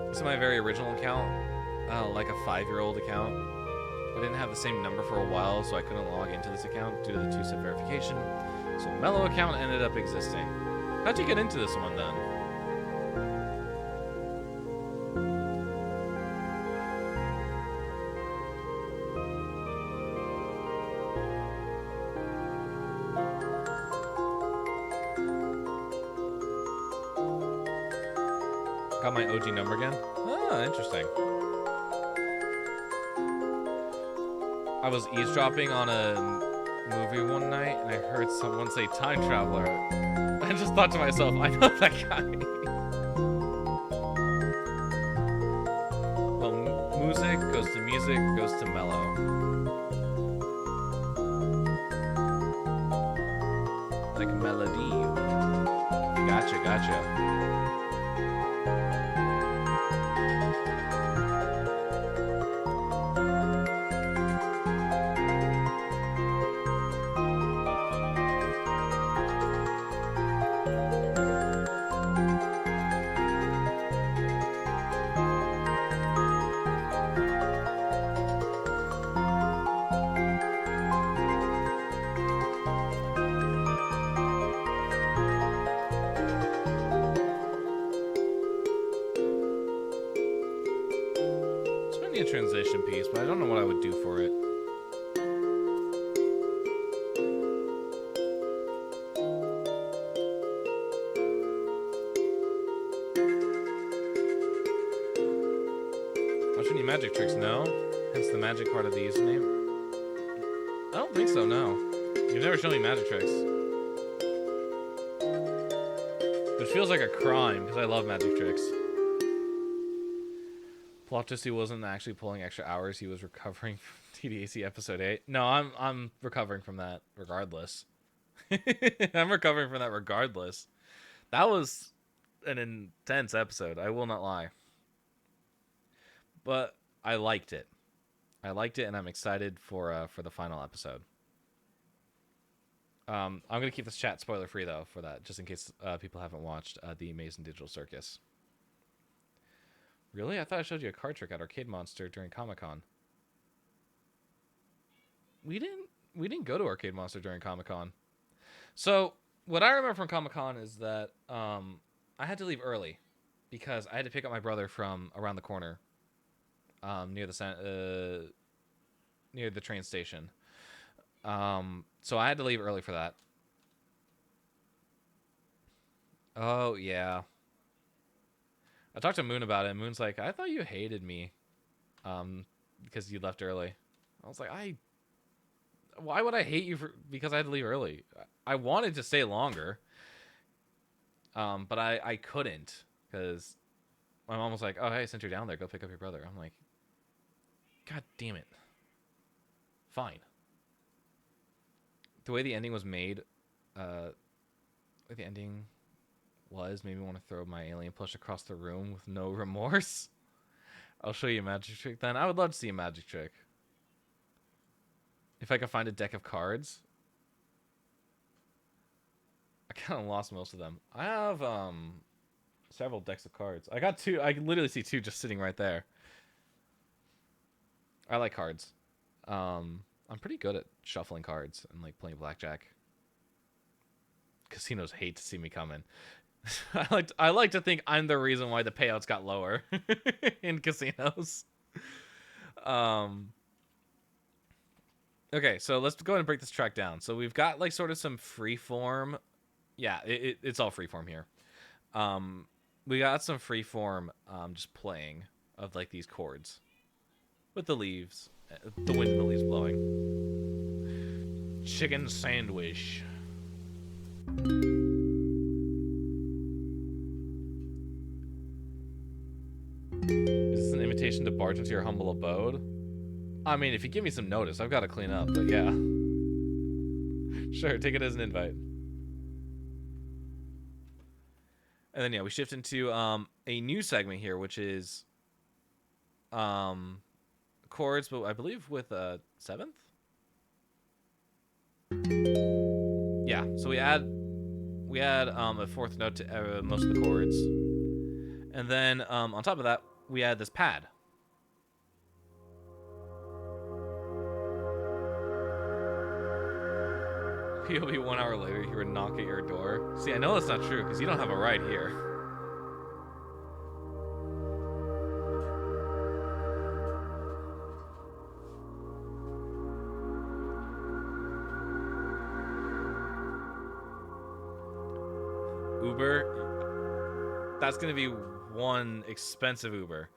This is my very original account, like a 5-year-old account. I didn't have the same number for a while, so I couldn't log into this account due to the 2-step verification. So Mellow account ended up existing. How'd you get into this one then? Got my OG number again. Ah, interesting. I was eavesdropping on a movie one night, and I heard someone say time traveler. I just thought to myself, I know that guy. Well, music goes to mellow. Like melody. Gotcha. It's maybe a transition piece, but I don't know what I would do for it. Watch any magic tricks? No. Hence the magic part of the username. I don't think so, no. You've never shown me magic tricks. Which feels like a crime, because I love magic tricks. Plot twist, he wasn't actually pulling extra hours, he was recovering from TDAC episode 8. No, I'm recovering from that regardless. I'm recovering from that regardless. That was an intense episode, I will not lie. But I liked it. And I'm excited for the final episode. I'm gonna keep this chat spoiler free though for that, just in case people haven't watched the Amazing Digital Circus. Really? I thought I showed you a card trick at Arcade Monster during Comic-Con. We didn't go to Arcade Monster during Comic-Con. So what I remember from Comic-Con is that I had to leave early because I had to pick up my brother from around the corner, near the train station. So I had to leave early for that. Oh, yeah. I talked to Moon about it, and Moon's like, I thought you hated me because you left early. I was like, why would I hate you because I had to leave early? I wanted to stay longer, but I couldn't because my mom was like, oh, hey, since you're down there, go pick up your brother. I'm like, God damn it. Fine. The way the ending was made, made me want to throw my alien plush across the room with no remorse. I'll show you a magic trick then. I would love to see a magic trick. If I could find a deck of cards. I kind of lost most of them. I have several decks of cards. I got two. I can literally see two just sitting right there. I like cards. I'm pretty good at shuffling cards and like playing blackjack. Casinos hate to see me coming. I like to think I'm the reason why the payouts got lower in casinos. Okay, so let's go ahead and break this track down. So we've got like sort of some freeform. Yeah, it's all freeform here. We got some freeform just playing of like these chords with the leaves, the wind and the leaves blowing. Chicken sandwich. Is this an invitation to barge into your humble abode? I mean, if you give me some notice, I've got to clean up, but yeah. Sure, take it as an invite. And then, yeah, we shift into a new segment here, which is chords, but I believe with a seventh? Yeah, so we add a fourth note to most of the chords. And then on top of that, we add this pad. He'll be 1 hour later, he would knock at your door. See, I know that's not true, because you don't have a ride here. Uber, that's going to be one expensive Uber.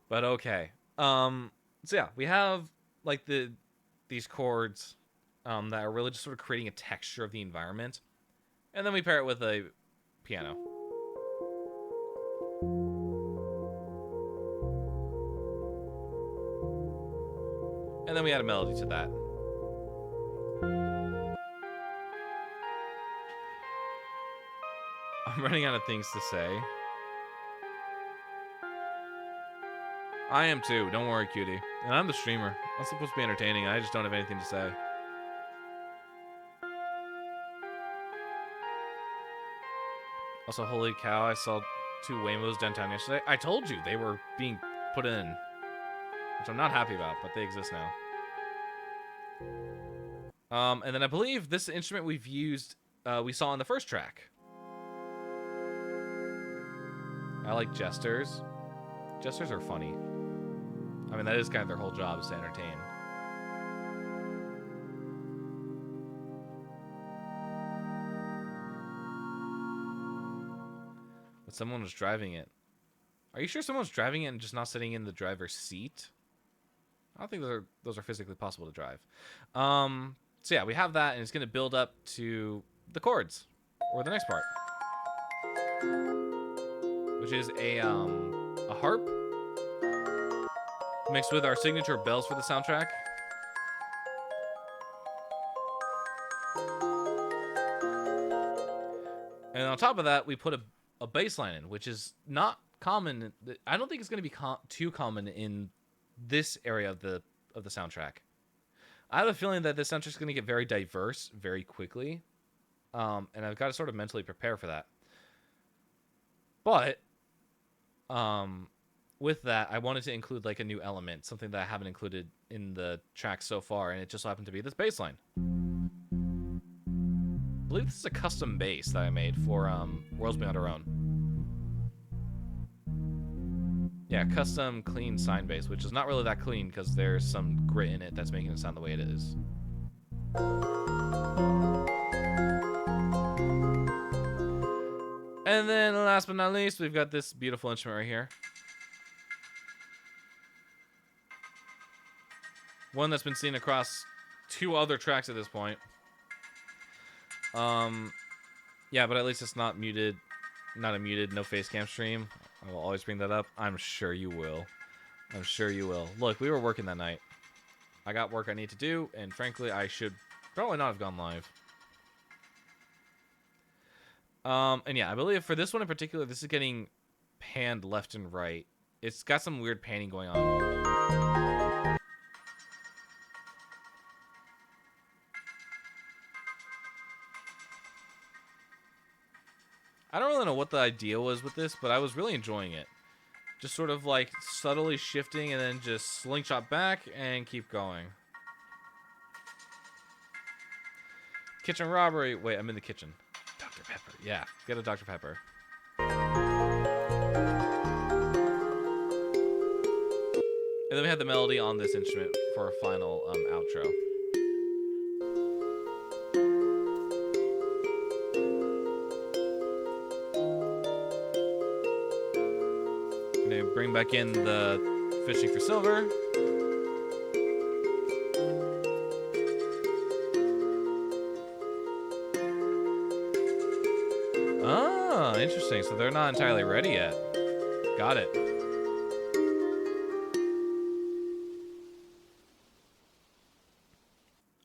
But okay. So yeah, we have like these chords that are really just sort of creating a texture of the environment. And then we pair it with a piano. And then we add a melody to that. I'm running out of things to say. I am too. Don't worry, cutie. And I'm the streamer. I'm supposed to be entertaining. I just don't have anything to say. Also, holy cow, I saw 2 Waymos downtown yesterday. I told you they were being put in, which I'm not happy about, but they exist now. And then I believe this instrument we've used, we saw on the first track. I like jesters. Jesters are funny. I mean, that is kind of their whole job, is to entertain. But someone was driving it. Are you sure someone's driving it and just not sitting in the driver's seat? I don't think those are physically possible to drive. So yeah, we have that, and it's going to build up to the chords, or the next part, which is a harp mixed with our signature bells for the soundtrack. And on top of that, we put a bass line in, which is not common. I don't think it's going to be too common in this area of the soundtrack. I have a feeling that this soundtrack is going to get very diverse very quickly, and I've got to sort of mentally prepare for that. But with that, I wanted to include like a new element, something that I haven't included in the track so far, and it just so happened to be this bass line. I believe this is a custom bass that I made for Worlds Beyond Our Own. Yeah, custom clean sine bass, which is not really that clean because there's some grit in it that's making it sound the way it is. And then last but not least, we've got this beautiful instrument right here. One that's been seen across 2 other tracks at this point. Yeah, but at least it's not muted. Not a muted, no face cam stream. I will always bring that up. I'm sure you will. I'm sure you will. Look, we were working that night. I got work I need to do, and frankly, I should probably not have gone live. And yeah, I believe for this one in particular, this is getting panned left and right. It's got some weird panning going on. I don't really know what the idea was with this, but I was really enjoying it. Just sort of like subtly shifting and then just slingshot back and keep going. Kitchen robbery. Wait, I'm in the kitchen. Dr. Pepper. Yeah, get a Dr. Pepper. And then we had the melody on this instrument for a final outro. Bring back in the fishing for silver. Ah, interesting. So they're not entirely ready yet. Got it.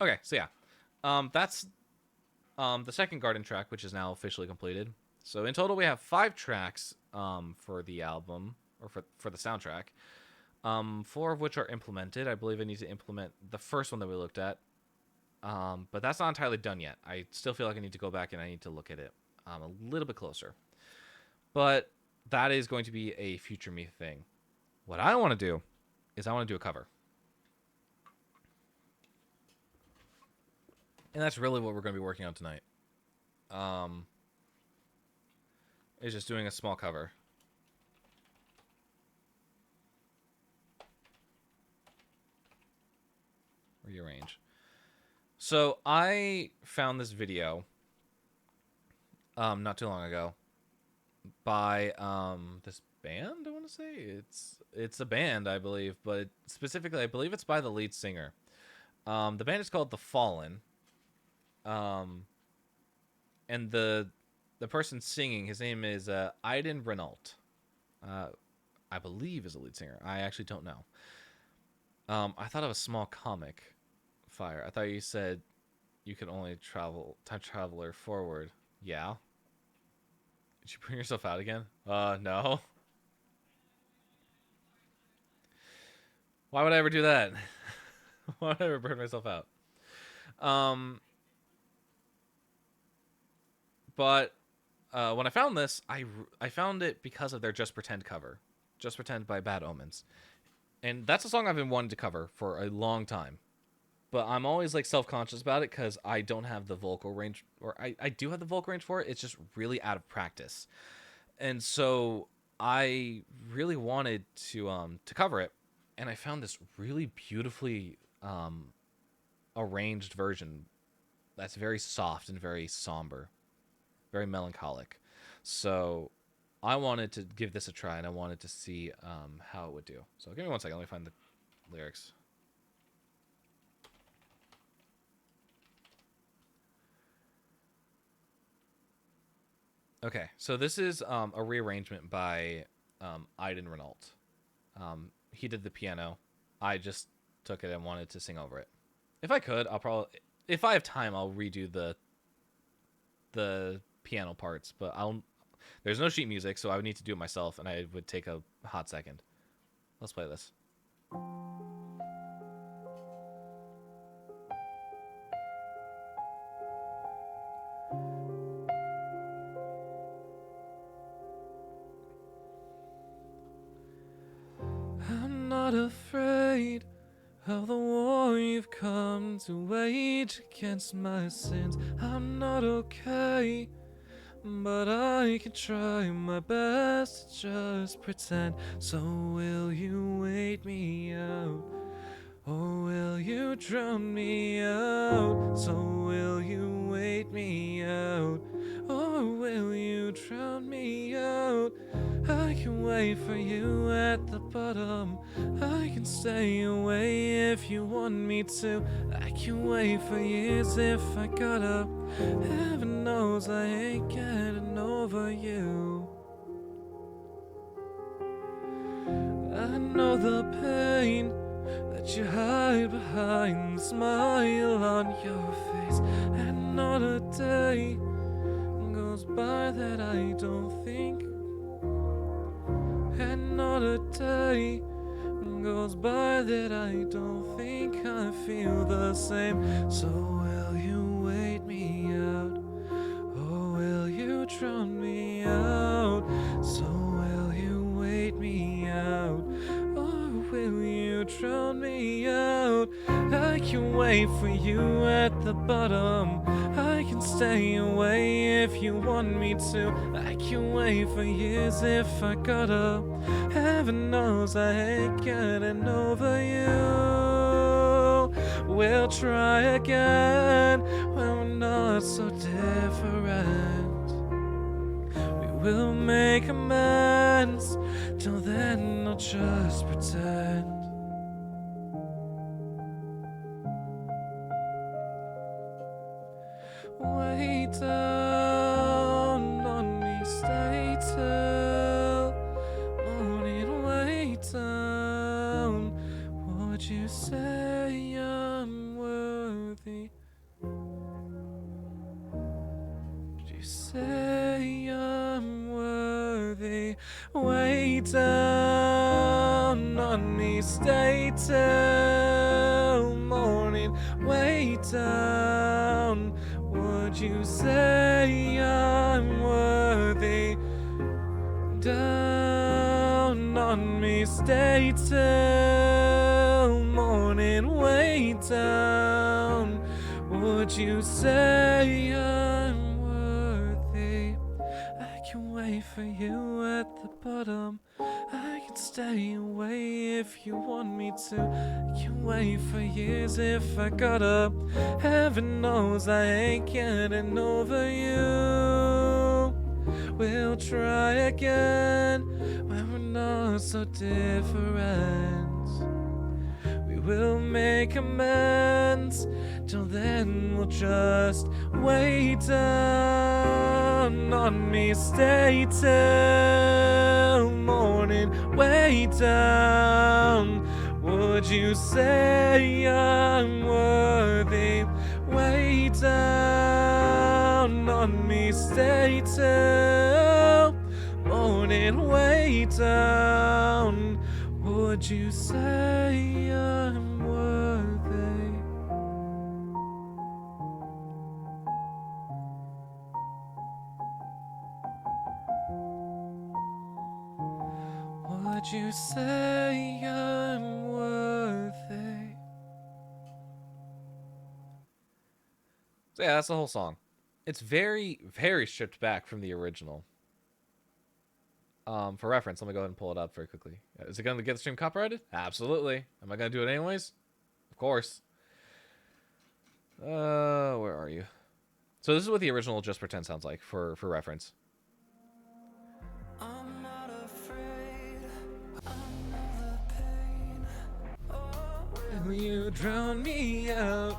Okay, so yeah. That's the second garden track, which is now officially completed. So in total, we have 5 tracks for the album, or for the soundtrack. 4 of which are implemented. I believe I need to implement the first one that we looked at. But that's not entirely done yet. I still feel like I need to go back and I need to look at it a little bit closer. But that is going to be a future me thing. What I want to do is I want to do a cover. And that's really what we're going to be working on tonight. Is just doing a small cover. Rearrange. So I found this video not too long ago by this band. I want to say it's a band, I believe, but specifically, I believe it's by the lead singer. The band is called The Fallen. And the person singing, his name is Aiden Renault. I believe is a lead singer. I actually don't know. I thought of a small comic. Fire. I thought you said you could only time traveler forward. Yeah. Did you bring yourself out again? No. Why would I ever do that? Why would I ever burn myself out? But when I found this, I found it because of their Just Pretend cover. Just Pretend by Bad Omens. And that's a song I've been wanting to cover for a long time. But I'm always like self-conscious about it because I don't have the vocal range, or I do have the vocal range for it. It's just really out of practice. And so I really wanted to cover it. And I found this really beautifully arranged version that's very soft and very somber, very melancholic. So I wanted to give this a try, and I wanted to see how it would do. So give me 1 second. Let me find the lyrics. Okay, so this is a rearrangement by Aiden Renault. He did the piano. I just took it and wanted to sing over it. If I could, I'll probably, if I have time, I'll redo the piano parts. But there's no sheet music, so I would need to do it myself, and I would take a hot second. Let's play this. I'm not afraid of the war you've come to wage against my sins. I'm not okay, but I can try my best to just pretend. So will you wait me out? Or will you drown me out? So will you wait me out? Or will you drown me out? I can wait for you at the bottom. I can stay away if you want me to. I can wait for years if I gotta. Heaven knows I ain't getting over you. I know the pain that you hide behind the smile on your face. And not a day goes by that I don't think. And not a day goes by that I don't think I feel the same. So will you wait me out? Or will you drown me out? So will you wait me out? Or will you drown me out? I can wait for you at the bottom. I can stay away if you want me to. I can wait for years if I gotta. Heaven knows I ain't getting over you. We'll try again when we're not so different. We will make amends. Till then, I'll just pretend. Wait down on me, stay till morning. Wait down. Would you say I'm worthy? Would you say I'm worthy? Wait down on me, stay till morning. Wait down. Would you say I'm worthy? Down on me, stay till morning. Wait down. Would you say I'm worthy? I can wait for you at the bottom. I can stay away if you want me to. I can wait for years if I gotta. Heaven knows I ain't getting over you. We'll try again when we're not so different. We will make amends. Till then, we'll just wait down on me. Stay till morning. Wait down. Would you say I'm worthy? Way down on me, stay till morning, way down. Would you say I'm worthy? Would you say I'm worthy? So yeah, that's the whole song. It's very, very stripped back from the original. For reference, let me go ahead and pull it up very quickly. Is it going to get the stream copyrighted? Absolutely. Am I going to do it anyways? Of course. Where are you? So this is what the original Just Pretend sounds like for reference. I'm not afraid. I'm the pain. Oh, will you drown me out?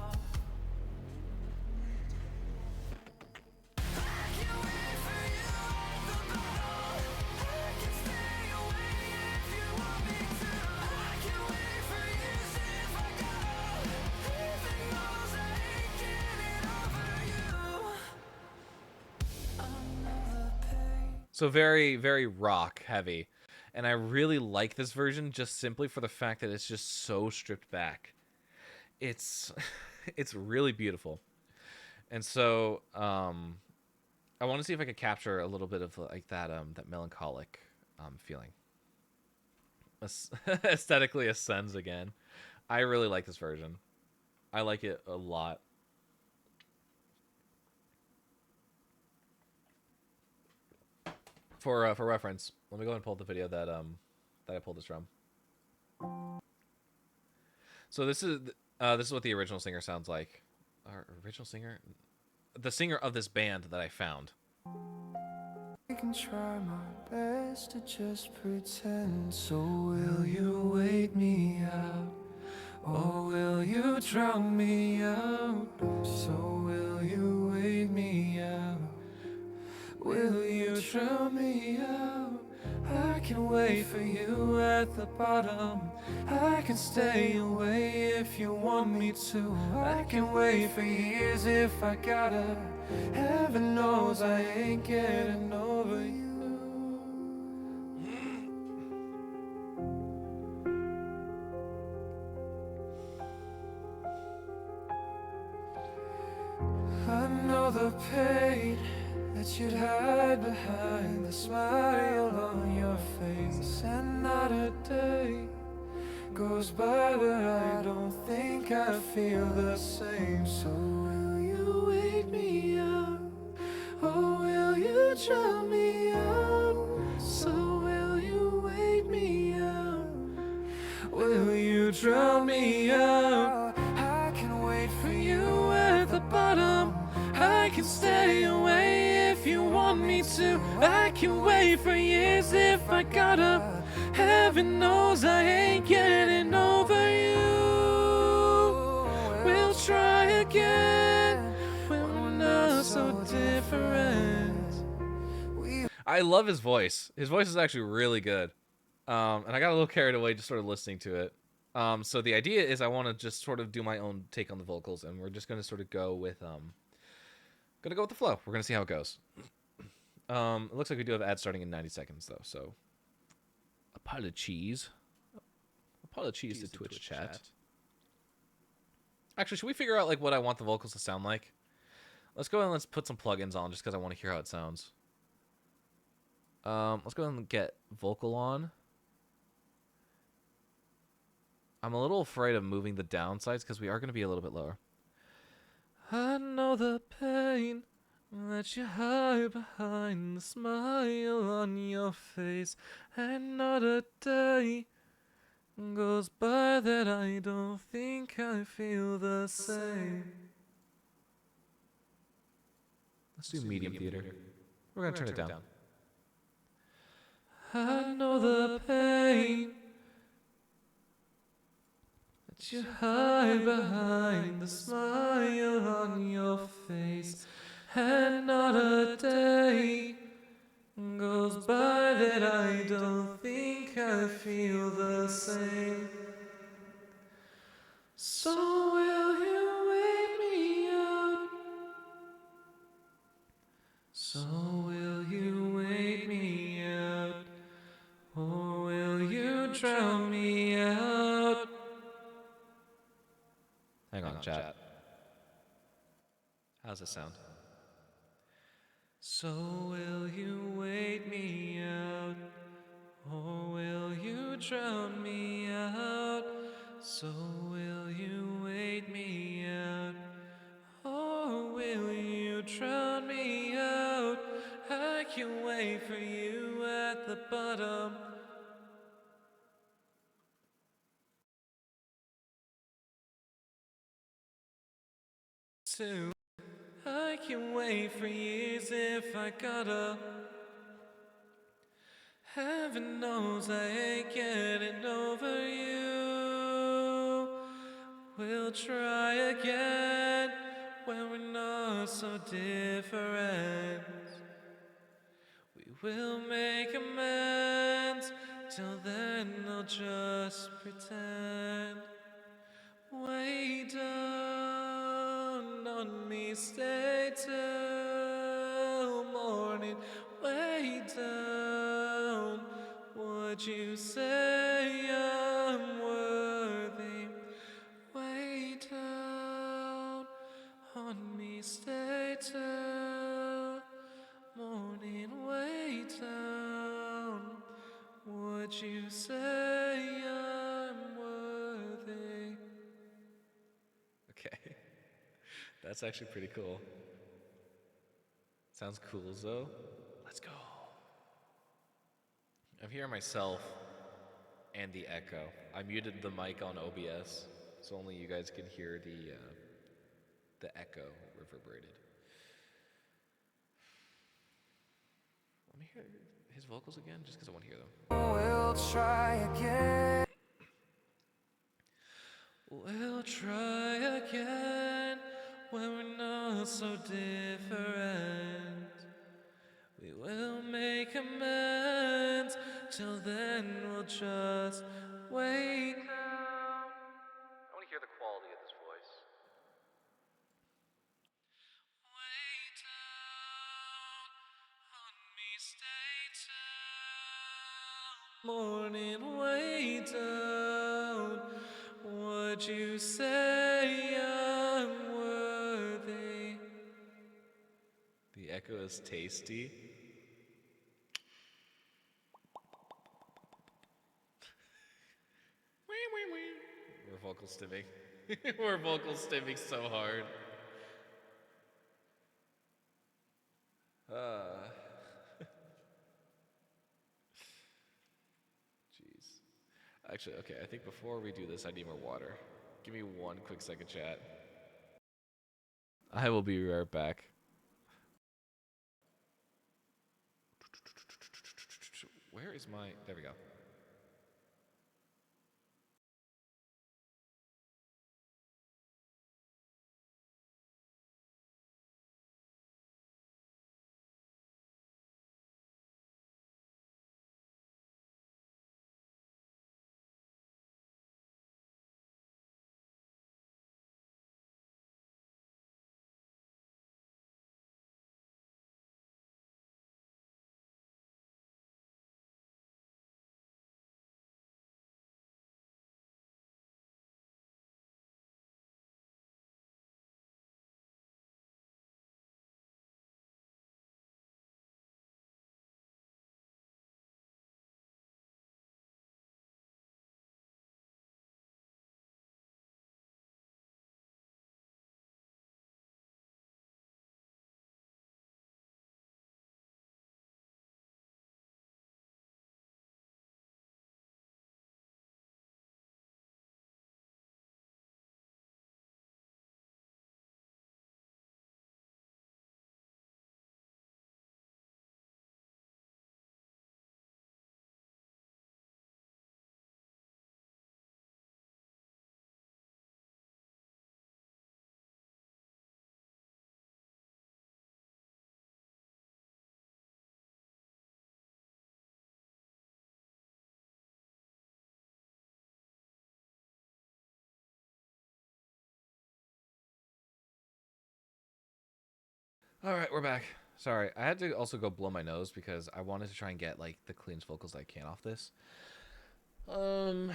So very, very rock heavy. And I really like this version just simply for the fact that it's just so stripped back. It's it's really beautiful. And so I want to see if I could capture a little bit of like that melancholic feeling. Aesthetically ascends again. I really like this version. I like it a lot. For reference, let me go and pull up the video that I pulled this from. So this is what the original singer sounds like. Our original singer, the singer of this band that I found. I can try my best to just pretend. So will you wait me out? Or will you drown me out? So will you wait me out? Will you drown me out? I can wait for you at the bottom. I can stay away if you want me to. I can wait for years if I gotta. Heaven knows I ain't getting over you. I know the pain that you'd hide behind the smile on your face. And not a day goes by where I don't think I feel the same. So will you wait me out? Or will you drown me out? So will you wait me out? Will you drown me out? I can wait for you at the bottom. I can stay away if you want me to. I can wait for years if I gotta. Heaven knows I ain't getting over you. We'll try again when we're not so different. I love his voice. His voice is actually really good. And I got a little carried away just sort of listening to it. So the idea is I want to just sort of do my own take on the vocals, and we're just going to sort of go with gonna go with the flow. We're gonna see how it goes. It looks like we do have ads starting in 90 seconds though, so apologies to Twitch chat. Actually, should we figure out like what I want the vocals to sound like? Let's go and let's put some plugins on just because I want to hear how it sounds. Let's go and get vocal on. I'm a little afraid of moving the downsides because we are going to be a little bit lower. I know the pain that you hide behind the smile on your face, and not a day goes by that I don't think I feel the same. Let's do medium theater. We're going to turn it down. I know the pain that you hide behind the smile on your face, and not a day goes by that I don't think I feel the same. So will you wake me up? So will you wake me out? Or will you drown me out? Hang on, chat. How's this sound? So will you wake me out? Or will you drown me out? So will you wake me out? Or will you drown me out? I can wait for you at the bottom. Soon, I can wait for years if I gotta. Heaven knows I ain't getting over you. We'll try again when we're not so different. We will make amends. Till then, I'll just pretend. Way down on me, stay till morning. Way down. Would you say I'm worthy? Way down on me, stay till morning. Way down. Would you say I'm worthy? Okay, that's actually pretty cool. Sounds cool, Zoe. Let's go. I'm hearing myself and the echo. I muted the mic on OBS, so only you guys can hear the echo reverberated. Let me hear his vocals again, just because I want to hear them. We'll try again. We'll try again when we're not so different. We will make amends. Till then, we'll just wait. I want to hear the quality of this voice. Wait down on me, stay till morning. Wait down. Would you say I'm worthy? The echo is tasty. We're vocal stimming. We're vocal stimming so hard. Jeez. Actually, okay, I think before we do this, I need more water. Give me one quick second, chat. I will be right back. Where is my... There we go. All right, we're back. Sorry, I had to also go blow my nose because I wanted to try and get like the cleanest vocals I can off this. Okay.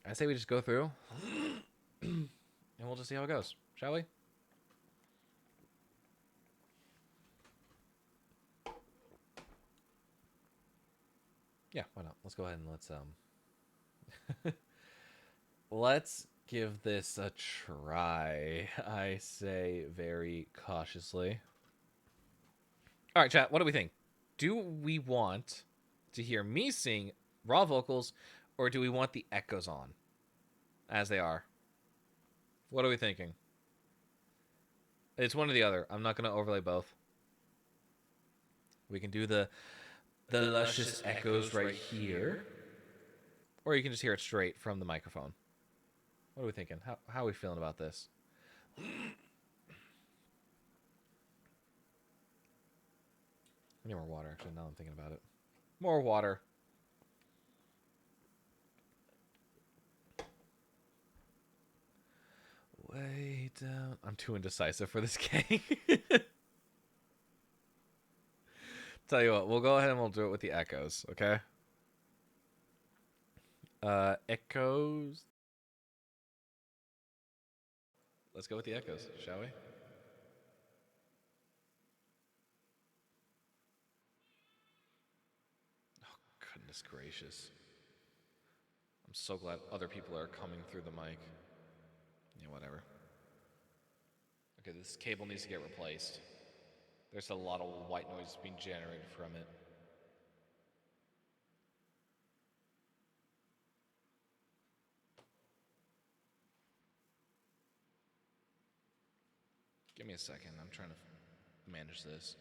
I say we just go through, and we'll just see how it goes, shall we? Yeah, why not? Let's go ahead and let's give this a try. I say very cautiously. All right, chat. What do we think? Do we want to hear me sing raw vocals, or do we want the echoes on as they are? What are we thinking? It's one or the other. I'm not going to overlay both. We can do the luscious echoes right here, or you can just hear it straight from the microphone. What are we thinking? How are we feeling about this? I need more water, actually, now I'm thinking about it. More water. Way down. I'm too indecisive for this game. Tell you what, we'll go ahead and we'll do it with the echoes, okay? Echoes. Let's go with the echoes, shall we? Oh, goodness gracious. I'm so glad other people are coming through the mic. Yeah, whatever. Okay, this cable needs to get replaced. There's a lot of white noise being generated from it. Give me a second. I'm trying to manage this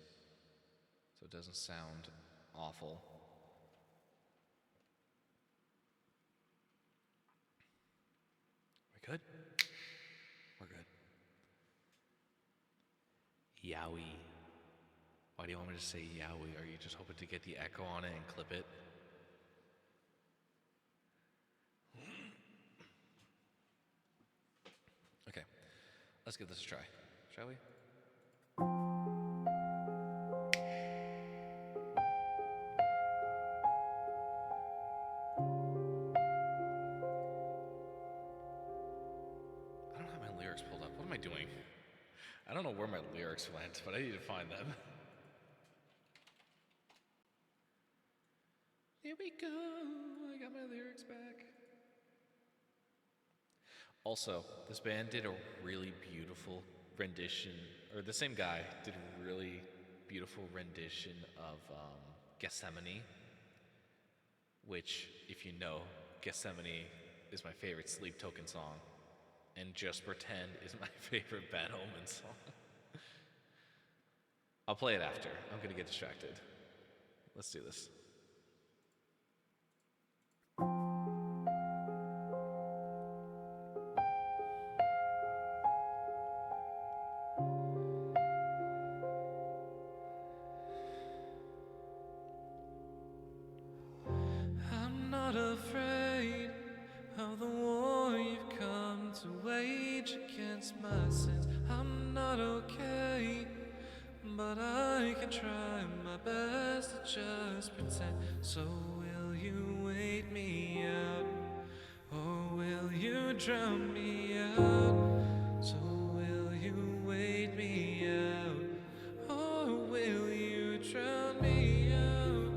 so it doesn't sound awful. We good? We're good. Yowie. Why do you want me to say yowie? Are you just hoping to get the echo on it and clip it? Okay, let's give this a try, shall we? I don't have my lyrics pulled up. What am I doing? I don't know where my lyrics went, but I need to find them. Here we go. I got my lyrics back. Also, this band did a really beautiful rendition, or the same guy did a really beautiful rendition of Gethsemane, which, if you know, Gethsemane is my favorite Sleep Token song, and Just Pretend is my favorite Bad Omen song. I'll play it after. I'm gonna get distracted. Let's do this. I'm not afraid of the war you've come to wage against my sins. I'm not okay, but I can try my best to just pretend. So will you wait me out, or will you drown me out? So will you wait me out, or will you drown me out?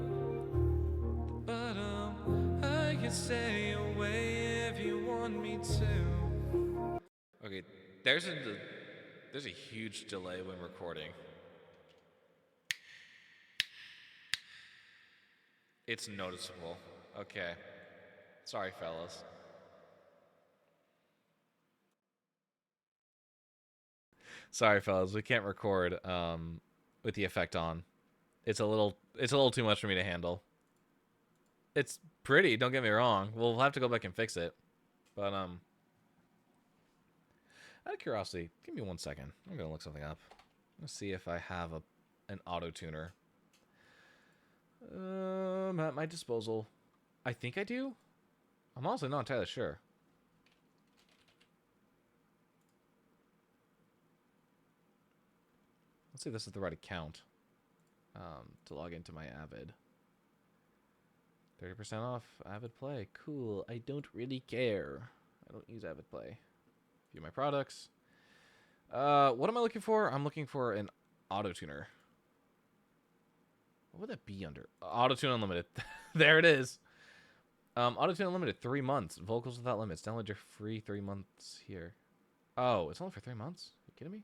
But I can stay away if you want me to. Okay, there's a huge delay when recording. It's noticeable. Okay. Sorry, fellas. Sorry, fellas. We can't record with the effect on. It's a little too much for me to handle. It's pretty, don't get me wrong. We'll have to go back and fix it. But out of curiosity, give me 1 second. I'm gonna look something up. Let's see if I have an auto tuner. At my disposal. I think I do. I'm also not entirely sure. Let's see if this is the right account to log into my Avid. 30% off Avid Play. Cool. I don't really care. I don't use Avid Play. View my products. What am I looking for? I'm looking for an auto tuner. What would that be under? Auto Tune Unlimited. There it is. Auto Tune Unlimited, 3 months. Vocals without limits. Download your free 3 months here. Oh, it's only for 3 months? Are you kidding me?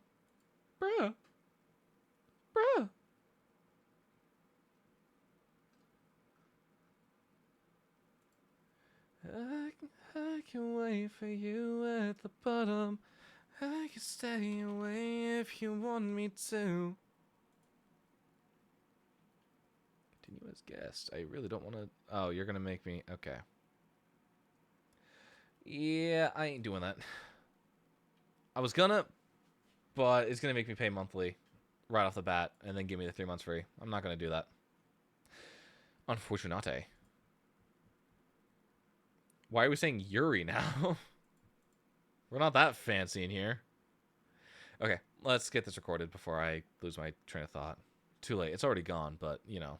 Bruh. Bruh. I can wait for you at the bottom. I can stay away if you want me to. Continue as guest. I really don't want to... Oh, you're going to make me... Okay. Yeah, I ain't doing that. I was gonna, but it's going to make me pay monthly right off the bat and then give me the 3 months free. I'm not going to do that. Unfortunate. Why are we saying Yuri now? We're not that fancy in here. Okay, let's get this recorded before I lose my train of thought. Too late. It's already gone, but, you know.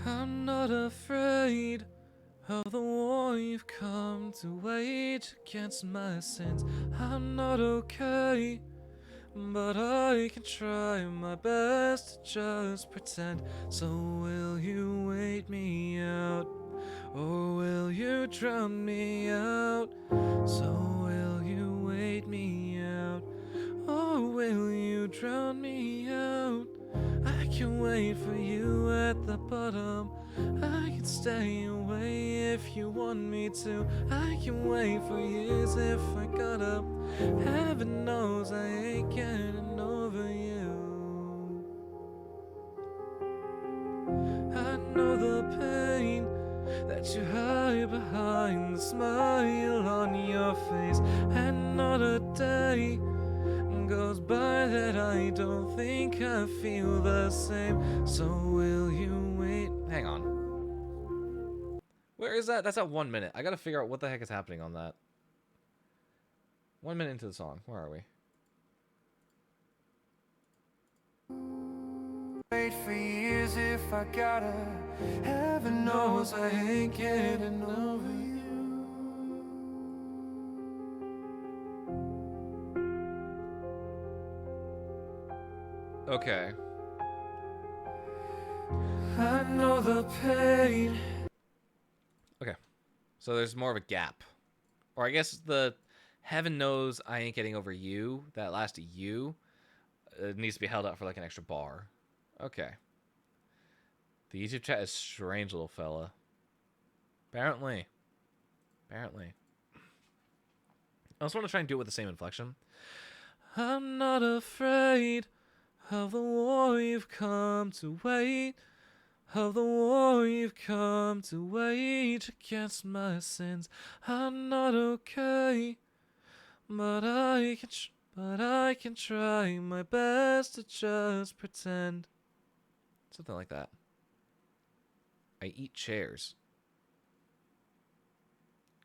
I'm not afraid of the war you've come to wage against my sins. I'm not okay, but I can try my best to just pretend. So will you wait me out, or will you drown me out? So will you wait me out, or will you drown me out? I can wait for you at the bottom. I can stay away if you want me to. I can wait for years if I gotta. Heaven knows I ain't getting over you. I know the pain that you hide behind the smile on your face, and not a day goes by that I don't think I feel the same. So will you wait? Hang on. Where is that? That's at 1 minute. I gotta figure out what the heck is happening on that. 1 minute into the song. Where are we? Wait for years if I gotta. Heaven knows I ain't getting over you. Okay. I know the pain. Okay. So there's more of a gap. Or I guess the heaven knows I ain't getting over you. That last you needs to be held out for like an extra bar. Okay. The YouTube chat is strange, little fella. Apparently. Apparently. I also want to try and do it with the same inflection. I'm not afraid of the war you've come to wait. Of the war you've come to wage against my sins. I'm not okay, but I can try my best to just pretend. Something like that. I eat chairs.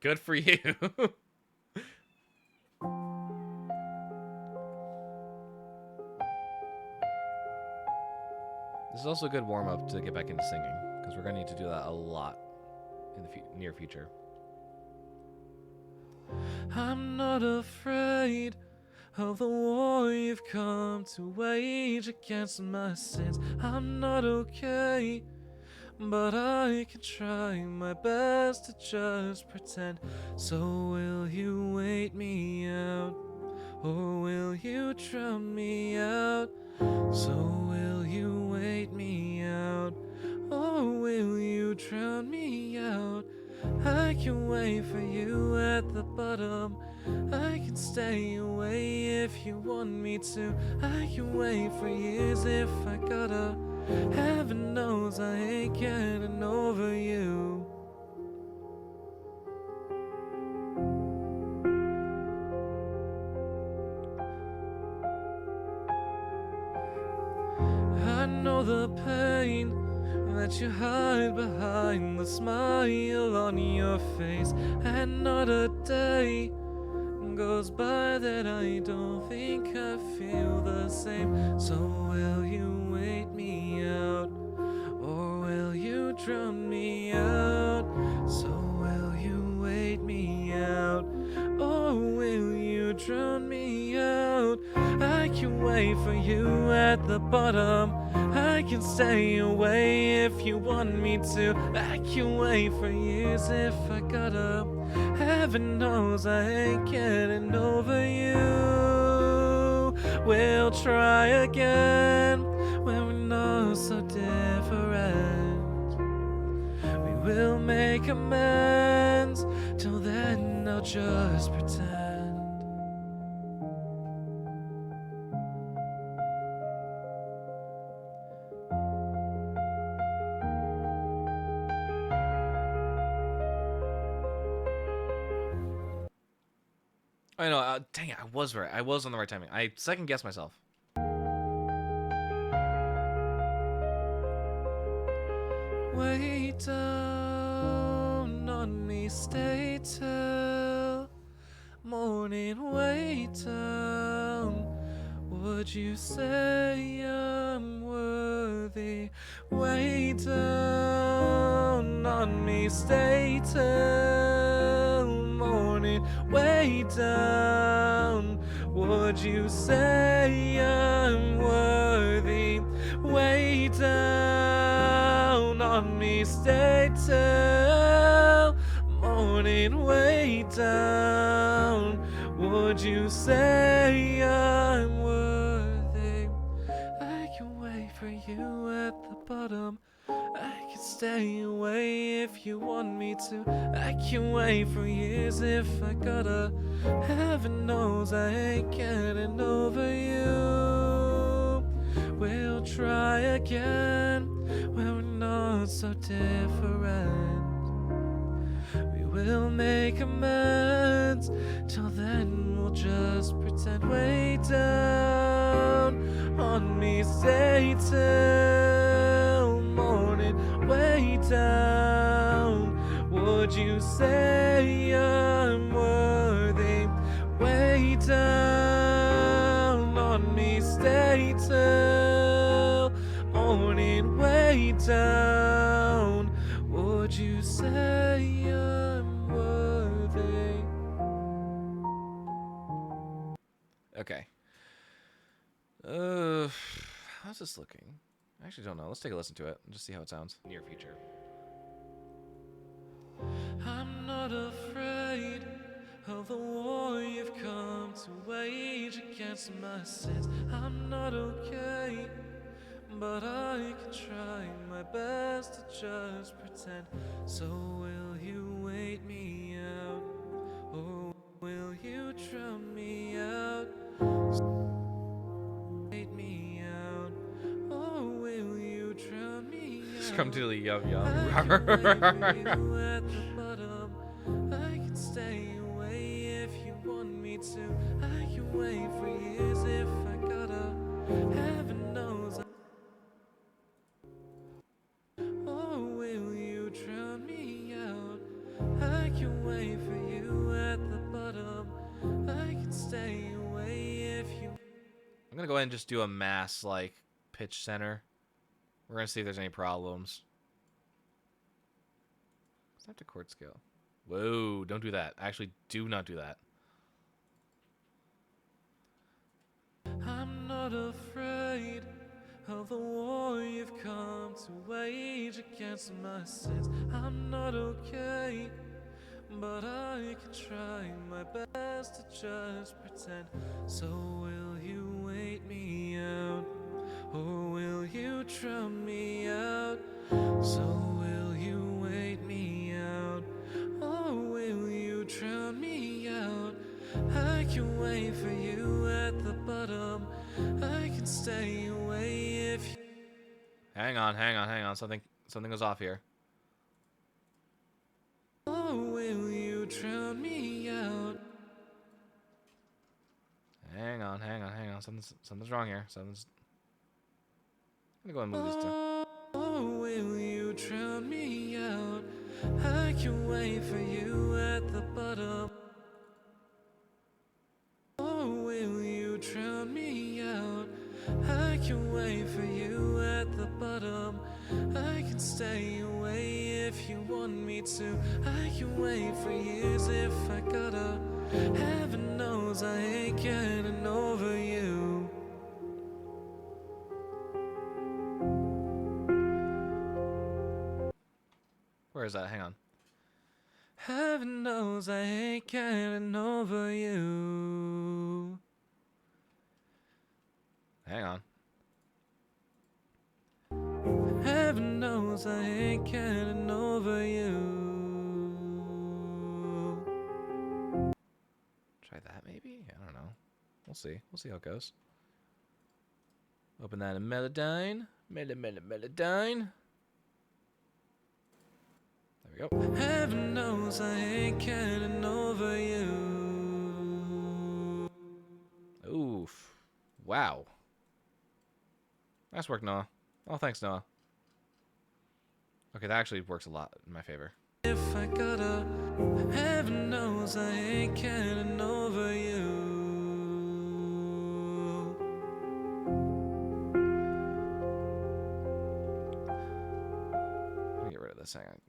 Good for you. This is also a good warm-up to get back into singing, because we're going to need to do that a lot in the near future. I'm not afraid of the war you've come to wage against my sins. I'm not okay, but I can try my best to just pretend. So will you wait me out, or will you drown me out? So will you wait me out, or will you drown me out? I can wait for you at the bottom. I can stay away if you want me to. I can wait for years if I gotta. Heaven knows I ain't getting over you. the pain that you hide behind the smile on your face, and not a day goes by that I don't think I feel the same. So will you wait me out, or will you drown me out? So will you wait me out, or will you drown me out? I can wait for you at the bottom. I can stay away if you want me to. I can wait for years if I gotta. Heaven knows I ain't getting over you. We'll try again when we know so different. We will make amends. Till then, I'll just pretend. I know, dang it, I was right. I was on the right timing. I second guessed myself. Wait down on me, stay till morning. Wait down. Would you say I'm worthy? Wait down on me, stay till morning. Way down. Would you say I'm worthy? Way down on me, stay till morning. Way down. Would you say I'm worthy? I can wait for you at the bottom. I can stay away if you want me to. I can wait for years if I gotta. Heaven knows I ain't getting over you. We'll try again when we're not so different. We will make amends. Till then, we'll just pretend. Way down on me, stay till morning. Way down. Would you say I'm worthy? Way down on me, stay till morning. Way down. Would you say I'm worthy? Okay. How's this looking? I actually don't know. Let's take a listen to it and just see how it sounds. Near future. I'm not afraid of the war you've come to wage against my sins. I'm not okay, but I can try my best to just pretend. So will you wait me out, or will you drown me out? Wait me out, or will you drown me out? Just come to the yum yum. I can wait for you at the bottom. I can stay away if you want me to. I can wait for years if I gotta. Heaven knows. Or will you drown me out? I can wait for you at the bottom. I can stay away if you. I'm gonna go ahead and just do a mass like pitch center. We're gonna see if there's any problems. Set to chord scale. Whoa, don't do that. Actually, do not do that. I'm not afraid of the war you've come to wage against my sins. I'm not okay, but I can try my best to just pretend. So will you wait me out, or will you drown me out? So will you wait me out, or will you drown me out? I can wait for you at the bottom. I can stay away if you. Hang on. Something goes off here. Or will you drown me out? Hang on. Something's wrong here. I'm gonna go ahead and move these two. Oh, will you drown me out? I can wait for you at the bottom. Oh, will you drown me out? I can wait for you at the bottom. I can stay away if you want me to. I can wait for years if I gotta. Heaven knows I ain't getting over you. Where is that? Hang on. Heaven knows I ain't getting over you. Hang on. Heaven knows I ain't getting over you. Try that maybe? I don't know. We'll see. We'll see how it goes. Open that in Melodyne. Melodyne. There we go. Heaven knows I ain't getting over you. Oof. Wow. Nice work, Noah. Oh, thanks, Noah. Okay, that actually works a lot in my favor. If I gotta, heaven knows I ain't getting over you. Let me get rid of this. Hang on.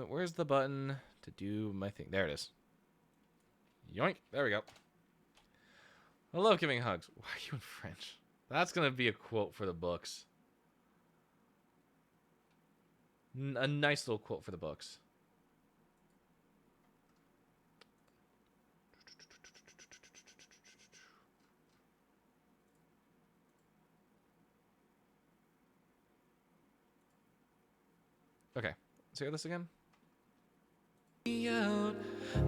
Where's the button to do my thing? There it is. Yoink. There we go. I love giving hugs. Why are you in French? That's going to be a quote for the books. A nice little quote for the books. Okay, let's hear this again. Out.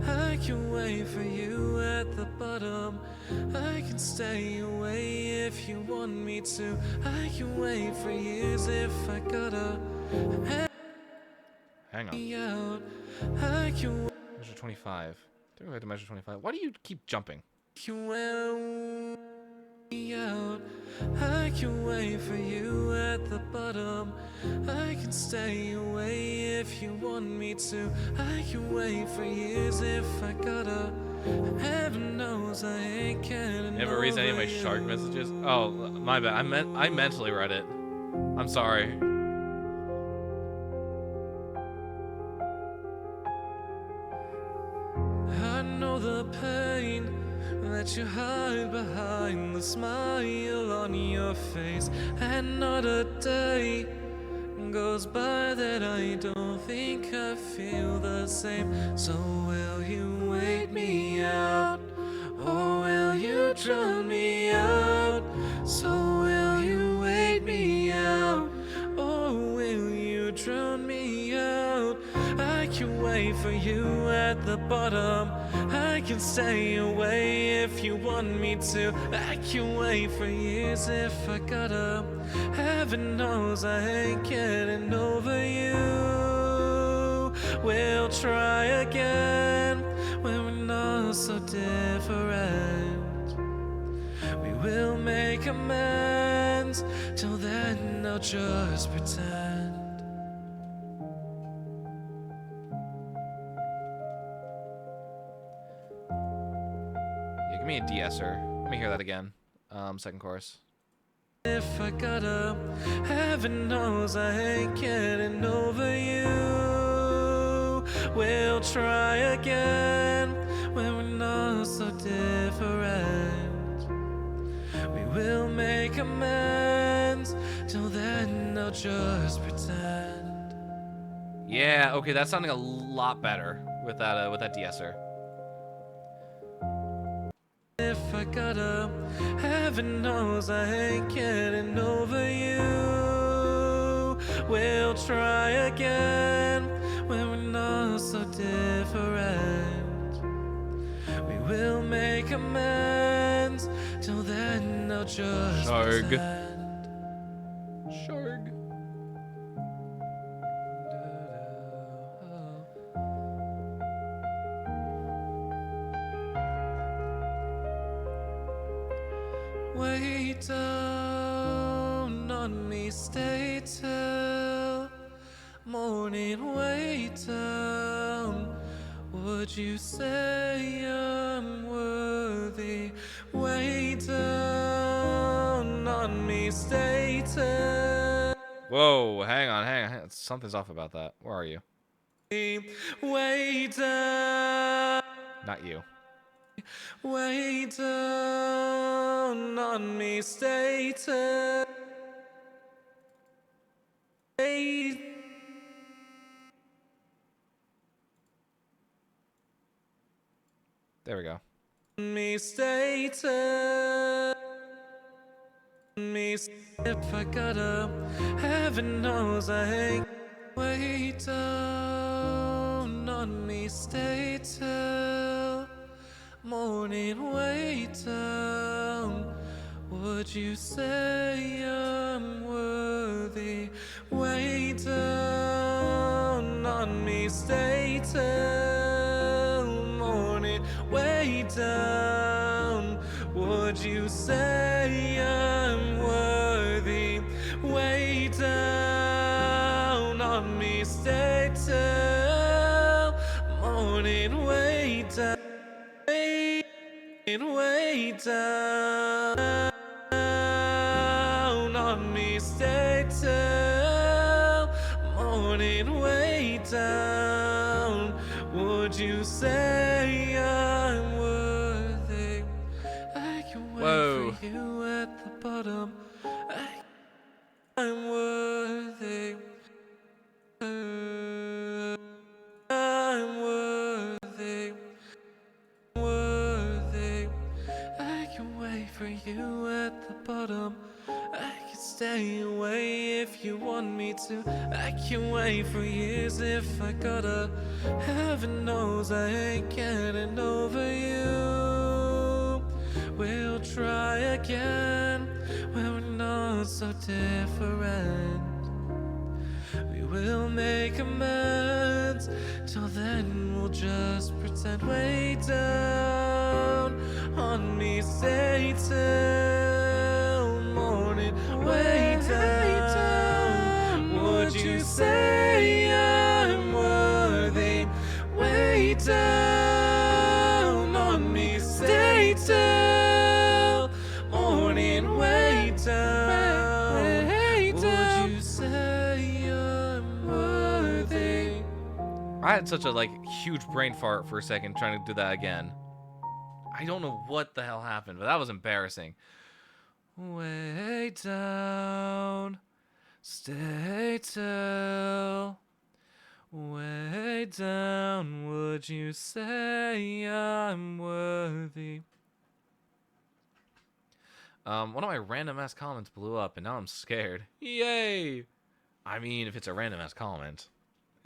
I can wait for you at the bottom. I can stay away if you want me to. I can wait for years if I gotta. Hang on. Out. I can Measure 25. Take me back to measure 25. Why do you keep jumping? wait out. I can wait for you at the bottom. I can stay away if you want me to. I can wait for years if I gotta. Heaven knows I ain't getting. You haven't raised any of my shark messages? Oh, my bad. I mentally read it. I'm sorry. I know the pain that you hide behind the smile on your face, and not a day goes by that I don't think I feel the same. So will you wait me out, or will you drown me out? So will you wait me out, or will you drown me out? I can wait for you at the bottom. I can stay away if you want me to. I can wait for years if I gotta. Heaven knows I ain't getting over you. We'll try again when we're not so different. We will make amends. Till then, I'll just pretend. Yeah, give me a de-esser. Let me hear that again. Second chorus. If I gotta, heaven knows I ain't getting over you. We'll try again when we're not so different. We will make amends. Till then, I'll just pretend. Yeah, okay, that's sounding a lot better with that de-esser. If I gotta, heaven knows I ain't getting over you. We'll try again when we're not so different. We will make amends. Till then, I'll just Sharg. pretend. Sharg. Wait down on me me stay till morning way down. Would you say I'm worthy? Way down on me stay till Whoa, hang on, something's off about that. Where are you? way down. Not you. Way down on me stay till There we go. me stay till me if I gotta, heaven knows I ain't way down on me stay till morning way down. Would you say I'm worthy? Way down on me stay till morning way down. Would you say I'm worthy? Way down on me stay till morning way down. Way down on me stay till morning way down. Would you say I'm worthy? I can wait Whoa. for you at the bottom. I'm worthy. I'm worthy. Worthy. I can wait for you at the bottom. I can stay away if you want me to. I can wait for years if I gotta. Heaven knows I ain't getting over you. We'll try again when we're not so different. We will make amends. Till then we'll just pretend. Way down on me stay till morning. Way down. Would you say I'm worthy? Way down on me stay till morning. Way down. Would you say I'm worthy? I had such a huge brain fart for a second trying to do that again. I don't know what the hell happened, but that was embarrassing. Way down, stay till way down. Would you say I'm worthy? One of my random ass comments blew up, and now I'm scared. Yay! I mean, if it's a random ass comment,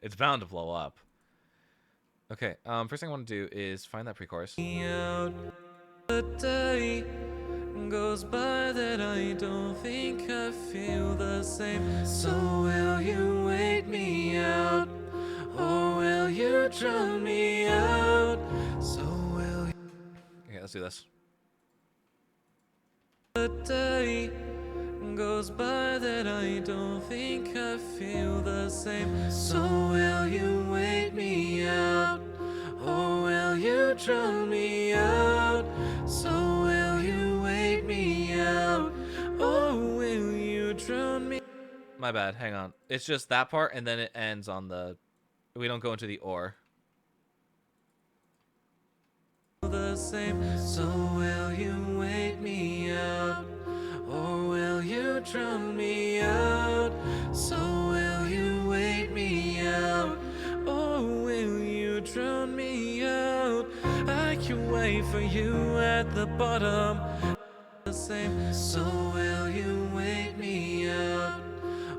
it's bound to blow up. Okay, first thing I want to do is find that pre-chorus. Out a day goes by that I don't think I feel the same. So will you wait me out, or will you drown me out? So will you Okay, let's do this. a day goes by that I don't think I feel the same. So will you wait me out, or will you drown me out? So will you wait me out, or will you drown me? My bad, hang on. It's just that part, and then it ends on the... We don't go into the or. The same. So will you wait me out, or will you drown me out? So will you wait me out, or will you drown me out? I can wait for you at the bottom. The same. So will you wait me out,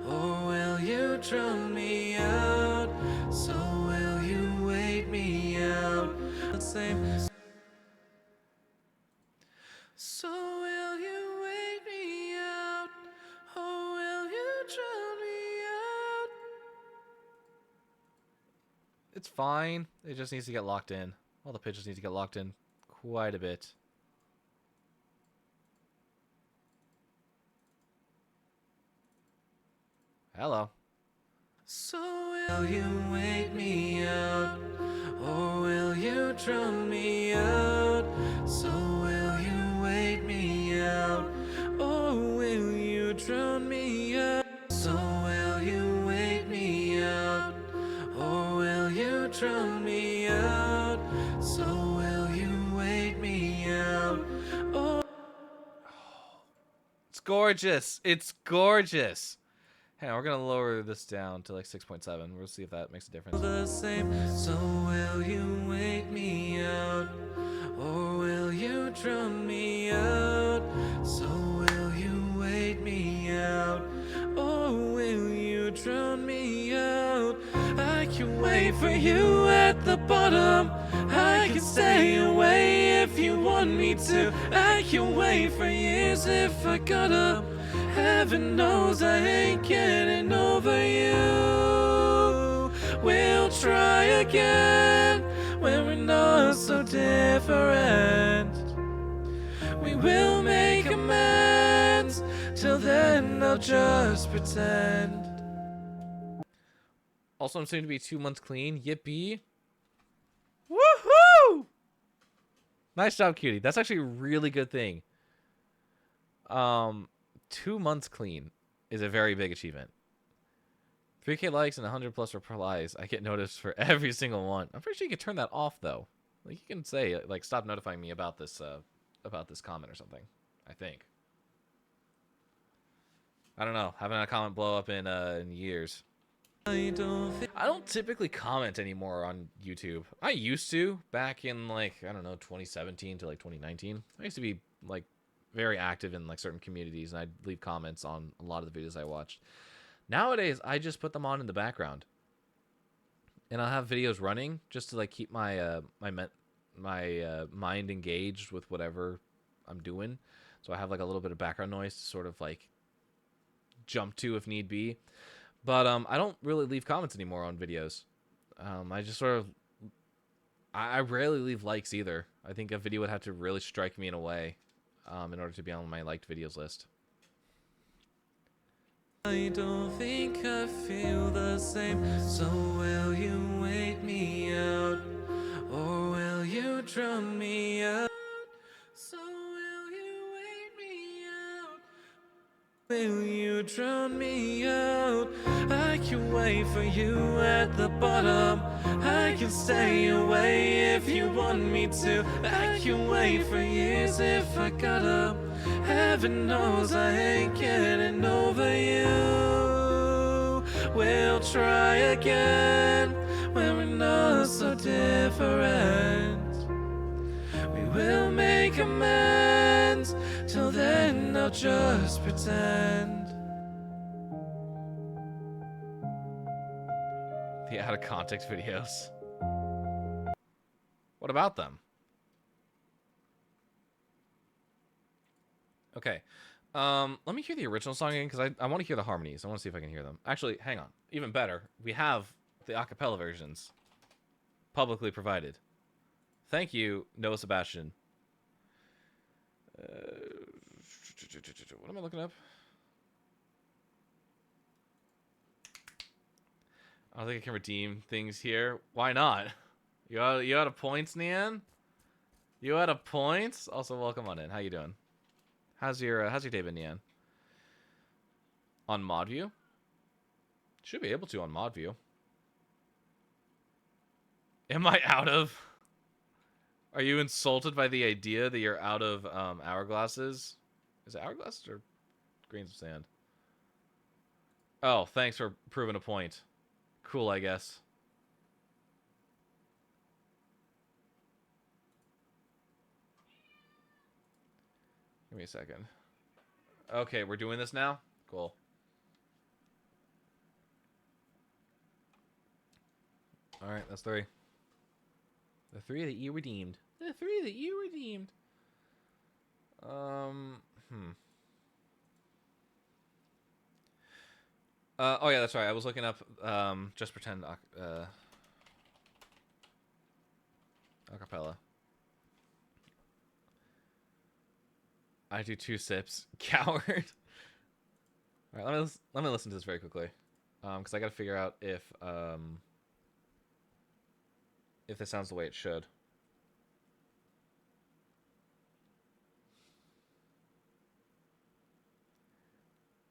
or will you drown me out? So will you wait me out? The same. So will you wait me out, or will you drown me out? It's fine. It just needs to get locked in. All the pitches need to get locked in quite a bit. Hello. So will you wait me out, or will you drown me out? So will you wait me out, or will you drown me out? So will you wait me out, or will you drown me out? So will you wait me out, or It's gorgeous. It's gorgeous. Hang on, we're gonna lower this down to like 6.7. We'll see if that makes a difference. the same? So will you wait me out, or will you drown me out? So will you wait me out, or will you drown me out? I can wait for you at the bottom. I can stay away if you want me to. I can wait for years if I gotta. Heaven knows I ain't getting over you. We'll try again when we're not so different. We will make amends. Till then, I'll just pretend. Also, I'm soon to be 2 months clean. Yippee. Woohoo! Nice job, cutie. That's actually a really good thing. 2 months clean is a very big achievement. 3K likes and 100 plus replies. I get noticed for every single one. I'm pretty sure you can turn that off though. Like you can say like stop notifying me about this comment or something. I think. I don't know. Haven't had a comment blow up in years. I don't typically comment anymore on YouTube. I used to back in like I don't know 2017 to like 2019. I used to be like very active in like certain communities and I'd leave comments on a lot of the videos I watched. Nowadays, I just put them on in the background, and I'll have videos running just to like keep my mind engaged with whatever I'm doing. So I have like a little bit of background noise to sort of like jump to if need be. But I don't really leave comments anymore on videos. I just sort of I rarely leave likes either. I think a video would have to really strike me in a way in order to be on my liked videos list. I don't think I feel the same. So will you wait me out, or will you drown me out? So will you wait me out? Will you drown me out? I can wait for you at the bottom. I can stay away if you want me to. I can wait for years if I gotta. Heaven knows I ain't getting over you. We'll try again when we're not so different. We will make amends. Till then, I'll just pretend. The out of context videos. What about them? Okay. Let me hear the original song again because I want to hear the harmonies. I want to see if I can hear them. Actually, hang on. Even better, we have the a cappella versions publicly provided. Thank you, Noah Sebastian. What am I looking up? I don't think I can redeem things here. Why not? You out of points, Nian? You out of points? Also, welcome on in. How you doing? How's your day been, Nian? On ModView? Should be able to on ModView. Am I out of? Are you insulted by the idea that you're out of hourglasses? Is it hourglasses or grains of sand? Oh, thanks for proving a point. Cool, I guess. Give me a second. Okay, we're doing this now? Cool. Alright, that's 3. The 3 that you redeemed. The 3 that you redeemed. Oh yeah, that's right. I was looking up Just Pretend acapella. I do 2 sips. Coward. Alright, let me listen to this very quickly. Because I gotta figure out if this sounds the way it should.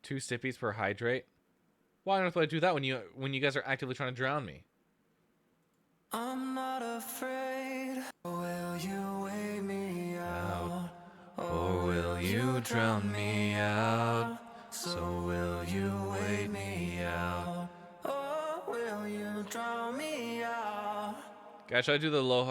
Two sippies per hydrate. Why on earth would I do that when you guys are actively trying to drown me? I'm not afraid. Will you weigh me out? Or will you drown me out? So will you weigh me out? Or will you drown me out? Guys, should I do the low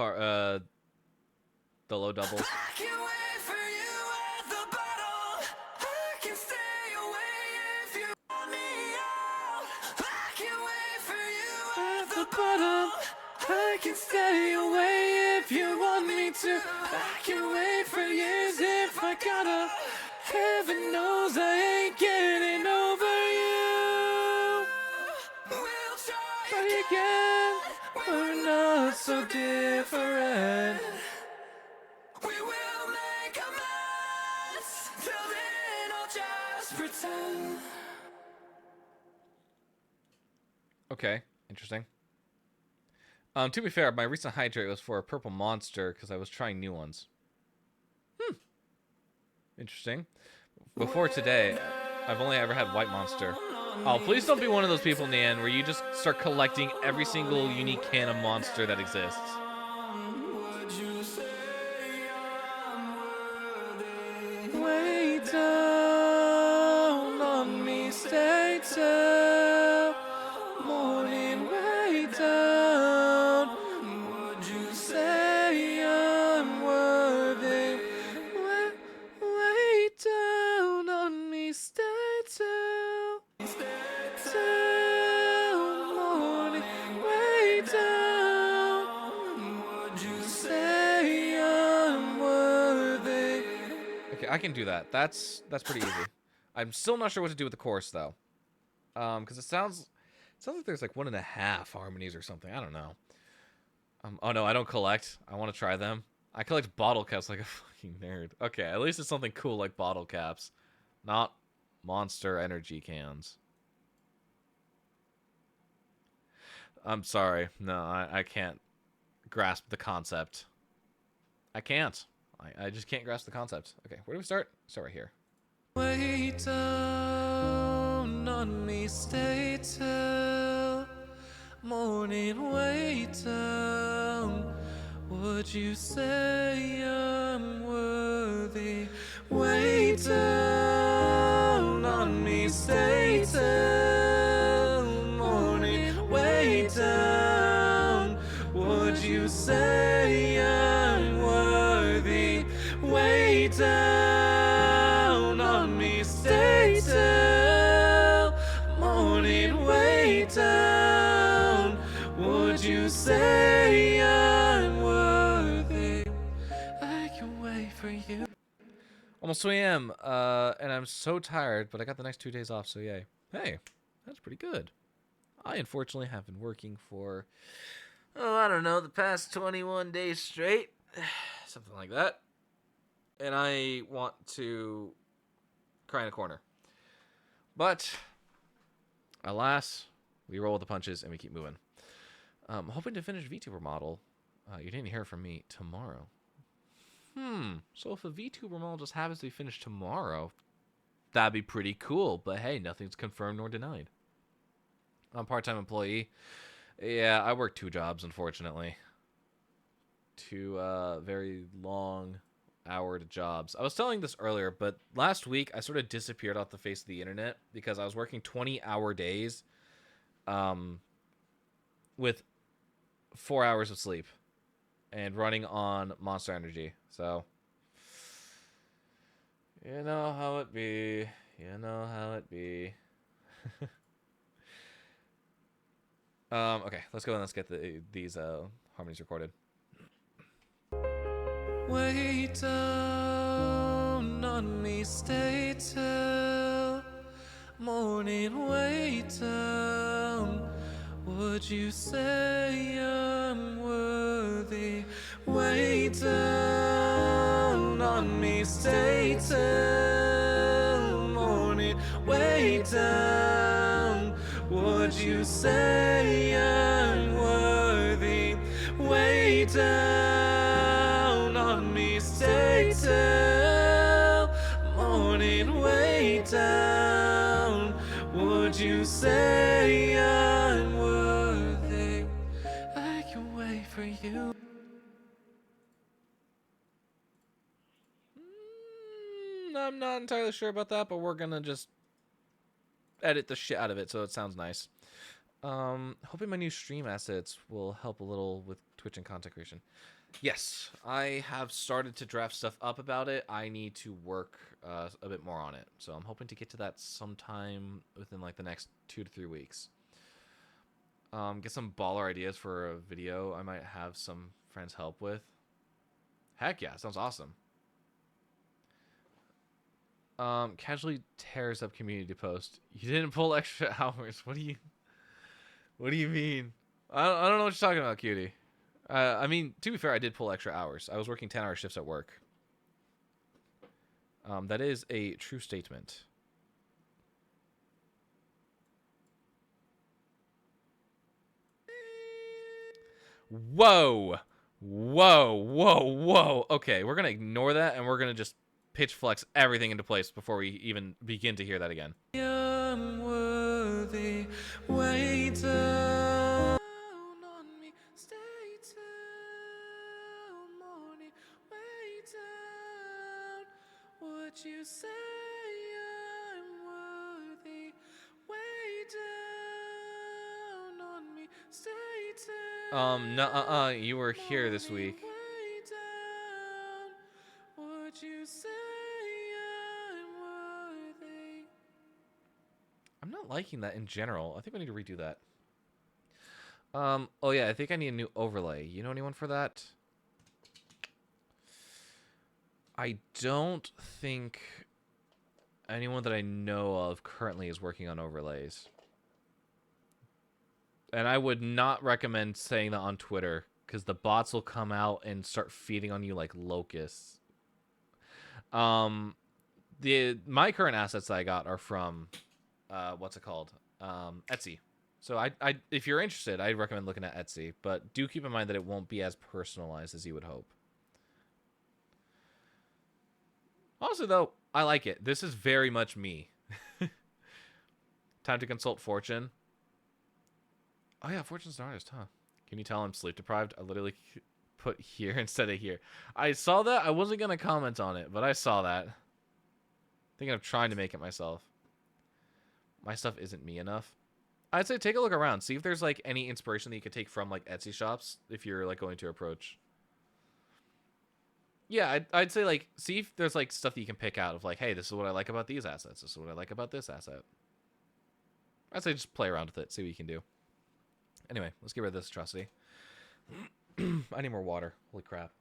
doubles? I can wait for you at the bottom. I can stay away if you want me out. I can wait for you at the bottom. I can stay away if you want me to. I can wait for years if I gotta. Heaven knows I ain't getting over you. We'll try again. We're not so different. We will make a mess. Till then I'll just pretend. Okay, interesting. To be fair, my recent hydrate was for a purple monster because I was trying new ones. Interesting. Before today, I've only ever had white monster. Oh, please don't be one of those people in the end where you just start collecting every single unique can of monster that exists. Would you say I'm worthy? Way down on me, stay till morning. Way down. Would you say I'm worthy? Way down on me, stay till morning. Way down. Would you say I'm worthy? Okay, I can do that. That's pretty easy. I'm still not sure what to do with the chorus though, because it sounds like there's like 1.5 harmonies or something. I don't know. Oh no, I don't collect. I want to try them. I collect bottle caps like a fucking nerd. Okay, at least it's something cool like bottle caps, not Monster Energy cans. I'm sorry. No, I can't grasp the concept. I can't. I just can't grasp the concept. Okay, where do we start? Start right here. Way down on me, stay till morning. Way down. Would you say I'm worthy? Way down on me, stay till morning. Way down. Would you say I'm worthy? Way down on me, stay till morning. Way down. Would you say I'm worthy? I can wait for you. Almost 2 a.m. And I'm so tired, but I got the next 2 days off, so yay. Hey, that's pretty good. I unfortunately have been working for, I don't know, the past 21 days straight. Something like that. And I want to cry in a corner. But, alas, we roll with the punches and we keep moving. Hoping to finish VTuber model. You didn't hear from me tomorrow. So if a VTuber model just happens to be finished tomorrow, that'd be pretty cool. But hey, nothing's confirmed nor denied. I'm a part-time employee. Yeah, I work 2 jobs, unfortunately. 2 very long-houred jobs. I was telling this earlier, but last week I sort of disappeared off the face of the internet because I was working 20-hour days with 4 hours of sleep and running on Monster Energy. So, you know how it be. You know how it be. Okay, let's go and let's get these harmonies recorded. Way down on me, stay till morning. Way down. Would you say I'm worthy? Way down on me, stay till morning. Way down. Would you say I'm worthy? Way down on me, stay till morning. Way down. Would you say I'm worthy? I can wait for you. I'm not entirely sure about that, but we're gonna just edit the shit out of it so it sounds nice. Hoping my new stream assets will help a little with Twitch and content creation. Yes, I have started to draft stuff up about it. I need to work a bit more on it, so I'm hoping to get to that sometime within like the next 2 to 3 weeks. Get some baller ideas for a video I might have some friends help with. Heck yeah, sounds awesome. Casually tears up community post. You didn't pull extra hours. What do you mean? I don't know what you're talking about, cutie. I mean, to be fair, I did pull extra hours. I was working 10-hour shifts at work. That is a true statement. Whoa. Whoa, whoa, whoa. Okay, we're going to ignore that, and we're going to just pitch flex everything into place before we even begin to hear that again. I'm worthy. Way down on me, stay till morning. Way down. Would you say I'm worthy? Way down on me, stay till You were here this week. way down. Would you say I'm worthy? I'm not liking that in general. I think we need to redo that. Oh yeah, I think I need a new overlay. You know anyone for that? I don't think anyone that I know of currently is working on overlays. And I would not recommend saying that on Twitter, because the bots will come out and start feeding on you like locusts. My current assets that I got are from what's it called? Etsy. So I if you're interested, I'd recommend looking at Etsy, but do keep in mind that it won't be as personalized as you would hope. Also, though, I like it. This is very much me. Time to consult Fortune. Oh yeah, Fortune's an artist, huh? Can you tell I'm sleep deprived? I literally put here instead of here. I saw that. I wasn't gonna comment on it, but I saw that. Thinking of trying to make it myself. My stuff isn't me enough. I'd say take a look around. See if there's like any inspiration that you could take from like Etsy shops if you're like going to approach. Yeah, I'd say like see if there's like stuff that you can pick out of like, hey, this is what I like about these assets. This is what I like about this asset. I'd say just play around with it, see what you can do. Anyway, let's get rid of this atrocity. I need more water. Holy crap.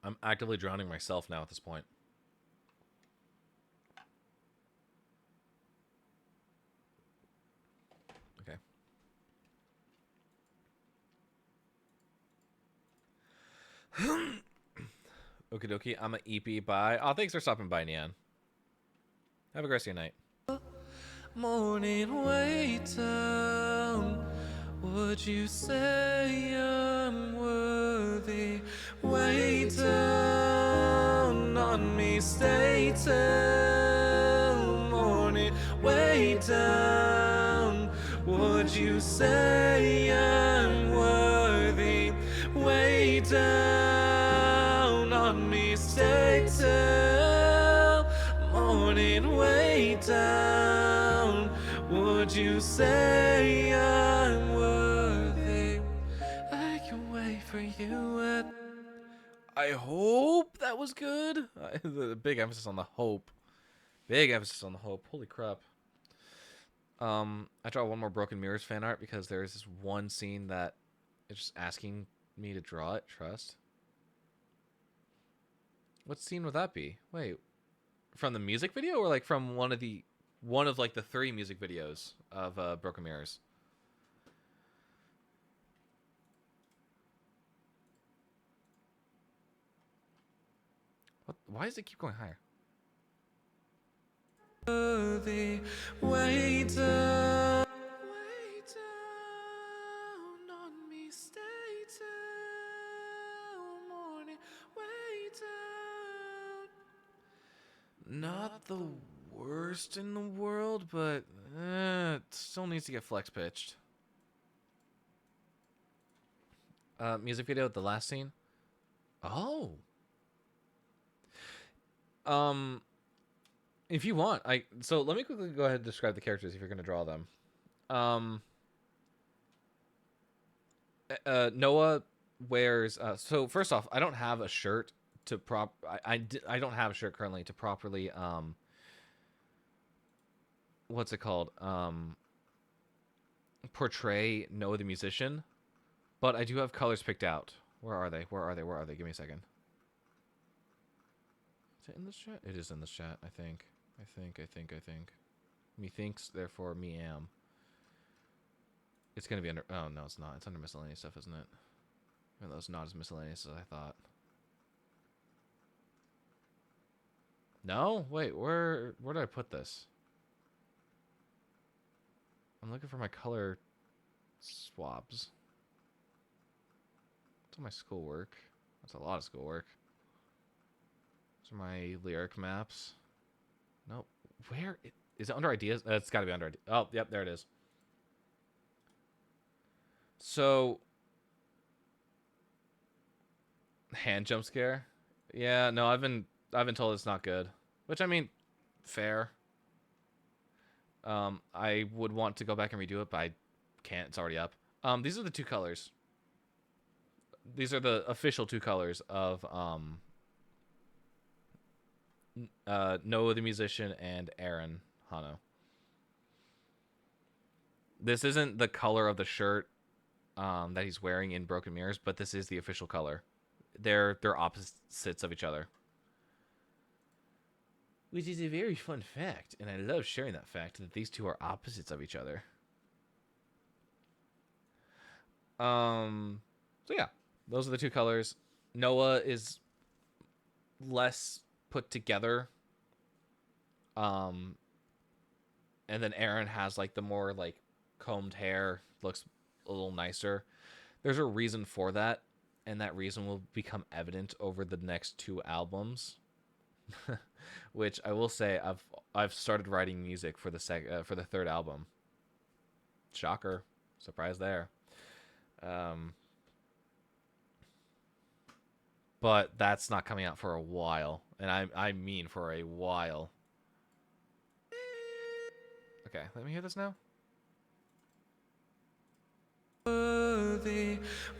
I'm actively drowning myself now at this point. Okay. Okie dokie. I'm an EP. Bye. Oh, thanks for stopping by, Nian. Have a great night. Morning way down. Would you say I'm worthy? Way down on me, stay till morning. Way down. Would you say I'm worthy? Way down on me, stay till morning. Way down. Would you say I'm worthy? I can wait for you at... I hope that was good. The big emphasis on the hope. Big emphasis on the hope. Holy crap. I draw one more Broken Mirrors fan art because there's this one scene that is just asking me to draw it. Trust. What scene would that be? Wait, from the music video or like from one of like the 3 music videos of Broken Mirrors? What? Why does it keep going higher? worthy. Way down on me, stay till morning. Way down. Not the worst in the world, but it still needs to get flex pitched. Music video, the last scene. Oh. If you want, so let me quickly go ahead and describe the characters if you're gonna draw them. Noah wears. So first off, I don't have a shirt to I don't have a shirt currently to properly what's it called? Portray Noah the musician, but I do have colors picked out. Where are they? Where are they? Where are they? Give me a second. Is it in this chat? It is in this chat, I think. I think. Methinks, therefore me am. It's gonna be under. Oh no, it's not. It's under miscellaneous stuff, isn't it? Even though it's not as miscellaneous as I thought. No, wait. Where did I put this? I'm looking for my color swabs. It's on my schoolwork. That's a lot of schoolwork. Those are my lyric maps. Nope. Where is it under ideas? It's got to be under ideas. Oh, yep, there it is. So, hand jump scare. Yeah, no, I've been told it's not good. Which, I mean, fair. I would want to go back and redo it, but I can't. It's already up. These are the two colors. These are the official two colors of Noah the musician and Aaron Hano. This isn't the color of the shirt that he's wearing in Broken Mirrors, but this is the official color. They're opposites of each other. Which is a very fun fact, and I love sharing that fact that these two are opposites of each other. So yeah, those are the two colors. Noah is less put together. And then Aaron has like the more like combed hair, looks a little nicer. There's a reason for that, and that reason will become evident over the next two albums. Which I will say, I've started writing music for the third album. Shocker, surprise there. But that's not coming out for a while, and I mean for a while. Okay, let me hear this now.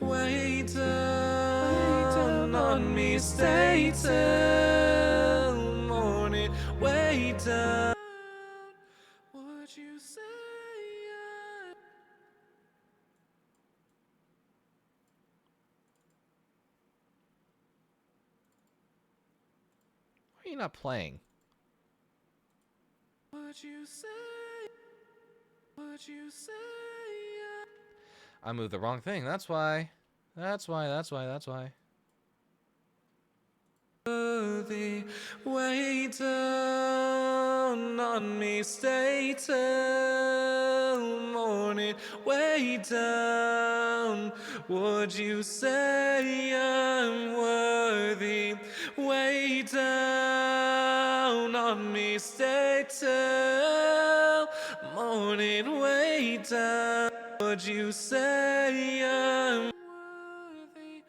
Way down on me, stay till morning. Way down. Would you say why are you not playing? Would you say? Would you say? I moved the wrong thing. That's why. That's why. Way down on me, stay till morning. Way down. Would you say I'm worthy? Way down on me, stay till morning. Way down. Would you say I'm worthy?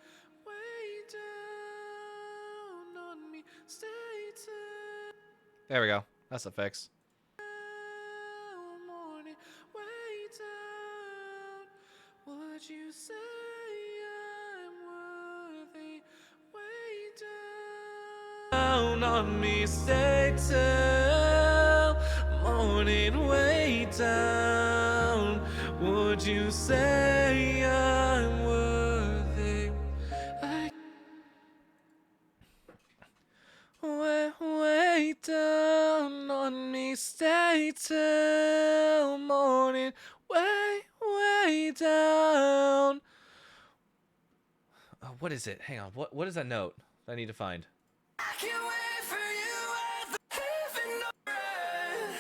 Way down on me, stay till. There we go. That's a fix. Morning, way down. Would you say I'm worthy? Way down on me, stay till morning. Way down. Would you say I'm worthy? Way down on me, stay till morning. Way down. What is it? Hang on. What is that note I need to find? I can't wait for you at the heaven of earth.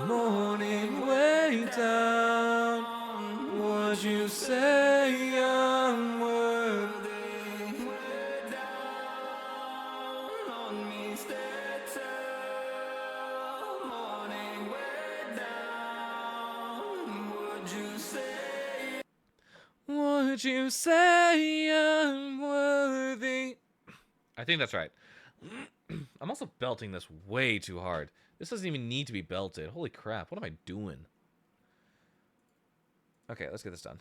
morning way down. Would you say I'm worthy? Would you say I'm worthy? I think that's right. I'm also belting this way too hard. This doesn't even need to be belted. Holy crap, what am I doing? Okay, let's get this done.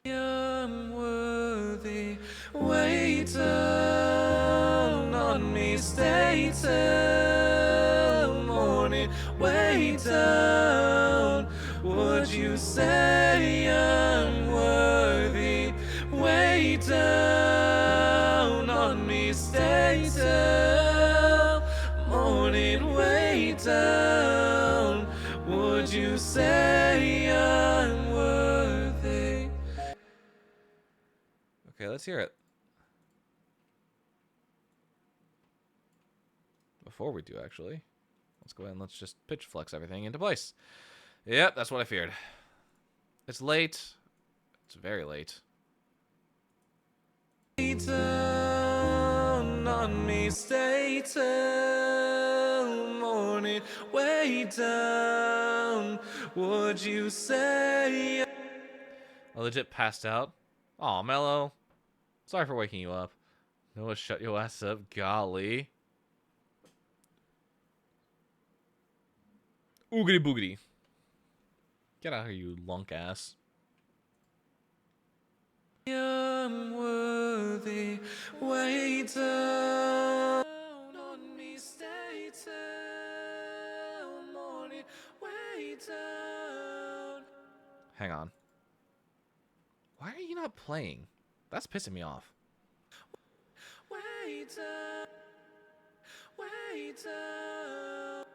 I'm worthy. Wait down on me, stay till morning. Wait down. Would you say I'm worthy? Wait down on me, stay till morning. Wait down. Would you say I'm worthy? Okay, let's hear it. Before we do, actually, let's go ahead and let's just pitch flex everything into place. Yep, that's what I feared. It's late. It's very late. Stay down on me, stay till morning. Way down. Would you say? I legit passed out. Aw, Mello. Sorry for waking you up. Noah, shut your ass up. Golly. Oogity boogity. Get out of here, you lunk ass. I'm worthy. Way down on me, stay till morning. Way down. Hang on. Why are you not playing? That's pissing me off. Way down. Way down.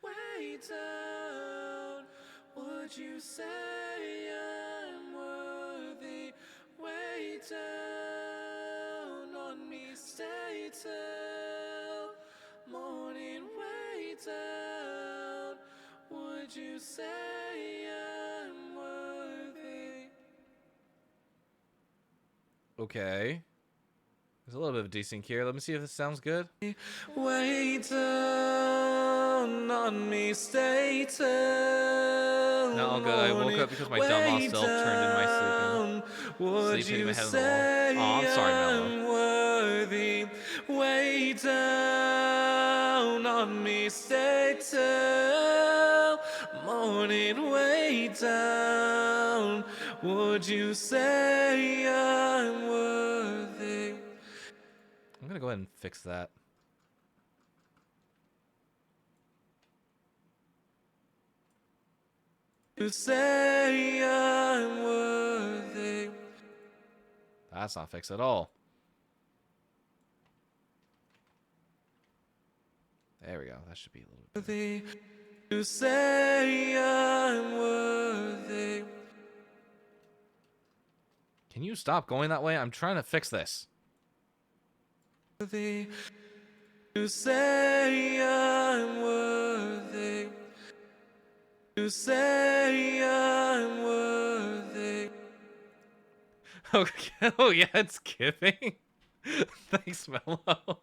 Way down. Would you say I'm worthy? Way down on me, stay till morning. Way down. Would you say I'm worthy? Okay. There's a little bit of desync here. Let me see if this sounds good. Way down on me, stay till No, all good. I woke up because my dumbass self turned into my sleeping. Would Sleep hitting you my head on the say wall. Aw, I'm sorry, Mello. I'm worthy? Way down on me, stay till morning. Way down. Would you say I'm worthy? I'm gonna go ahead and fix that. You say I'm worthy. That's not fixed at all. There we go. That should be a little bit. Worthy. You say I'm worthy. Can you stop going that way? I'm trying to fix this. Worthy. You say I'm worthy. You say I'm worthy. Okay. Oh yeah, it's giving. Thanks, Mello.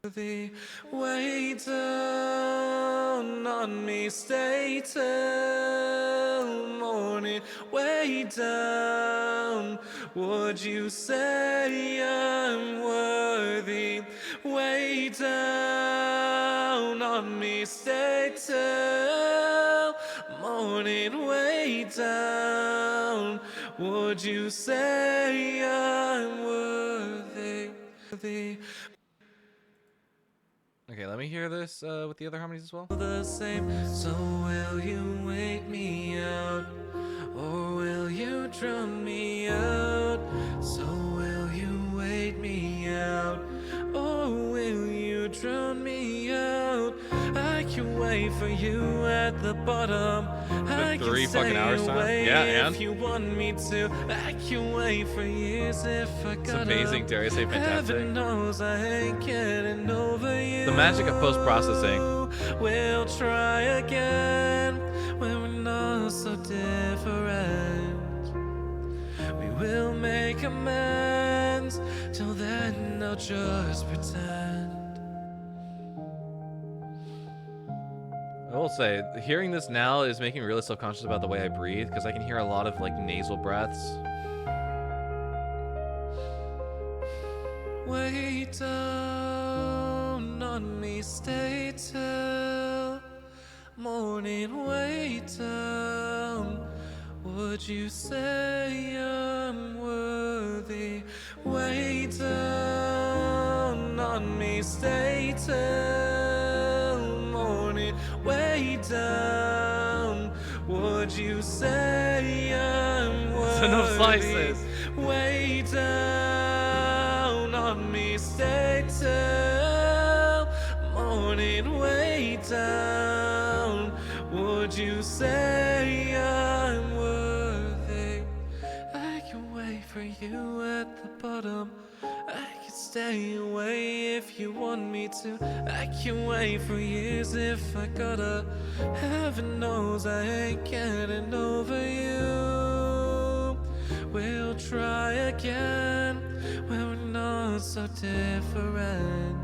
Worthy. Way down on me, stay till morning. Way down. Would you say I'm worthy? Way down on me, stay till morning. Way down. Would you say I'm worthy? Worthy. Okay, let me hear this with the other harmonies as well. The same. So will you wait me out, or will you drown me out? So will you wait me out, or will you drown me out? I can wait for you at the bottom. I can 3 stay fucking hours time? away Yeah, if and? you want me to. I can wait for years if I gotta. It's amazing, dare I say fantastic. Heaven knows I ain't getting over you. The magic of post-processing. We'll try again when we're not so different. We will make amends. Till then, I'll just pretend. I will say, hearing this now is making me really self-conscious about the way I breathe, because I can hear a lot of like nasal breaths. Wait down on me, stay till morning. Wait down. Would you say I'm worthy? Wait down on me, stay till morning. Way down. Would you say I'm worthy? Enough slices. Way down on me, stay till morning. Way down. Would you say I'm worthy? I can wait for you at the bottom. I can stay away if you want me to. I can wait for years if I gotta. Heaven knows I ain't getting over you. We'll try again when we're not so different.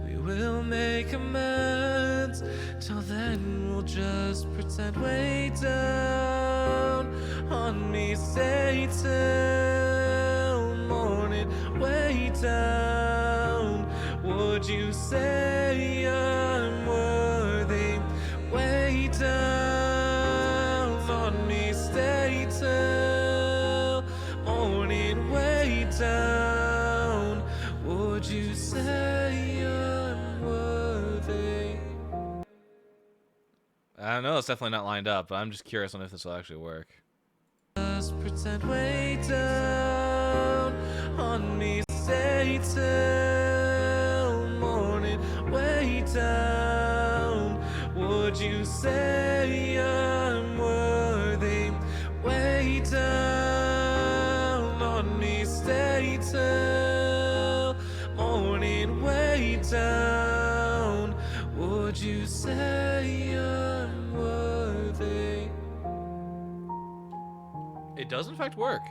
We will make amends. Till then, we'll just pretend. Way down on me, stay till morning. Way down. Would you say I'm worthy? Way down on me, stay till morning. Way down. Would you say I'm worthy? I don't know, it's definitely not lined up, but I'm just curious on if this will actually work. Just pretend. Way down on me, stay till morning. Way down. Would you say I'm worthy? Way down on me, stay till morning. Way down. Would you say I'm worthy? It does in fact work.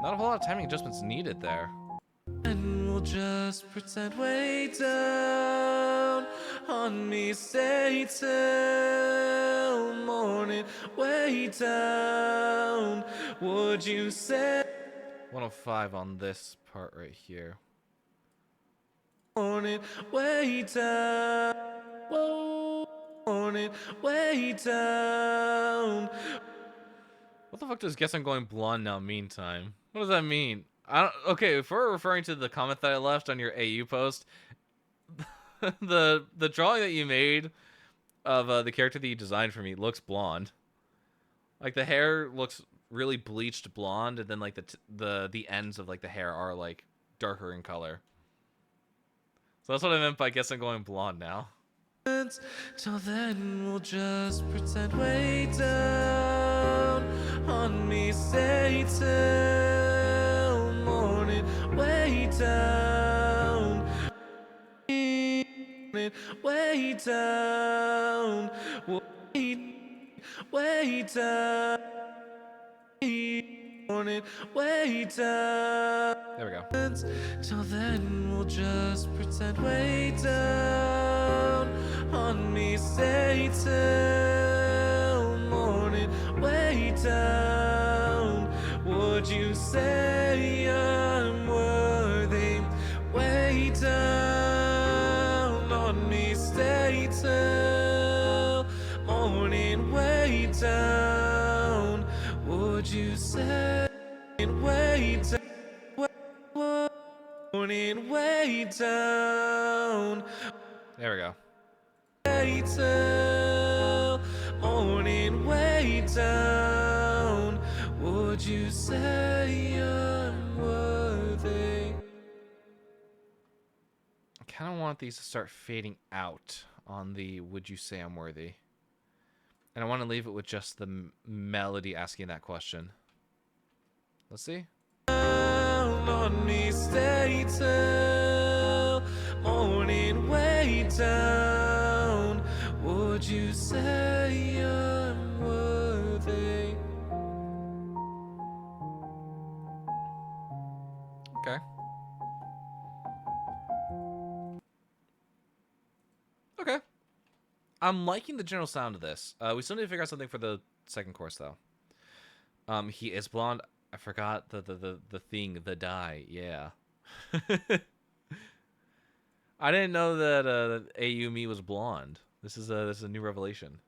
Not a whole lot of timing adjustments needed there. And we'll just pretend. Way down on me, stay till morning. Way down. Would you say 105 on this part right here. morning? Way down. Morning. Way down. What the fuck does guess I'm going blonde now meantime? What does that mean? Okay, if we're referring to the comment that I left on your AU post, the drawing that you made of the character that you designed for me looks blonde. Like the hair looks really bleached blonde, and then like the ends of like the hair are like darker in color. So that's what I meant by guess I'm going blonde now. Till then, we'll just pretend. Way down on me, stay till morning. Way down. Way down. Way down. Morning. Way down. There we go. Till then, we'll just pretend. Way down on me, stay till morning. Way down. Would you say I'm worthy? Way down on me, stay till morning. Way down. Would you say way down? Morning, way down. There we go. Way till morning, way down. Would you say I'm worthy? kind of want these to start fading out on the would you say I'm worthy. And I want to leave it with just the melody asking that question. Let's see. Down on me, stay till morning way down. Would you say I'm worthy? Okay. Okay. I'm liking the general sound of this. We still need to figure out something for the second course, though. He is blonde. I forgot the thing, the dye. Yeah. I didn't know that Ayumi was blonde. This is a new revelation.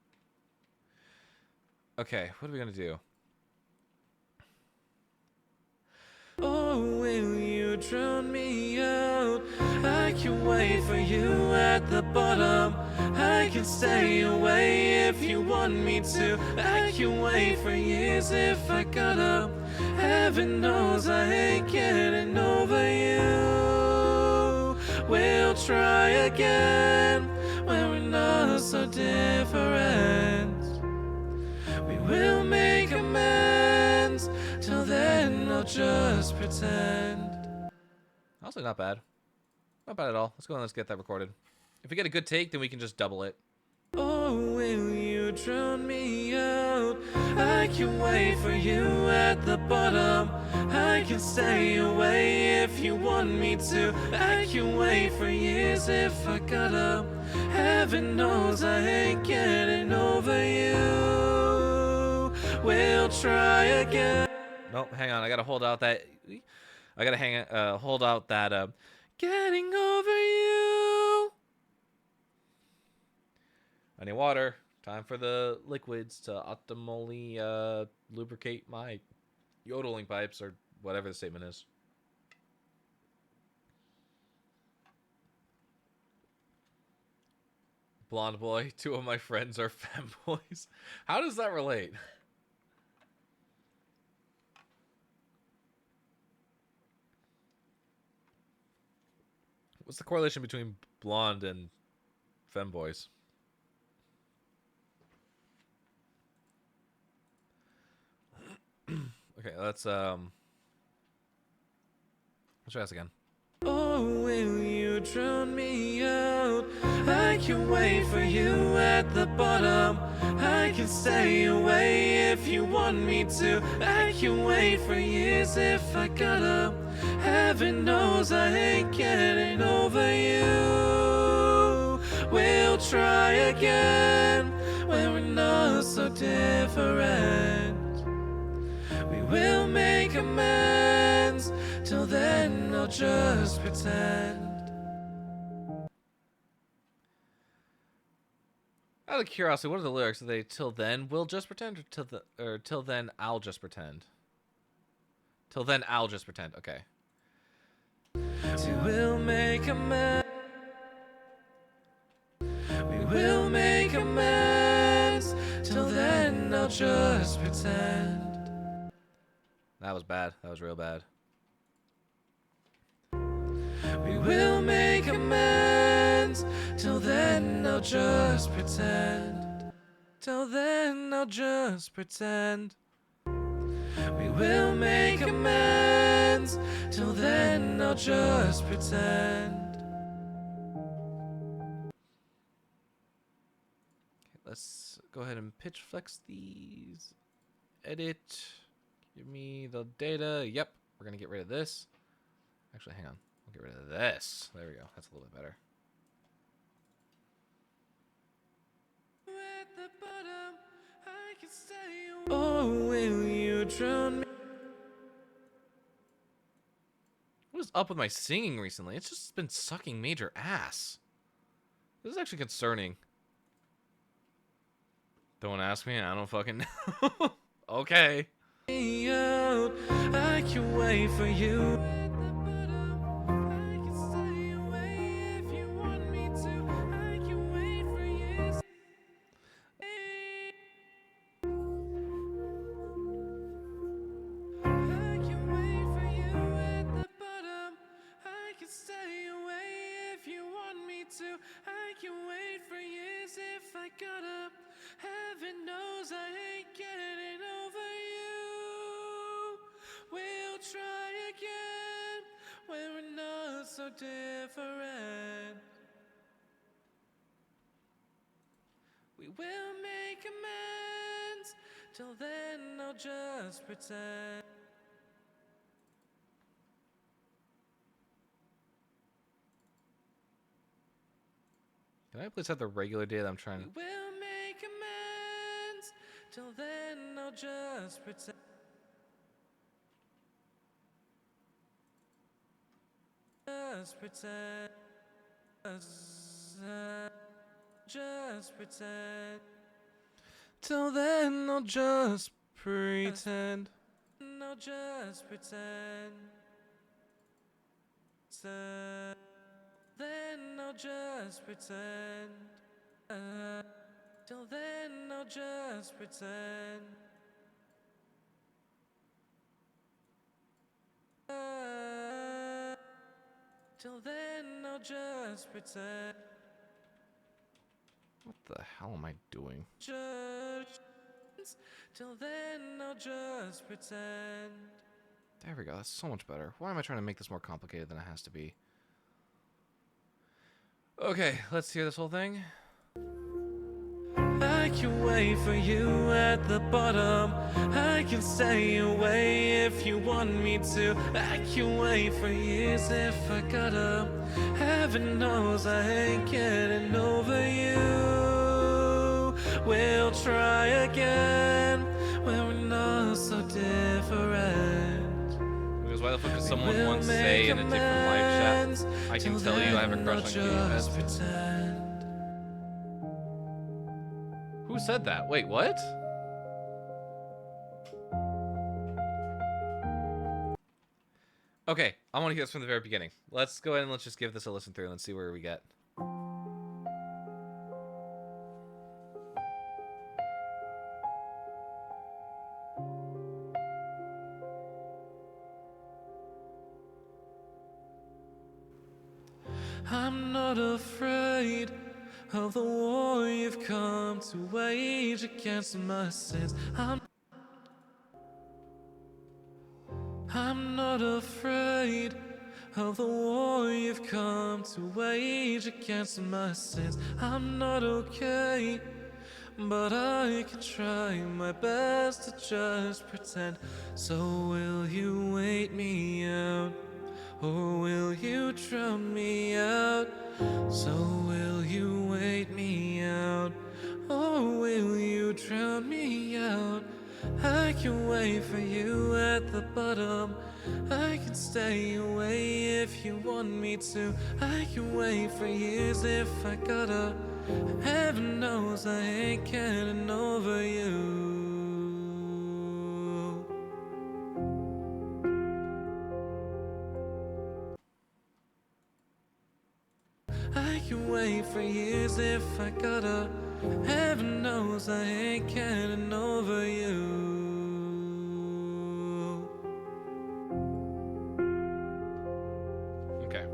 Okay, what are we gonna do? Oh, will you drown me out? I can wait for you at the bottom. I can stay away if you want me to. I can wait for years if I gotta. Heaven knows I ain't getting over you. We'll try again when we're not so different. We will make amends. Till then, I'll just pretend. Honestly, not bad. Not bad at all. Let's go and let's get that recorded. If we get a good take, then we can just double it. Oh, will you drown me out? I can wait for you at the bottom. I can stay away if you want me to. I can wait for years if I gotta. Heaven knows I ain't getting over you. We'll try again. Nope, hang on. I gotta hold out that. I gotta hold out that. Getting over you. I need water. Time for the liquids to optimally lubricate my yodeling pipes or whatever the statement is. Blonde boy. 2 of my friends are femboys. How does that relate? What's the correlation between blonde and femboys? Okay, let's try this again. Oh, will you drown me out? I can wait for you at the bottom. I can stay away if you want me to. I can wait for years if I gotta. Heaven knows I ain't getting over you. We'll try again when we're not so different. We will make amends. Till then, I'll just pretend. Out of curiosity, what are the lyrics? Are they "till then we'll just pretend" or "till then I'll just pretend"? Till then I'll just pretend. Okay. We'll make amends. We will make amends. Till then, I'll just pretend. That was bad. That was real bad. We will make amends. Till then, I'll just pretend. Till then, I'll just pretend. We will make amends. Till then, I'll just pretend. Okay, let's go ahead and pitch flex these. Edit. Give me the data. Yep. We're going to get rid of this. Actually, hang on. We'll get rid of this. There we go. That's a little bit better. At the bottom, I can stay away. Oh, will you drown me? What is up with my singing recently? It's just been sucking major ass. This is actually concerning. Don't ask me. I don't fucking know. Okay. Out. I can wait for you. At the bottom, I can stay away if you want me to. I can wait for years. I can wait for you at the bottom. I can stay away if you want. so different. We will make amends. Till then, I'll just pretend. Can I please have the regular day that I'm trying to... We will make amends. Till then, I'll just pretend. Just pretend. Just pretend. Till then, I'll just pretend. I'll just pretend. Then I'll just pretend. Till then, I'll just pretend. Till then, I'll just pretend. What the hell am I doing? Just till then, I'll just pretend. There we go. That's so much better. Why am I trying to make this more complicated than it has to be? Okay, let's hear this whole thing. I can wait for you at the bottom. I can stay away if you want me to. I can wait for years if I gotta. Heaven knows I ain't getting over you. We'll try again when we're not so different. Because why the fuck does someone once say in a different live chat, I can tell you I have a crush on you? Pretend. Who said that? Wait, what? Okay, I want to hear this from the very beginning. Let's go ahead and let's just give this a listen through and see where we get. I'm not afraid of the war you've come to wage against my sins. I'm not afraid of the war you've come to wage against my sins. I'm not okay, but I can try my best to just pretend. So will you wait me out? Or will you drown me out? So will you wait me out? Or will you drown me out? I can wait for you at the bottom. I can stay away if you want me to. I can wait for years if I gotta. Heaven knows I ain't getting over you. I can wait for years if I gotta. Heaven knows I ain't getting over you. Okay.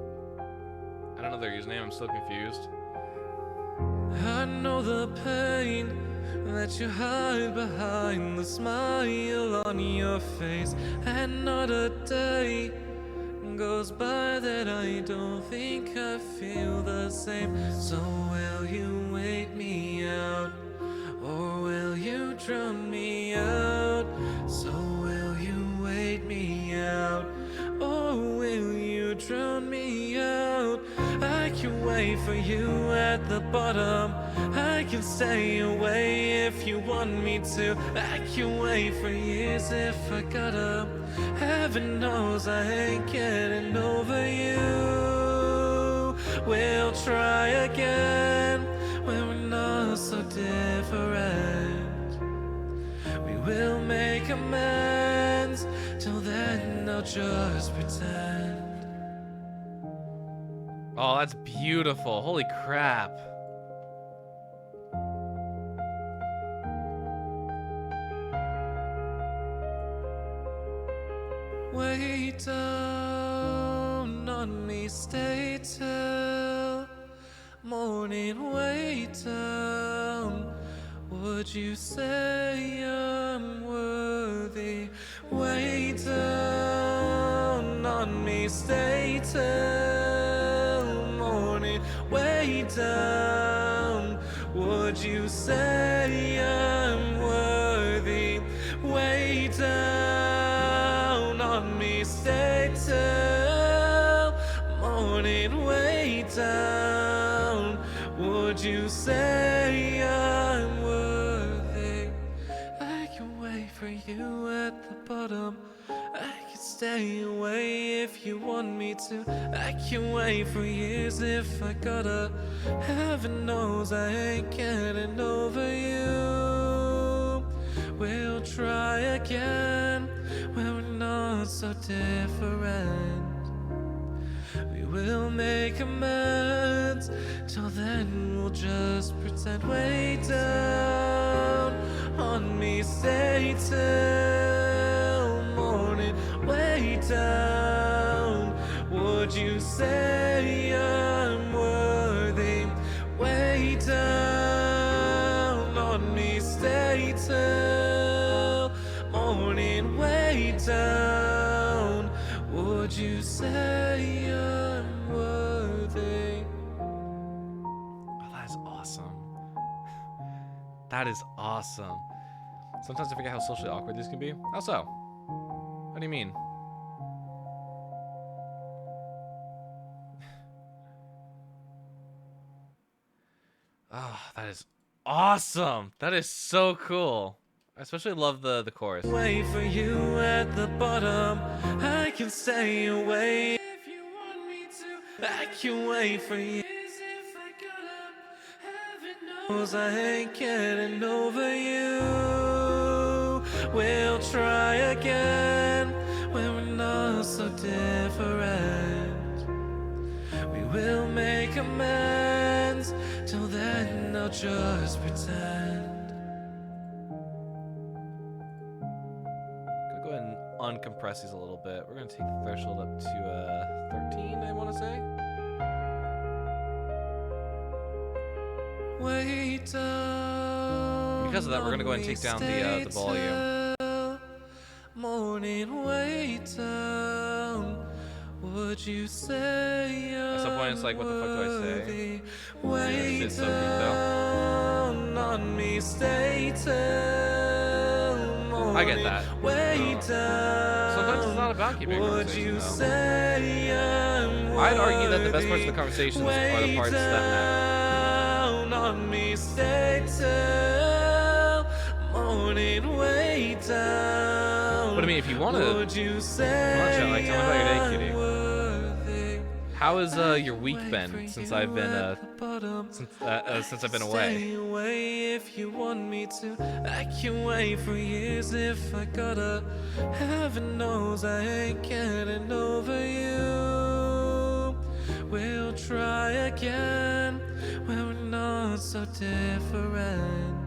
I don't know their username. I'm still confused. I know the pain that you hide behind the smile on your face, and not a day goes by that I don't think I feel the same. So will you wait me out, or will you drown me out? So will you wait me out, or will you drown me out? I can wait for you at the bottom. I can stay away if you want me to. I can wait for years if I gotta. Heaven knows I ain't getting over you. We'll try again when we're not so different. We will make amends. Till then, I'll just pretend. Oh, that's beautiful. Holy crap. Wait down on me, stay till morning. Wait down. Would you say I'm worthy? Wait down on me, stay till morning way down. Would you say I'm worthy? Way down on me, stay till morning way down. Would you say I'm worthy? I can wait for you at the bottom. I can stay away if you want me to. I can wait for years if I gotta. Heaven knows I ain't getting over you. We'll try again when we're not so different. We will make amends. Till then we'll just pretend. Way down on me, stay till morning. Way down. Would you say I'm worthy? Way down on me, stay till morning. Way down. Would you say I'm worthy? Oh, that is awesome. That is awesome. Sometimes I forget how socially awkward this can be. How so? What do you mean? Oh, that is awesome. That is so cool. I especially love the chorus. Wait for you at the bottom. I can stay away if you want me to. I can wait for years if I gotta. Heaven knows I ain't getting over you. We'll try again when we're not so different. We will make amends. Till then, I'll just pretend. Go ahead and uncompress these a little bit. We're gonna take the threshold up to 13, I want to say. Way down. Because of that, we're gonna go ahead and take down the volume. Morning, way down. Would you say At some point, it's like, what the fuck do I say? Way This is so cute, though. down on me, stay till morning. I get that. Way down. Sometimes it's not about keeping a Would conversation, you though. say I'm I'd argue that the best parts of the worthy? conversations are the parts that matter. Down on me, stay till morning, way down. But I mean, if you want to, Would you say tell me about your day, I'm cutie. worthy? How has your week been since I've been since I've been away? Stay away if you want me to. I can wait for years if I gotta. Heaven knows I ain't getting over you. We'll try again when we're not so different.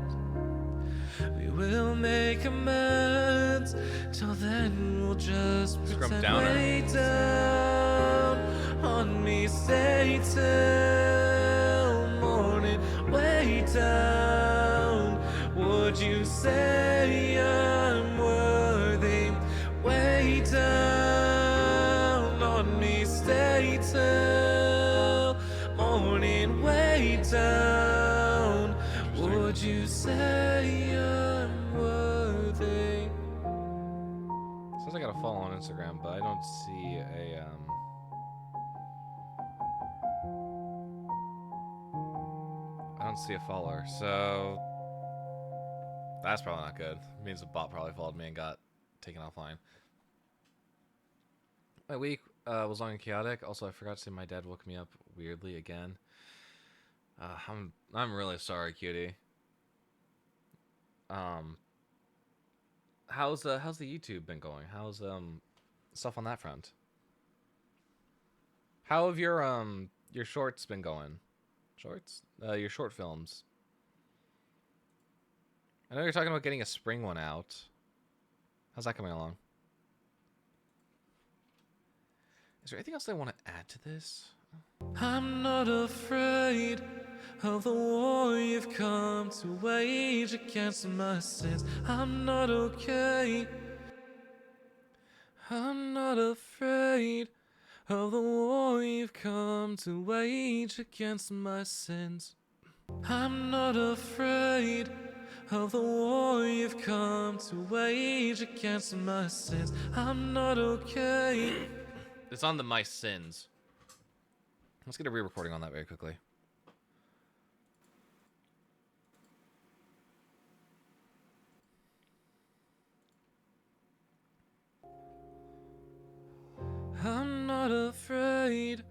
We will make amends. Till then we'll just Scrum pretend. downer. Way down on me, stay till morning. Way down. Would you say I'm worthy? Way down on me, stay till morning. Way down. Would you say I'm worthy? Says I got to follow on Instagram, but I don't see a I don't see a follower, so that's probably not good. It means the bot probably followed me and got taken offline. My week was long and chaotic. Also, I forgot to say my dad woke me up weirdly again. I'm really sorry, cutie. How's the YouTube been going? How's stuff on that front? How have your shorts been going? Shorts? Your short films. I know you're talking about getting a spring one out. How's that coming along? Is there anything else I want to add to this? I'm not afraid of the war you've come to wage against my sins. I'm not okay. I'm not afraid of the war war you've come to wage against my sins. I'm not afraid of the war you've come to wage against my sins. I'm not okay. It's on the My Sins. Let's get a re-recording on that very quickly. I'm not afraid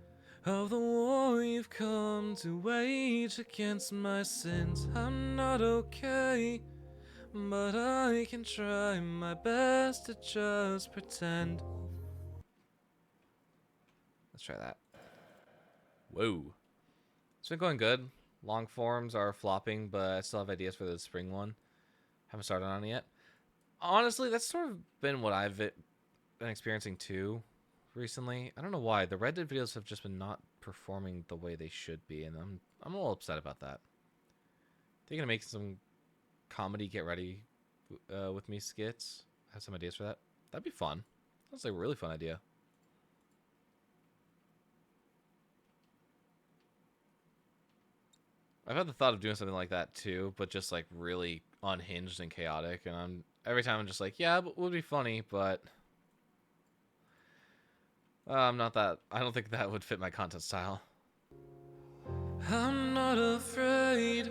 of the war you've come to wage against my sins. I'm not okay, but I can try my best to just pretend. Let's try that. Whoa. It's been going good. Long forms are flopping, but I still have ideas for the spring one. Haven't started on it yet. Honestly, that's sort of been what I've been experiencing too recently. I don't know why. The Red Dead videos have just been not performing the way they should be, and I'm a little upset about that. They're gonna make some comedy get ready with me skits. I have some ideas for that. That'd be fun. That's like a really fun idea. I've had the thought of doing something like that too, but just like really unhinged and chaotic. And every time I'm just like, yeah, it would be funny, but I'm not that. I don't think that would fit my content style. I'm not afraid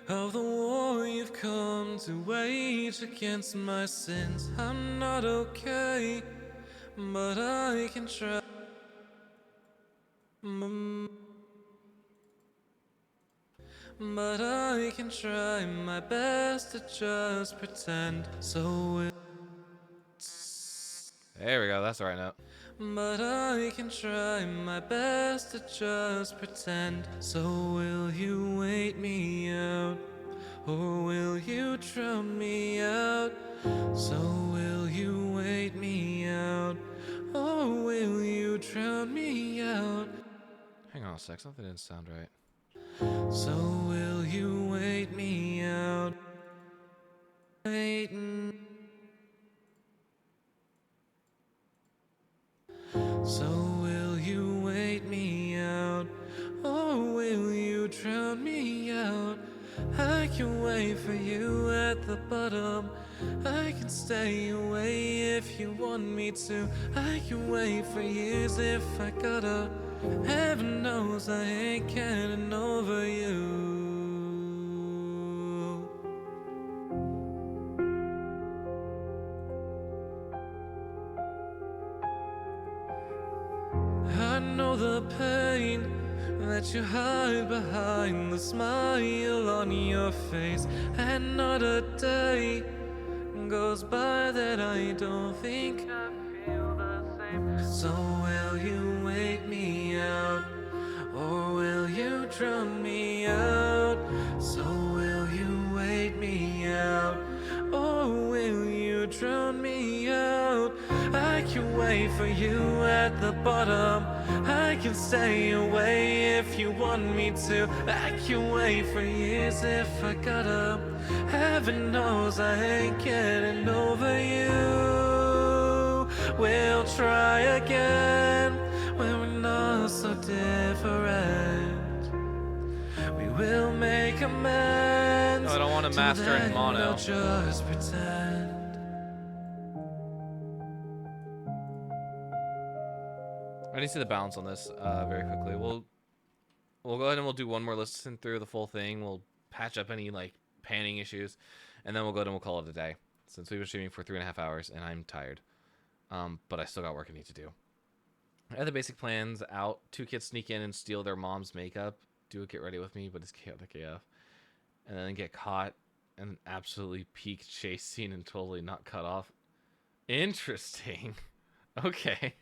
of the war you've come to wage against my sins. I'm not okay, but I can try. But I can try my best to just pretend. So There we go. That's the right note. but I can try my best to just pretend. So will you wait me out, or will you drown me out? So will you wait me out, or will you drown me out? Hang on a sec. Something didn't sound right. So will you wait me out? Waiting. So will you wait me out, or will you drown me out? I can wait for you at the bottom. I can stay away if you want me to. I can wait for years if I gotta. Heaven knows I ain't getting over you. I know the pain that you hide behind the smile on your face, and not a day goes by that I don't think I feel the same. So will you wait me out, or will you drown me out? So will you wait me out, or will you drown me out? I can wait for you at the bottom. I can stay away if you want me to. I can wait for years if I gotta. Heaven knows I ain't getting over you. We'll try again when we're not so different. We will make amends. No, I don't want to Till master in then, mono. I'll just pretend. I need to see the balance on this very quickly. We'll go ahead and we'll do one more listen through the full thing. We'll patch up any like panning issues, and then we'll go ahead and we'll call it a day. Since we've been streaming for 3.5 hours, and I'm tired, but I still got work I need to do. I had the basic plans out. 2 kids sneak in and steal their mom's makeup. Do a get ready with me, but it's chaotic AF. And then get caught in an absolutely peak chase scene and totally not cut off. Interesting. Okay.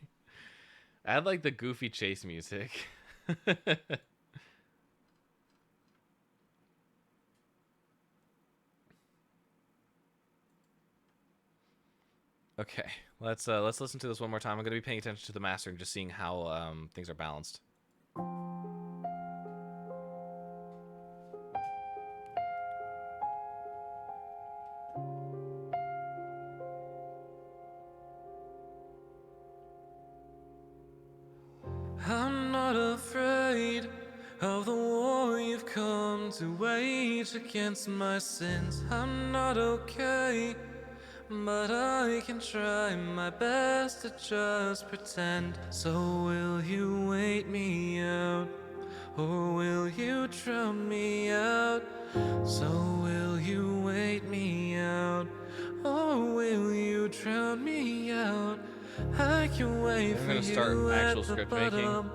Add like the goofy chase music. Okay, let's listen to this one more time. I'm gonna be paying attention to the master and just seeing how things are balanced. I'm not not afraid of the war you've come to wage against my sins. I'm not okay, but I can try my best to just pretend. So will you wait me out, or will you drown me out? So will you wait me out, or will you drown me out? I can wait for gonna start you actual at the script making. bottom.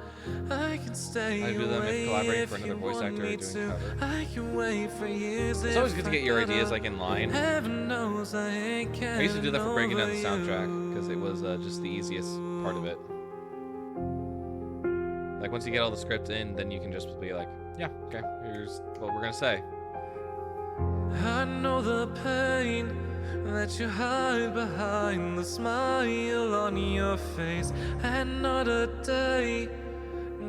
I can stay I do them if away collaborating for if another you voice want actor or me doing to. cover. I can wait for years. It's always good if to get I your gotta. ideas like in line. Heaven knows I ain't I used to do that for breaking down the getting soundtrack over because it was just the easiest part of it. Like once you get all the script in, then you can just be like, yeah, okay, here's what we're gonna say. I know the pain that you hide behind the smile on your face, and not a day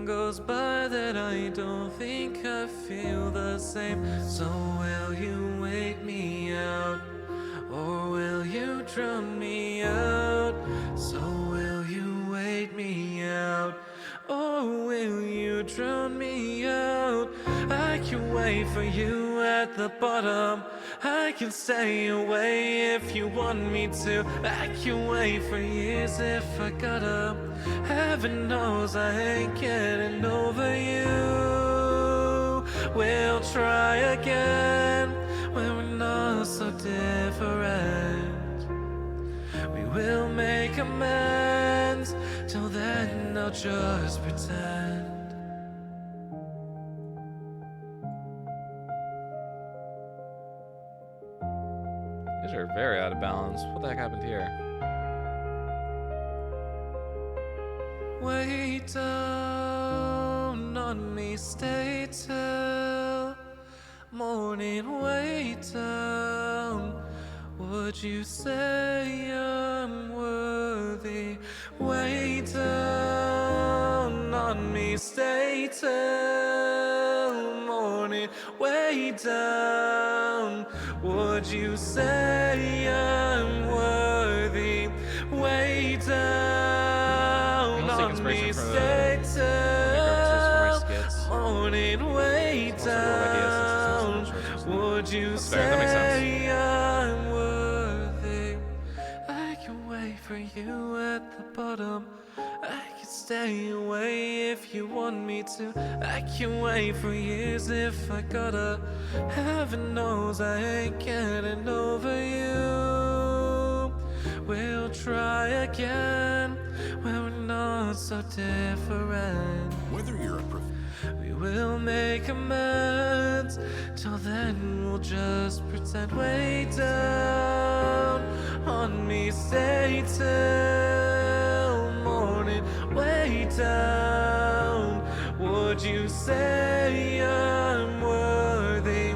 goes by that I don't think I feel the same. So will you wait me out, or will you drown me out? So will you wait me out, or will you drown me out? I can wait for you at the bottom. I can stay away if you want me to. I can wait for years if I gotta. Heaven knows I ain't getting over you. We'll try again when we're not so different. We will make amends. Till then, I'll just pretend. These are very out of balance. What the heck happened here? Wait down on me, stay till morning. Wait down. Would you say I'm worthy? Wait down on me, stay till morning. Way down. Would you say I'm worthy? Way down I'll take on me, inspiration from stay references for my till skits. morning. Way Also wrote ideas down. since this was a Would you That's fair, that makes sense. say I'm worthy? I can wait for you at the bottom. I can stay away if you want me to. I can wait for years if I gotta. Heaven knows I ain't getting over you. We'll try again when we're not so different. Whether you're a We will make amends. Till then, we'll just pretend. Way down on me, stay till morning. Way down. Would you say I'm worthy?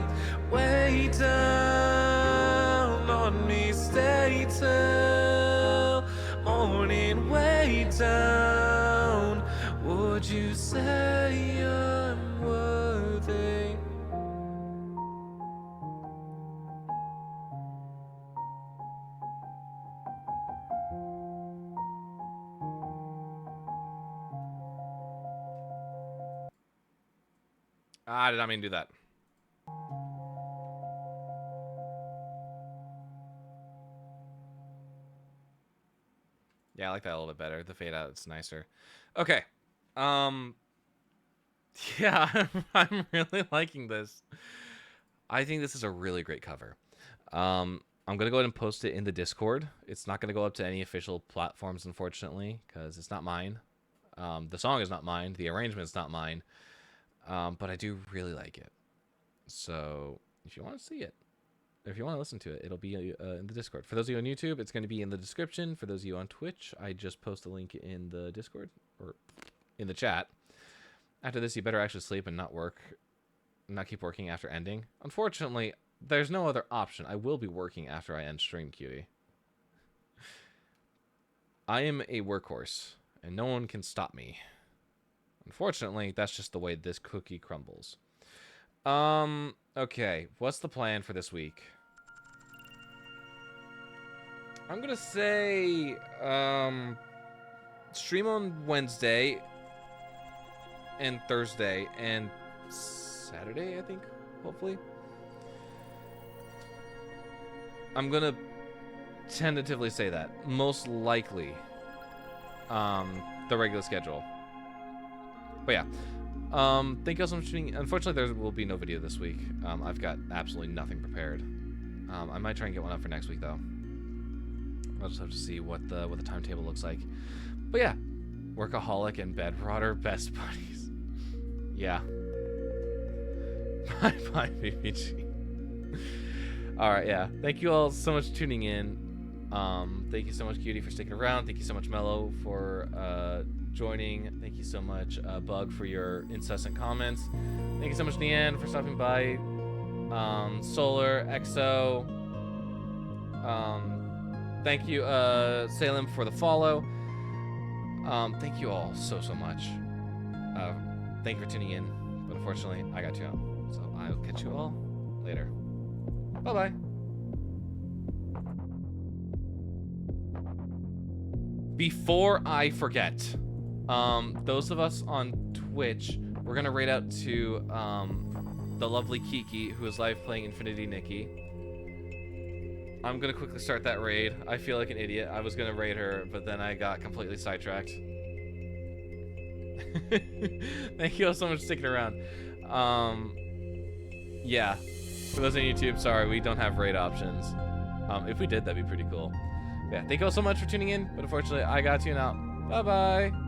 Way down on me, stay till morning. Way down. Would you say I'm worthy? I did not mean to do that. Yeah, I like that a little bit better. The fade out, it's nicer. Okay. Yeah, I'm really liking this. I think this is a really great cover. I'm gonna go ahead and post it in the Discord. It's not gonna go up to any official platforms, unfortunately, because it's not mine. The song is not mine. The arrangement's not mine. But I do really like it. So if you want to see it, if you want to listen to it, it'll be in the Discord. For those of you on YouTube, it's going to be in the description. For those of you on Twitch, I just post a link in the Discord or in the chat. After this, you better actually sleep and not work, not keep working after ending. Unfortunately, there's no other option. I will be working after I end stream, cutie. I am a workhorse, and no one can stop me. Unfortunately, that's just the way this cookie crumbles. Okay, what's the plan for this week? I'm gonna say, stream on Wednesday. and Thursday and Saturday, I think, hopefully. I'm gonna tentatively say that. Most likely, the regular schedule. But yeah. Thank you all so much for tuning in. Unfortunately, there will be no video this week. I've got absolutely nothing prepared. I might try and get one up for next week, though. I'll just have to see what the timetable looks like. But yeah, workaholic and bedrotter, best buddies. Yeah. Bye, BBG. All right, yeah. Thank you all so much for tuning in. Thank you so much, Cutie, for sticking around. Thank you so much, Mello, for joining. Thank you so much, Bug, for your incessant comments. Thank you so much, Nian, for stopping by. Solar, EXO. Thank you, Salem, for the follow. Thank you all so much. Thank you for tuning in. But unfortunately, I got you out. So I'll catch you all later. Bye-bye. Before I forget, those of us on Twitch, we're gonna raid out to the lovely Kiki, who is live playing Infinity Nikki. I'm gonna quickly start that raid. I feel like an idiot. I was gonna raid her, but then I got completely sidetracked. Thank you all so much for sticking around. Yeah, for those on YouTube, sorry, we don't have raid options. If we did, that'd be pretty cool. Yeah, thank you all so much for tuning in, but unfortunately, I got to now. Bye-bye.